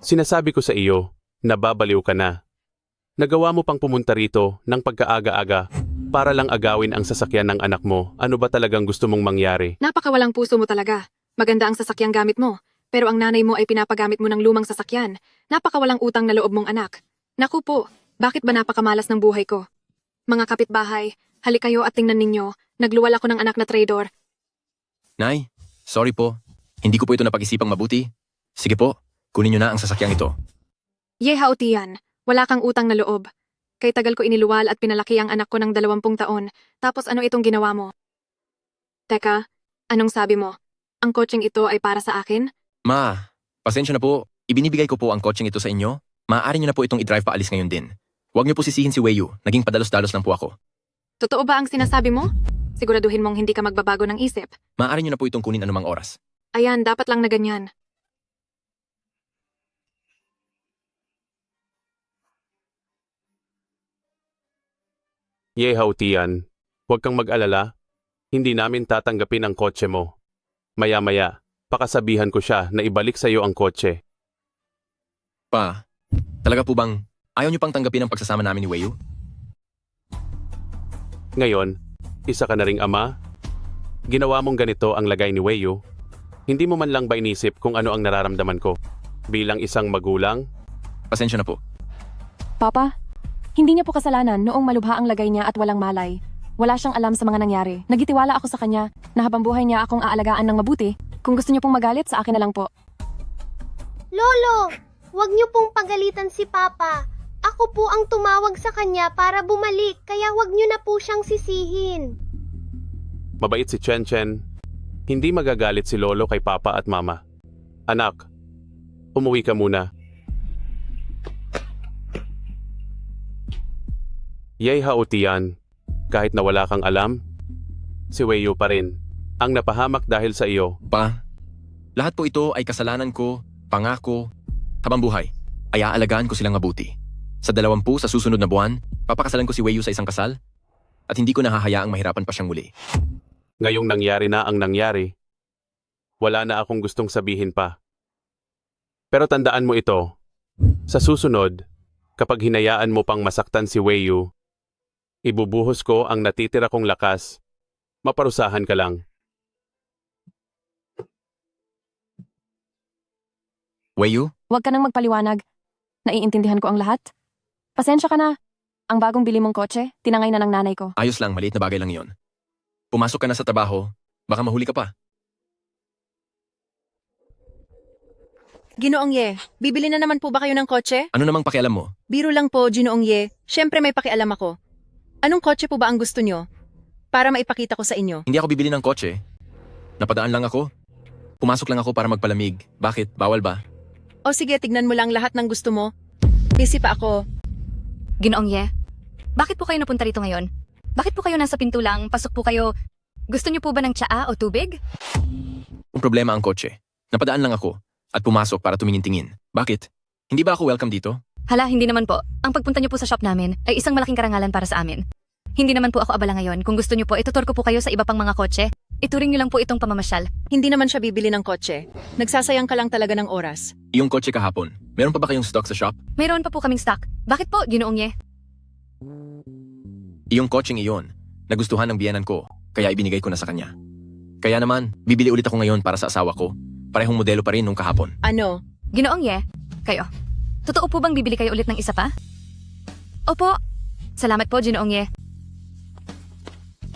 Sinasabi ko sa iyo, nababaliw ka na. Nagawa mo pang pumunta rito ng pagkaaga-aga para lang agawin ang sasakyan ng anak mo. Ano ba talagang gusto mong mangyari? Napakawalang puso mo talaga. Maganda ang sasakyang gamit mo, pero ang nanay mo ay pinapagamit mo ng lumang sasakyan. Napakawalang utang na loob mong anak. Naku po, bakit ba napakamalas ng buhay ko? Mga kapitbahay, halik kayo at tingnan ninyo, nagluwal ako ng anak na traidor. Nay, sorry po. Hindi ko po ito napag-isipang mabuti. Sige po, kunin niyo na ang sasakyang ito. Yehaw Tian, wala kang utang na loob. Kay tagal ko iniluwal at pinalaki ang anak ko ng 20 taon, tapos ano itong ginawa mo? Teka, anong sabi mo? Ang kotseng ito ay para sa akin? Ma, pasensya na po. Ibinibigay ko po ang kotseng ito sa inyo. Maaari niyo na po itong i-drive paalis ngayon din. Huwag niyo po sisihin si Weiyu. Naging padalos-dalos lang po ako. Totoo ba ang sinasabi mo? Siguraduhin mong hindi ka magbabago ng isip. Maaari niyo na po itong kunin anumang oras. Ayan, dapat lang na ganyan. Yehaw Tian, huwag kang mag-alala. Hindi namin tatanggapin ang kotse mo. Maya-maya, pakasabihan ko siya na ibalik sa iyo ang kotse. Pa, talaga po bang ayaw niyo pang tanggapin ang pagsasama namin ni Weiyu? Ngayon, isa ka na ring ama. Ginawa mong ganito ang lagay ni Weiyu. Hindi mo man lang ba inisip kung ano ang nararamdaman ko? Bilang isang magulang? Pasensya na po. Papa, hindi niya po kasalanan noong malubha ang lagay niya at walang malay. Wala siyang alam sa mga nangyari. Nagitiwala ako sa kanya na habang buhay niya akong aalagaan ng mabuti. Kung gusto niyo pong magalit, sa akin na lang po. Lolo, huwag niyo pong pagalitan si Papa. Ako po ang tumawag sa kanya para bumalik, kaya huwag niyo na po siyang sisihin. Mabait si Chen Chen. Hindi magagalit si Lolo kay Papa at Mama. Anak, umuwi ka muna. Yehaw Tian, kahit na wala kang alam, si Weiyu pa rin ang napahamak dahil sa iyo. Pa, lahat po ito ay kasalanan ko, pangako, habang buhay. Ay aalagaan ko silang mabuti. Sa 20 sa susunod na buwan, papakasalan ko si Weiyu sa isang kasal at hindi ko nahahayaang mahirapan pa siyang muli. Ngayong nangyari na ang nangyari, wala na akong gustong sabihin pa. Pero tandaan mo ito, sa susunod, kapag hinayaan mo pang masaktan si Weiyu, ibubuhos ko ang natitira kong lakas. Maparusahan ka lang. Weiyu? Huwag ka nang magpaliwanag. Naiintindihan ko ang lahat. Pasensya ka na. Ang bagong bili mong kotse, tinangay na ng nanay ko. Ayos lang, maliit na bagay lang iyon. Pumasok ka na sa trabaho, baka mahuli ka pa. Ginoong Ye, bibili na naman po ba kayo ng kotse? Ano namang pakialam mo? Biro lang po, Ginoong Ye. Siyempre may pakialam ako. Anong kotse po ba ang gusto nyo? Para maipakita ko sa inyo. Hindi ako bibili ng kotse. Napadaan lang ako. Pumasok lang ako para magpalamig. Bakit? Bawal ba? O sige, tignan mo lang lahat ng gusto mo. Busy pa ako. Ginoong Ye, bakit po kayo napunta rito ngayon? Bakit po kayo nasa pinto lang? Pasok po kayo. Gusto niyo po ba ng tsaa o tubig? Ang problema ang kotse. Napadaan lang ako at pumasok para tumingin-tingin. Bakit? Hindi ba ako welcome dito? Hala, hindi naman po. Ang pagpunta niyo po sa shop namin ay isang malaking karangalan para sa amin. Hindi naman po ako abala ngayon. Kung gusto niyo po, itutur ko po kayo sa iba pang mga kotse. Ituring niyo lang po itong pamamasyal. Hindi naman siya bibili ng kotse. Nagsasayang ka lang talaga ng oras. Yung kotse kahapon, meron pa ba kayong stock sa shop? Mayroon pa po kaming stock. Bakit po, Ginoong Ye? Yung kotseng iyon, nagustuhan ng biyenan ko, kaya ibinigay ko na sa kanya. Kaya naman, bibili ulit ako ngayon para sa asawa ko, Parehong modelo pa rin nung kahapon. Ano? Ginoong Ye, kayo. Totoo po bang bibili kayo ulit ng isa pa? Opo. Salamat po, Ginoong Ye.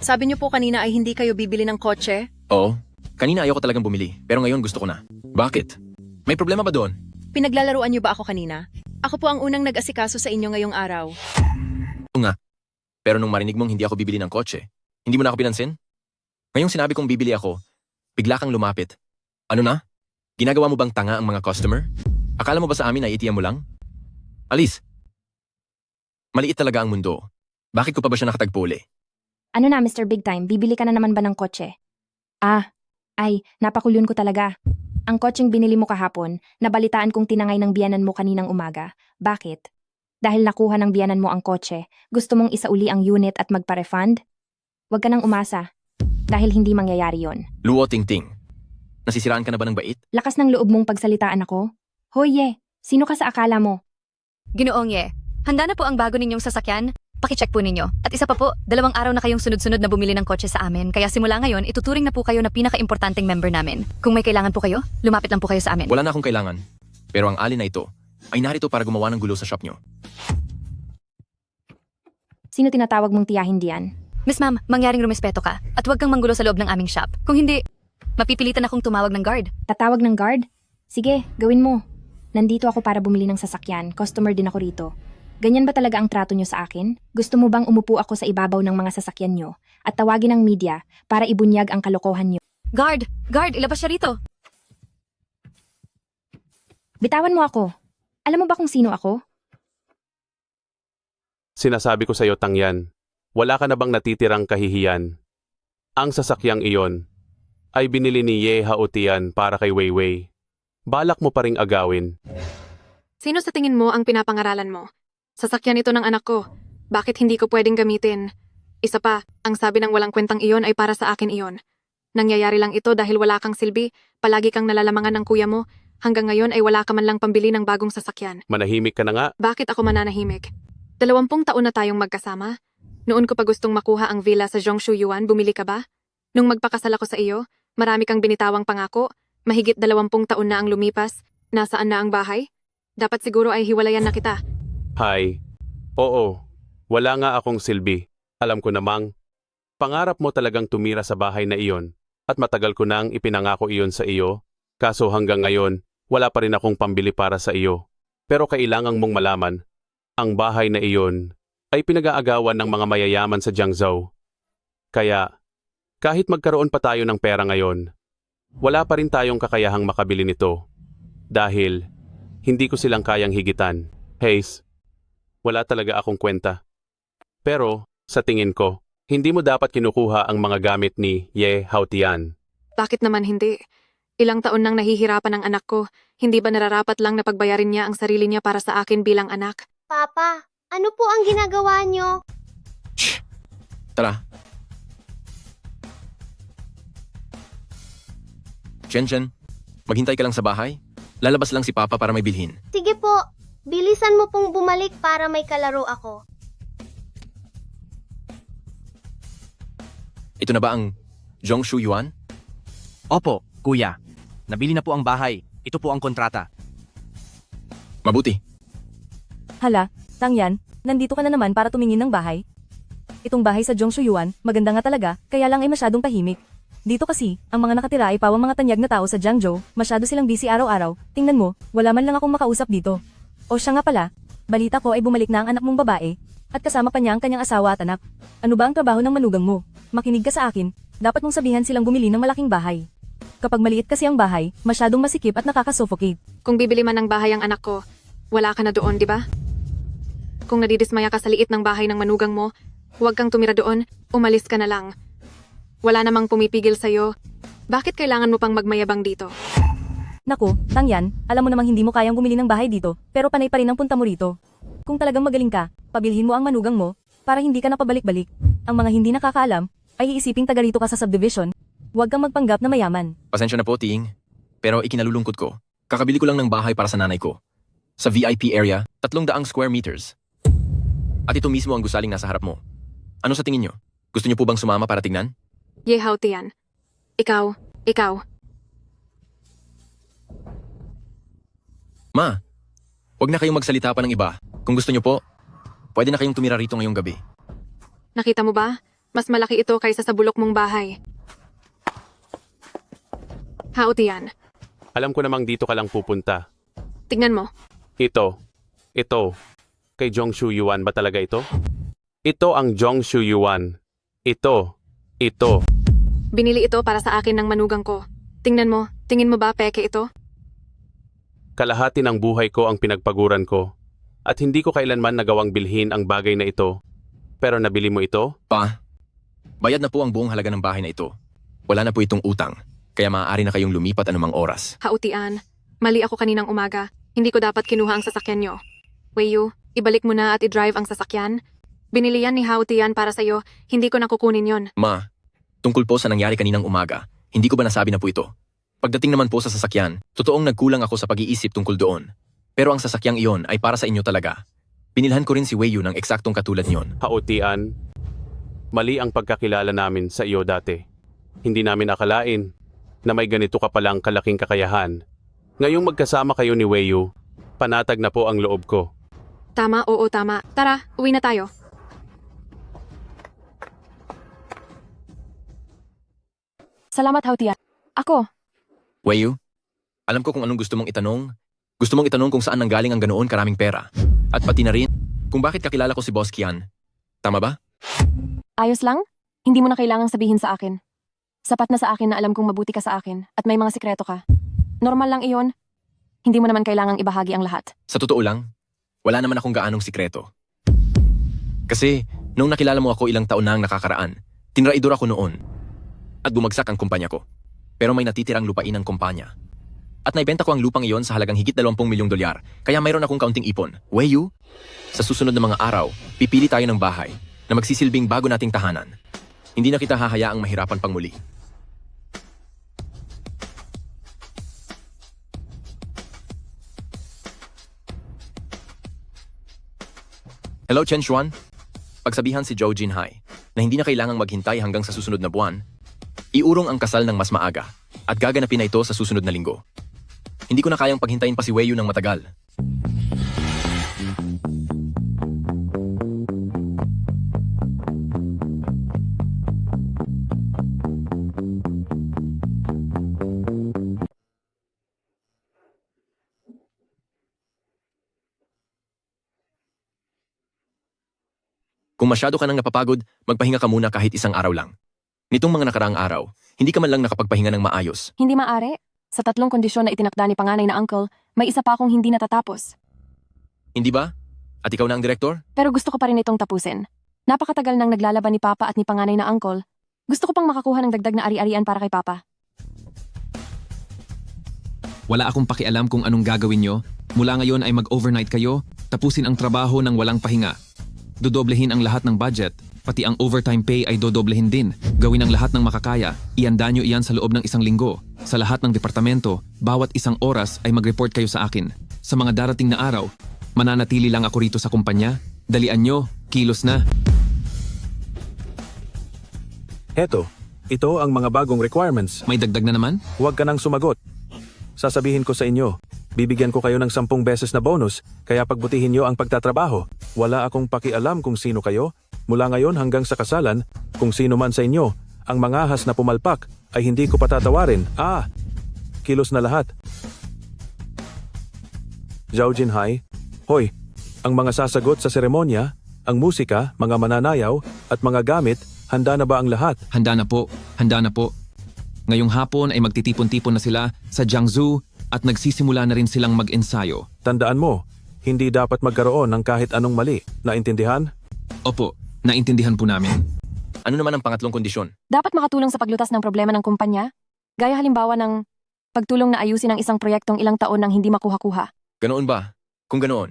Sabi niyo po kanina ay hindi kayo bibili ng kotse? Oo. Kanina ayoko talagang bumili, pero ngayon gusto ko na. Bakit? May problema ba doon? Pinaglalaruan niyo ba ako kanina? Ako po ang unang nag-asikaso sa inyo ngayong araw. Oo nga. Pero nung marinig mong hindi ako bibili ng kotse, hindi mo na ako pinansin? Ngayong sinabi kong bibili ako, bigla kang lumapit. Ano na? Ginagawa mo bang tanga ang mga customer? Akala mo ba sa amin ay itiyan mo lang? Alis. Maliit talaga ang mundo. Bakit ko pa ba siya nakatagpo uli? Ano na, Mr. Big Time? Bibili ka na naman ba ng kotse? Napakulyon ko talaga. Ang kotseng binili mo kahapon, nabalitaan kong tinangay ng biyanan mo kaninang umaga. Bakit? Dahil nakuha ng biyanan mo ang kotse, gusto mong isauli ang unit at magpa-refund? Huwag ka nang umasa. Dahil hindi mangyayari yon. Luo Ting-Ting. Nasisiraan ka na ba ng bait? Lakas ng loob mong pagsalitaan ako? Hoy, Ye, sino ka sa akala mo? Ginoong Ye, handa na po ang bago ninyong sasakyan? Pakicheck po ninyo. At isa pa po, 2 araw na kayong sunod-sunod na bumili ng kotse sa amin. Kaya simula ngayon, ituturing na po kayo na pinaka-importanting member namin. Kung may kailangan po kayo, lumapit lang po kayo sa amin. Wala na akong kailangan. Pero ang alin na ito ay narito para gumawa ng gulo sa shop nyo. Sino tinatawag mong tiyahin diyan? Miss Ma'am, mangyaring rumespeto ka. At huwag kang manggulo sa loob ng aming shop. Kung hindi, mapipilitan akong tumawag ng guard. Tatawag ng guard? Sige, gawin mo. Nandito ako para bumili ng sasakyan. Customer din ako rito. Ganyan ba talaga ang trato nyo sa akin? Gusto mo bang umupo ako sa ibabaw ng mga sasakyan nyo at tawagin ang media para ibunyag ang kalokohan nyo? Guard! Guard! Ilabas siya rito! Bitawan mo ako. Alam mo ba kung sino ako? Sinasabi ko sa'yo, Tangyan, wala ka na bang natitirang kahihiyan? Ang sasakyang iyon ay binili ni Ye Haotian para kay Weiwei. Balak mo pa ring agawin. Sino sa tingin mo ang pinapangaralan mo? Sasakyan ito ng anak ko. Bakit hindi ko pwedeng gamitin? Isa pa, ang sabi ng walang kwentang iyon ay para sa akin iyon. Nangyayari lang ito dahil wala kang silbi, palagi kang nalalamangan ng kuya mo, hanggang ngayon ay wala ka man lang pambili ng bagong sasakyan. Manahimik ka na nga. Bakit ako mananahimik? 20 taon na tayong magkasama. Noon ko pa gustong makuha ang villa sa Zhongshu Yuan, bumili ka ba? Nung magpakasal ako sa iyo, marami kang binitawang pangako, mahigit 20 taon na ang lumipas, nasaan na ang bahay? Dapat siguro ay hiwalayan na kita. Hay. Oo. Wala nga akong silbi. Alam ko namang, pangarap mo talagang tumira sa bahay na iyon at matagal ko nang ipinangako iyon sa iyo. Kaso hanggang ngayon, wala pa rin akong pambili para sa iyo. Pero kailangang mong malaman, ang bahay na iyon ay pinag-aagawan ng mga mayayaman sa Jiangzhou. Kaya, kahit magkaroon pa tayo ng pera ngayon, wala pa rin tayong kakayahang makabili nito. Dahil, hindi ko silang kayang higitan. Hayes, wala talaga akong kwenta. Pero, sa tingin ko, hindi mo dapat kinukuha ang mga gamit ni Ye Haotian. Bakit naman hindi? Ilang taon nang nahihirapan ang anak ko, hindi ba nararapat lang na pagbayarin niya ang sarili niya para sa akin bilang anak? Papa, ano po ang ginagawa nyo? Tara. Chen, maghintay ka lang sa bahay. Lalabas lang si Papa para may bilhin. Sige po, bilisan mo pong bumalik para may kalaro ako. Ito na ba ang Zhongshu Yuan? Opo, kuya. Nabili na po ang bahay. Ito po ang kontrata. Mabuti. Hala, Tangyan, nandito ka na naman para tumingin ng bahay. Itong bahay sa Zhongshu Yuan, maganda nga talaga, kaya lang ay masyadong tahimik. Dito kasi, ang mga nakatira ay pawang mga tanyag na tao sa Jiangzhou, masyado silang busy araw-araw. Tingnan mo, wala man lang akong makausap dito. O siya nga pala, balita ko ay bumalik na ang anak mong babae, at kasama pa niya ang kanyang asawa at anak. Ano ba ang trabaho ng manugang mo? Makinig ka sa akin, dapat mong sabihan silang bumili ng malaking bahay. Kapag maliit kasi ang bahay, masyadong masikip at nakakasuffocate. Kung bibili man ng bahay ang anak ko, wala ka na doon, di ba? Kung nadidismaya ka sa liit ng bahay ng manugang mo, huwag kang tumira doon, umalis ka na lang. Wala namang pumipigil sa'yo. Bakit kailangan mo pang magmayabang dito? Naku, Tangyan, alam mo namang hindi mo kayang bumili ng bahay dito, pero panay pa rin ang punta mo rito. Kung talagang magaling ka, pabilhin mo ang manugang mo, para hindi ka na pabalik-balik. Ang mga hindi nakakaalam, ay iisiping taga rito ka sa subdivision. Huwag kang magpanggap na mayaman. Pasensya na po, Ting. Pero ikinalulungkot ko. Kakabili ko lang ng bahay para sa nanay ko. Sa VIP area, 300 square meters. At ito mismo ang gusaling nasa harap mo. Ano sa tingin nyo? Gusto nyo po bang sumama para tingnan? Ye Haotian. Ikaw. Ma, huwag na kayong magsalita pa ng iba. Kung gusto niyo po, pwede na kayong tumira rito ngayong gabi. Nakita mo ba? Mas malaki ito kaysa sa bulok mong bahay. Hauti yan. Alam ko namang dito ka lang pupunta. Tignan mo. Ito. Kay Jongshu Yuan ba talaga ito? Ito ang Jongshu Yuan. Ito. Binili ito para sa akin ng manugang ko. Tingnan mo. Tingin mo ba peke ito? Kalahati ng buhay ko ang pinagpaguran ko. At hindi ko kailanman nagawang bilhin ang bagay na ito. Pero nabili mo ito? Pa, bayad na po ang buong halaga ng bahay na ito. Wala na po itong utang, kaya maaari na kayong lumipat anumang oras. Hautian. Mali ako kaninang umaga. Hindi ko dapat kinuha ang sasakyan nyo. Weiyu, ibalik mo na at i-drive ang sasakyan. Binili yan ni Hautian para sa'yo. Hindi ko nakukunin yon. Ma, tungkol po sa nangyari kaninang umaga, hindi ko ba nasabi na po ito? Pagdating naman po sa sasakyan, totoong nagkulang ako sa pag-iisip tungkol doon. Pero ang sasakyang iyon ay para sa inyo talaga. Binilhan ko rin si Weiyu ng eksaktong katulad niyon. Hautian, mali ang pagkakilala namin sa iyo dati. Hindi namin akalain na may ganito ka palang kalaking kakayahan. Ngayong magkasama kayo ni Weiyu, panatag na po ang loob ko. Tama, oo tama. Tara, uwi na tayo. Salamat, Hautian. Ako. Weiyu, alam ko kung anong gusto mong itanong. Gusto mong itanong kung saan nanggaling ang ganoon karaming pera. At pati na rin, kung bakit kakilala ko si Boss Kian. Tama ba? Ayos lang? Hindi mo na kailangang sabihin sa akin. Sapat na sa akin na alam kong mabuti ka sa akin at may mga sikreto ka. Normal lang iyon. Hindi mo naman kailangang ibahagi ang lahat. Sa totoo lang, wala naman akong gaanong sikreto. Kasi, nung nakilala mo ako ilang taon na ang nakakaraan, tinraidor ako noon. At bumagsak ang kumpanya ko. Pero may natitirang lupain ang kumpanya. At naibenta ko ang lupang iyon sa halagang higit 20 milyong dolyar, kaya mayroon akong kaunting ipon. Weiyu, sa susunod na mga araw, pipili tayo ng bahay na magsisilbing bago nating tahanan. Hindi na kita hahayaang mahirapan pang muli. Hello, Chen Xuan. Pagsabihan si Zhou Jinhai na hindi na kailangang maghintay hanggang sa susunod na buwan, iurong ang kasal ng mas maaga at gaganapin na ito sa susunod na linggo. Hindi ko na kayang paghintayin pa si Weiyu ng matagal. Kung masyado ka nang napapagod, magpahinga ka muna kahit isang araw lang. Nitong mga nakaraang araw, hindi ka man lang nakapagpahinga ng maayos. Hindi maaari. Sa 3 kondisyon na itinakda ni panganay na uncle, may isa pa akong hindi natatapos. Hindi ba? At ikaw na ang direktor? Pero gusto ko pa rin itong tapusin. Napakatagal nang naglalaban ni Papa at ni panganay na uncle. Gusto ko pang makakuha ng dagdag na ari-arian para kay Papa. Wala akong pakialam kung anong gagawin nyo. Mula ngayon ay mag-overnight kayo, tapusin ang trabaho ng walang pahinga. Dodoblehin ang lahat ng budget, pati ang overtime pay ay dodoblehin din. Gawin ang lahat ng makakaya, ihanda nyo iyan sa loob ng 1 linggo. Sa lahat ng departamento, bawat 1 oras ay mag-report kayo sa akin. Sa mga darating na araw, mananatili lang ako rito sa kumpanya. Dalian nyo, kilos na. Ito ang mga bagong requirements. May dagdag na naman? Huwag ka nang sumagot. Sasabihin ko sa inyo, bibigyan ko kayo ng 10 beses na bonus, kaya pagbutihin nyo ang pagtatrabaho. Wala akong pakialam kung sino kayo. Mula ngayon hanggang sa kasalan, kung sino man sa inyo, ang mangahas na pumalpak ay hindi ko patatawarin. Kilos na lahat. Zhou Jinhai, hoy, ang mga sasagot sa seremonya, ang musika, mga mananayaw, at mga gamit, handa na ba ang lahat? Handa na po, handa na po. Ngayong hapon ay magtitipon-tipon na sila sa Jiangsu at nagsisimula na rin silang mag-ensayo. Tandaan mo, hindi dapat magkaroon ng kahit anong mali. Naintindihan? Opo, naintindihan po namin. Ano naman ang pangatlong kondisyon? Dapat makatulong sa paglutas ng problema ng kumpanya, gaya halimbawa ng pagtulong na ayusin ang isang proyektong ilang taon nang hindi makuha-kuha. Ganoon ba? Kung ganoon,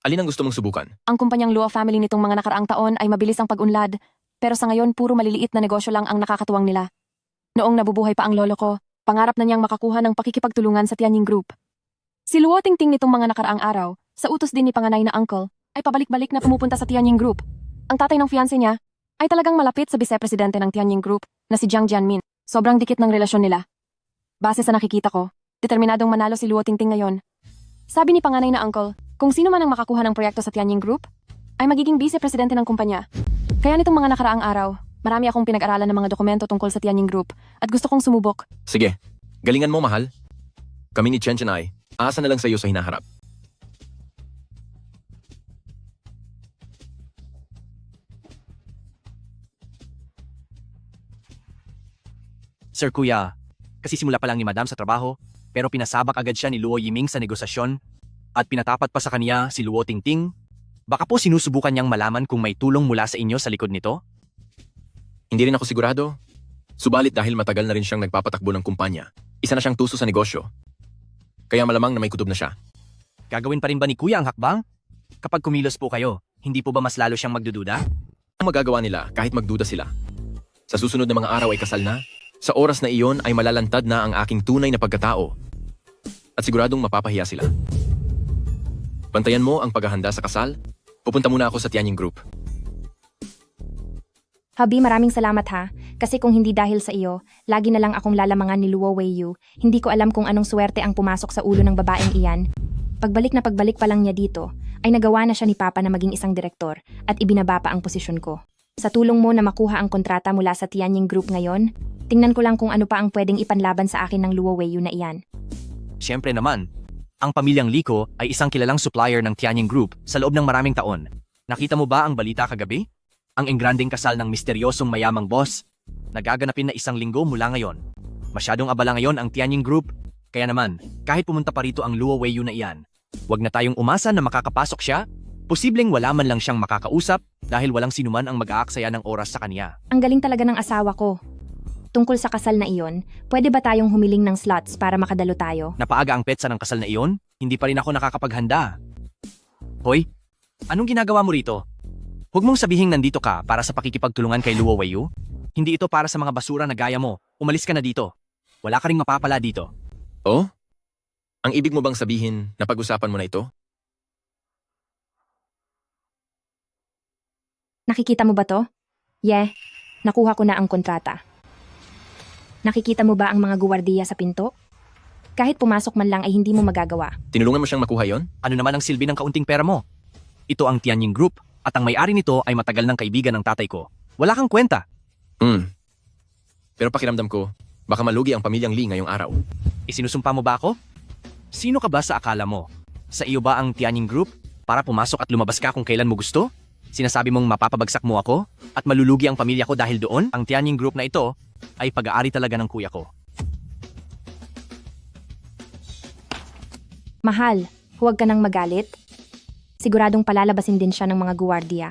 alin ang gusto mong subukan? Ang kumpanyang Luo Family nitong mga nakaraang taon ay mabilis ang pag-unlad, pero sa ngayon puro maliliit na negosyo lang ang nakakatuwang nila. Noong nabubuhay pa ang lolo ko, pangarap na niyang makakuha ng pakikipagtulungan sa Tianjin Group. Si Luo Tingting nitong mga nakaraang araw, sa utos din ni panganay na uncle, ay pabalik-balik na pumupunta sa Tianjin Group. Ang tatay ng fiancé niya ay talagang malapit sa vice-presidente ng Tianjin Group na si Jiang Jianmin. Sobrang dikit ng relasyon nila. Base sa nakikita ko, determinadong manalo si Luo Tingting ngayon. Sabi ni panganay na uncle, kung sino man ang makakuha ng proyekto sa Tianying Group, ay magiging vice-presidente ng kumpanya. Kaya nitong mga nakaraang araw, marami akong pinag-aralan ng mga dokumento tungkol sa Tianying Group at gusto kong sumubok. Sige, galingan mo mahal. Kami ni Chen ay, aasa na lang sa iyo sa hinaharap. Sir Kuya, kasi simula pa lang ni Madam sa trabaho, pero pinasabak agad siya ni Luo Yiming sa negosasyon at pinatapat pa sa kaniya si Luo Tingting. Baka po sinusubukan niyang malaman kung may tulong mula sa inyo sa likod nito? Hindi rin ako sigurado. Subalit dahil matagal na rin siyang nagpapatakbo ng kumpanya, isa na siyang tuso sa negosyo. Kaya malamang na may kutob na siya. Gagawin pa rin ba ni Kuya ang hakbang? Kapag kumilos po kayo, hindi po ba mas lalo siyang magdududa? Ang magagawa nila kahit magduda sila. Sa susunod na mga araw ay kasal na, sa oras na iyon ay malalantad na ang aking tunay na pagkatao. At siguradong mapapahiya sila. Bantayan mo ang paghahanda sa kasal. Pupunta muna ako sa Tianying Group. Habi, maraming salamat ha. Kasi kung hindi dahil sa iyo, lagi na lang akong lalamangan ni Luo Weiyu. Hindi ko alam kung anong swerte ang pumasok sa ulo ng babaeng iyan. Pagbalik na pagbalik pa lang niya dito, ay nagawa na siya ni Papa na maging isang direktor at ibinaba pa ang posisyon ko. Sa tulong mo na makuha ang kontrata mula sa Tianying Group ngayon, tingnan ko lang kung ano pa ang pwedeng ipanlaban sa akin ng Luo Weiyu na iyan. Siyempre naman, ang pamilyang Liko ay isang kilalang supplier ng Tianying Group sa loob ng maraming taon. Nakita mo ba ang balita kagabi? Ang engranding kasal ng misteryosong mayamang boss, nagaganapin na 1 linggo mula ngayon. Masyadong abala ngayon ang Tianying Group, kaya naman, kahit pumunta pa rito ang Luo Weiyu na iyan, huwag na tayong umasa na makakapasok siya. Posibleng wala man lang siyang makakausap dahil walang sinuman ang mag-aaksaya ng oras sa kaniya. Ang galing talaga ng asawa ko. Tungkol sa kasal na iyon, pwede ba tayong humiling ng slots para makadalo tayo? Napaaga ang petsa ng kasal na iyon, hindi pa rin ako nakakapaghanda. Hoy, anong ginagawa mo rito? Huwag mong sabihing nandito ka para sa pakikipagtulungan kay Luo Weiyu. Hindi ito para sa mga basura na gaya mo. Umalis ka na dito. Wala ka ring mapapala dito. Oh? Ang ibig mo bang sabihin na pag-usapan mo na ito? Nakikita mo ba to? Nakuha ko na ang kontrata. Nakikita mo ba ang mga guwardiya sa pinto? Kahit pumasok man lang ay hindi mo magagawa. Tinulungan mo siyang makuha yon? Ano naman ang silbi ng kaunting pera mo? Ito ang Tianying Group at ang may-ari nito ay matagal ng kaibigan ng tatay ko. Wala kang kwenta. Pero pakiramdam ko, baka malugi ang pamilyang Lee ngayong araw. Isinusumpa mo ba ako? Sino ka ba sa akala mo? Sa iyo ba ang Tianying Group para pumasok at lumabas ka kung kailan mo gusto? Sinasabi mong mapapabagsak mo ako at malulugi ang pamilya ko dahil doon? Ang Tianying Group na ito ay pag-aari talaga ng kuya ko. Mahal, huwag ka nang magalit. Siguradong palalabasin din siya ng mga guwardiya.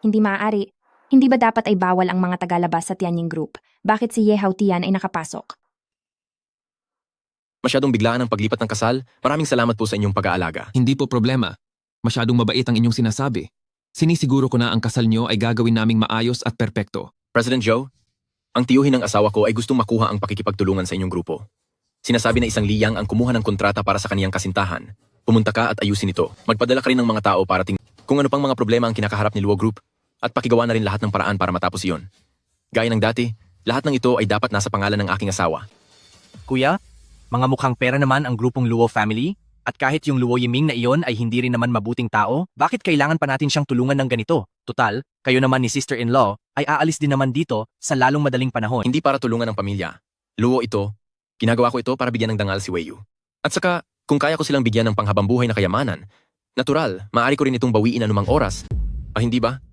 Hindi maaari. Hindi ba dapat ay bawal ang mga tagalabas sa Tianying Group? Bakit si Ye Haotian ay nakapasok? Masyadong biglaan ang paglipat ng kasal. Maraming salamat po sa inyong pag-aalaga. Hindi po problema. Masyadong mabait ang inyong sinasabi. Sinisiguro ko na ang kasal nyo ay gagawin naming maayos at perpekto. President Joe, ang tiyuhin ng asawa ko ay gustong makuha ang pakikipagtulungan sa inyong grupo. Sinasabi na isang liyang ang kumuha ng kontrata para sa kaniyang kasintahan. Pumunta ka at ayusin ito. Magpadala ka rin ng mga tao para kung ano pang mga problema ang kinakaharap ni Luo Group at pakigawa na rin lahat ng paraan para matapos iyon. Gaya ng dati, lahat ng ito ay dapat nasa pangalan ng aking asawa. Kuya, mga mukhang pera naman ang grupong Luo family at kahit yung Luo Yiming na iyon ay hindi rin naman mabuting tao, bakit kailangan pa natin siyang tulungan ng ganito? Tutal, kayo naman ni sister-in-law ay aalis din naman dito sa lalong madaling panahon. Hindi para tulungan ng pamilya. Luo ito. Ginagawa ko ito para bigyan ng dangal si Weiyu. At saka, kung kaya ko silang bigyan ng panghabambuhay na kayamanan, natural, maaari ko rin itong bawiin anumang oras. Hindi ba?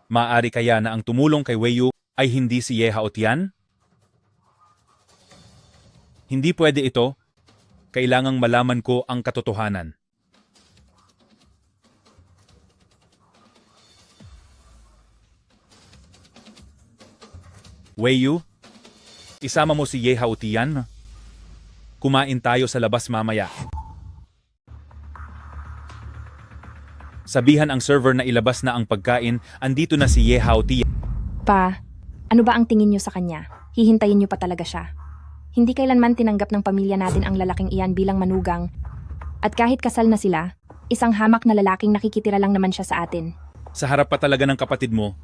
Maaari kaya na ang tumulong kay Weiyu ay hindi si Ye Haotian? Hindi pwede ito. Kailangang malaman ko ang katotohanan. Weiyu, isama mo si Ye Haotian. Kumain tayo sa labas mamaya. Sabihan ang server na ilabas na ang pagkain, andito na si Ye Haotian. Pa, ano ba ang tingin niyo sa kanya? Hihintayin niyo pa talaga siya. Hindi kailanman tinanggap ng pamilya natin ang lalaking iyan bilang manugang. At kahit kasal na sila, isang hamak na lalaking nakikitira lang naman siya sa atin. Sa harap pa talaga ng kapatid mo,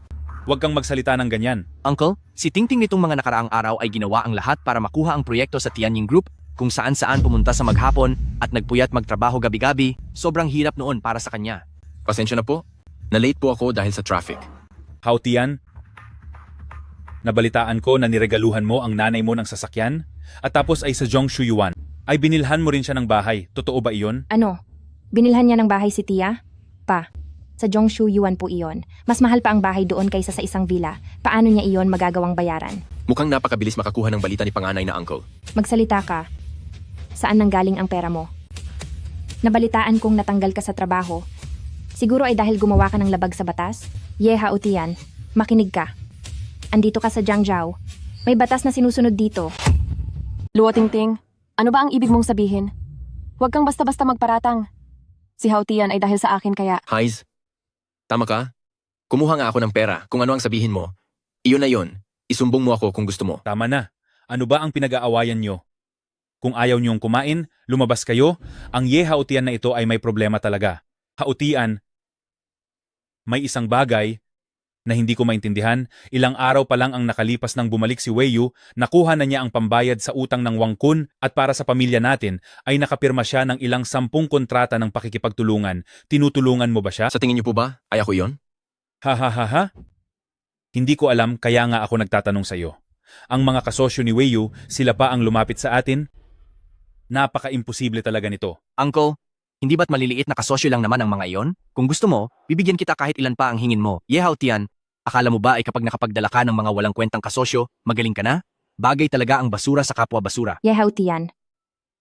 Huwag kang magsalita ng ganyan. Uncle, si Tingting nitong mga nakaraang araw ay ginawa ang lahat para makuha ang proyekto sa Tianying Group, kung saan-saan pumunta sa maghapon at nagpuyat magtrabaho gabi-gabi. Sobrang hirap noon para sa kanya. Pasensya na po. Na-late po ako dahil sa traffic. Hao Tian, nabalitaan ko na niregaluhan mo ang nanay mo ng sasakyan at tapos ay sa Zhongshu Yuan ay binilhan mo rin siya ng bahay. Totoo ba iyon? Ano? Binilhan niya ng bahay si Tia? Pa, sa Zhongshu Yuan po iyon. Mas mahal pa ang bahay doon kaysa sa isang villa. Paano niya iyon magagawang bayaran? Mukhang napakabilis makakuha ng balita ni panganay na uncle. Magsalita ka. Saan nanggaling ang pera mo? Nabalitaan kong natanggal ka sa trabaho. Siguro ay dahil gumawa ka ng labag sa batas? Hao Tian, makinig ka. Andito ka sa Jiangzhou. May batas na sinusunod dito. Luo Tingting, ano ba ang ibig mong sabihin? Huwag kang basta-basta magparatang. Si Hao Tian ay dahil sa akin kaya... Hais, tama ka? Kumuha nga ako ng pera kung ano ang sabihin mo. Iyon na yon. Isumbong mo ako kung gusto mo. Tama na. Ano ba ang pinag-aawayan nyo? Kung ayaw niyong kumain, lumabas kayo. Ang Hao Tian na ito ay may problema talaga. Hao Tian, may isang bagay na hindi ko maintindihan. Ilang araw pa lang ang nakalipas nang bumalik si Weiyu, nakuha na niya ang pambayad sa utang ng Wang Kun at para sa pamilya natin ay nakapirma siya ng ilang 10 kontrata ng pakikipagtulungan. Tinutulungan mo ba siya? Sa tingin niyo po ba, ay ako iyon? Ha ha ha ha? Hindi ko alam kaya nga ako nagtatanong sa iyo. Ang mga kasosyo ni Weiyu, sila pa ang lumapit sa atin? Napaka-imposible talaga nito. Uncle, hindi ba't maliliit na kasosyo lang naman ang mga iyon? Kung gusto mo, bibigyan kita kahit ilan pa ang hingin mo. Hao Tian, akala mo ba ay kapag nakapagdala ka ng mga walang kwentang kasosyo, magaling ka na? Bagay talaga ang basura sa kapwa basura. Hao Tian,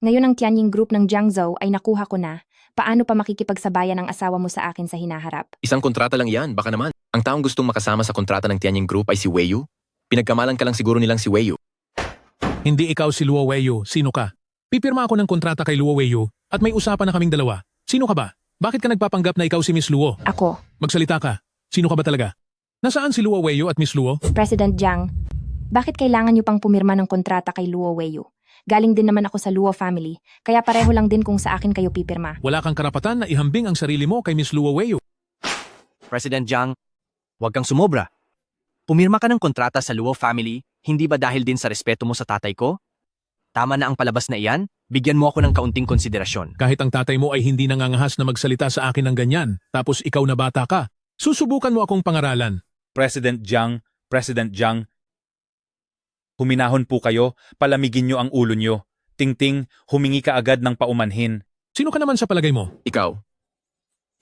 ngayon ang Tianying Group ng Jiangzhou ay nakuha ko na. Paano pa makikipagsabayan ang asawa mo sa akin sa hinaharap? Isang kontrata lang yan, baka naman. Ang taong gustong makasama sa kontrata ng Tianying Group ay si Weiyu. Pinagkamalan ka lang siguro nilang si Weiyu. Hindi ikaw si Luo Weiyu. Sino ka? Pipirma ako ng kontrata kay Luo Weiyu at may usapan na kaming dalawa. Sino ka ba? Bakit ka nagpapanggap na ikaw si Miss Luo? Ako. Magsalita ka. Sino ka ba talaga? Nasaan si Luo Weiyu at Miss Luo? President Jiang, bakit kailangan niyo pang pumirma ng kontrata kay Luo Weiyu? Galing din naman ako sa Luo family, kaya pareho lang din kung sa akin kayo pipirma. Wala kang karapatan na ihambing ang sarili mo kay Miss Luo Weiyu. President Jiang, huwag kang sumobra. Pumirma ka ng kontrata sa Luo family, hindi ba dahil din sa respeto mo sa tatay ko? Tama na ang palabas na iyan, bigyan mo ako ng kaunting konsiderasyon. Kahit ang tatay mo ay hindi nangangahas na magsalita sa akin ng ganyan, tapos ikaw na bata ka, susubukan mo akong pangaralan. President Jiang, huminahon po kayo, palamigin nyo ang ulo nyo. Tingting, humingi ka agad ng paumanhin. Sino ka naman sa palagay mo? Ikaw.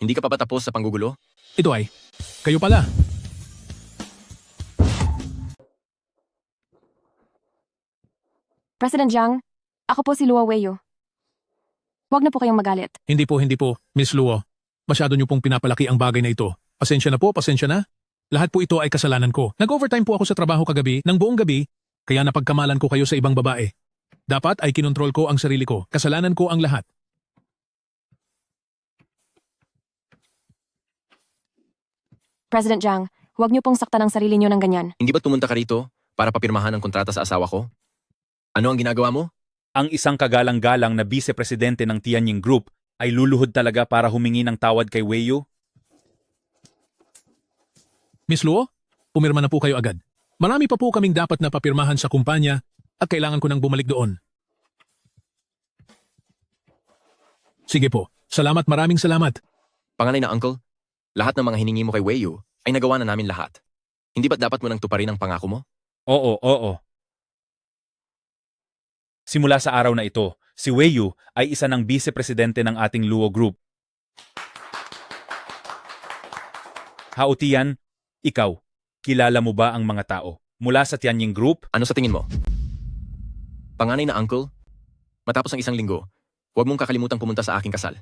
Hindi ka pa ba tapos sa panggugulo? Ito ay, kayo pala. President Jiang, ako po si Luo Weiyu. Huwag na po kayong magalit. Hindi po, Miss Luo. Masyado niyo pong pinapalaki ang bagay na ito. Pasensya na po, pasensya na. Lahat po ito ay kasalanan ko. Nag-overtime po ako sa trabaho kagabi, ng buong gabi, kaya napagkamalan ko kayo sa ibang babae. Dapat ay kinontrol ko ang sarili ko. Kasalanan ko ang lahat. President Jiang, huwag niyo pong saktan ang sarili niyo ng ganyan. Hindi ba't pumunta ka rito para papirmahan ang kontrata sa asawa ko? Ano ang ginagawa mo? Ang isang kagalang-galang na vice-presidente ng Tianying Group ay luluhod talaga para humingi ng tawad kay Weiyu? Miss Luo, pumirma na po kayo agad. Marami pa po kaming dapat na papirmahan sa kumpanya at kailangan ko nang bumalik doon. Sige po, salamat, maraming salamat. Panganay na uncle, lahat ng mga hiningi mo kay Weiyu ay nagawa na namin lahat. Hindi ba't dapat mo nang tuparin ang pangako mo? Oo. Simula sa araw na ito, si Weiyu ay isa ng vice-presidente ng ating Luo Group. Hao Tian, ikaw, kilala mo ba ang mga tao mula sa Tianying Group? Ano sa tingin mo? Panganay na uncle, matapos ang isang linggo, huwag mong kakalimutang pumunta sa aking kasal.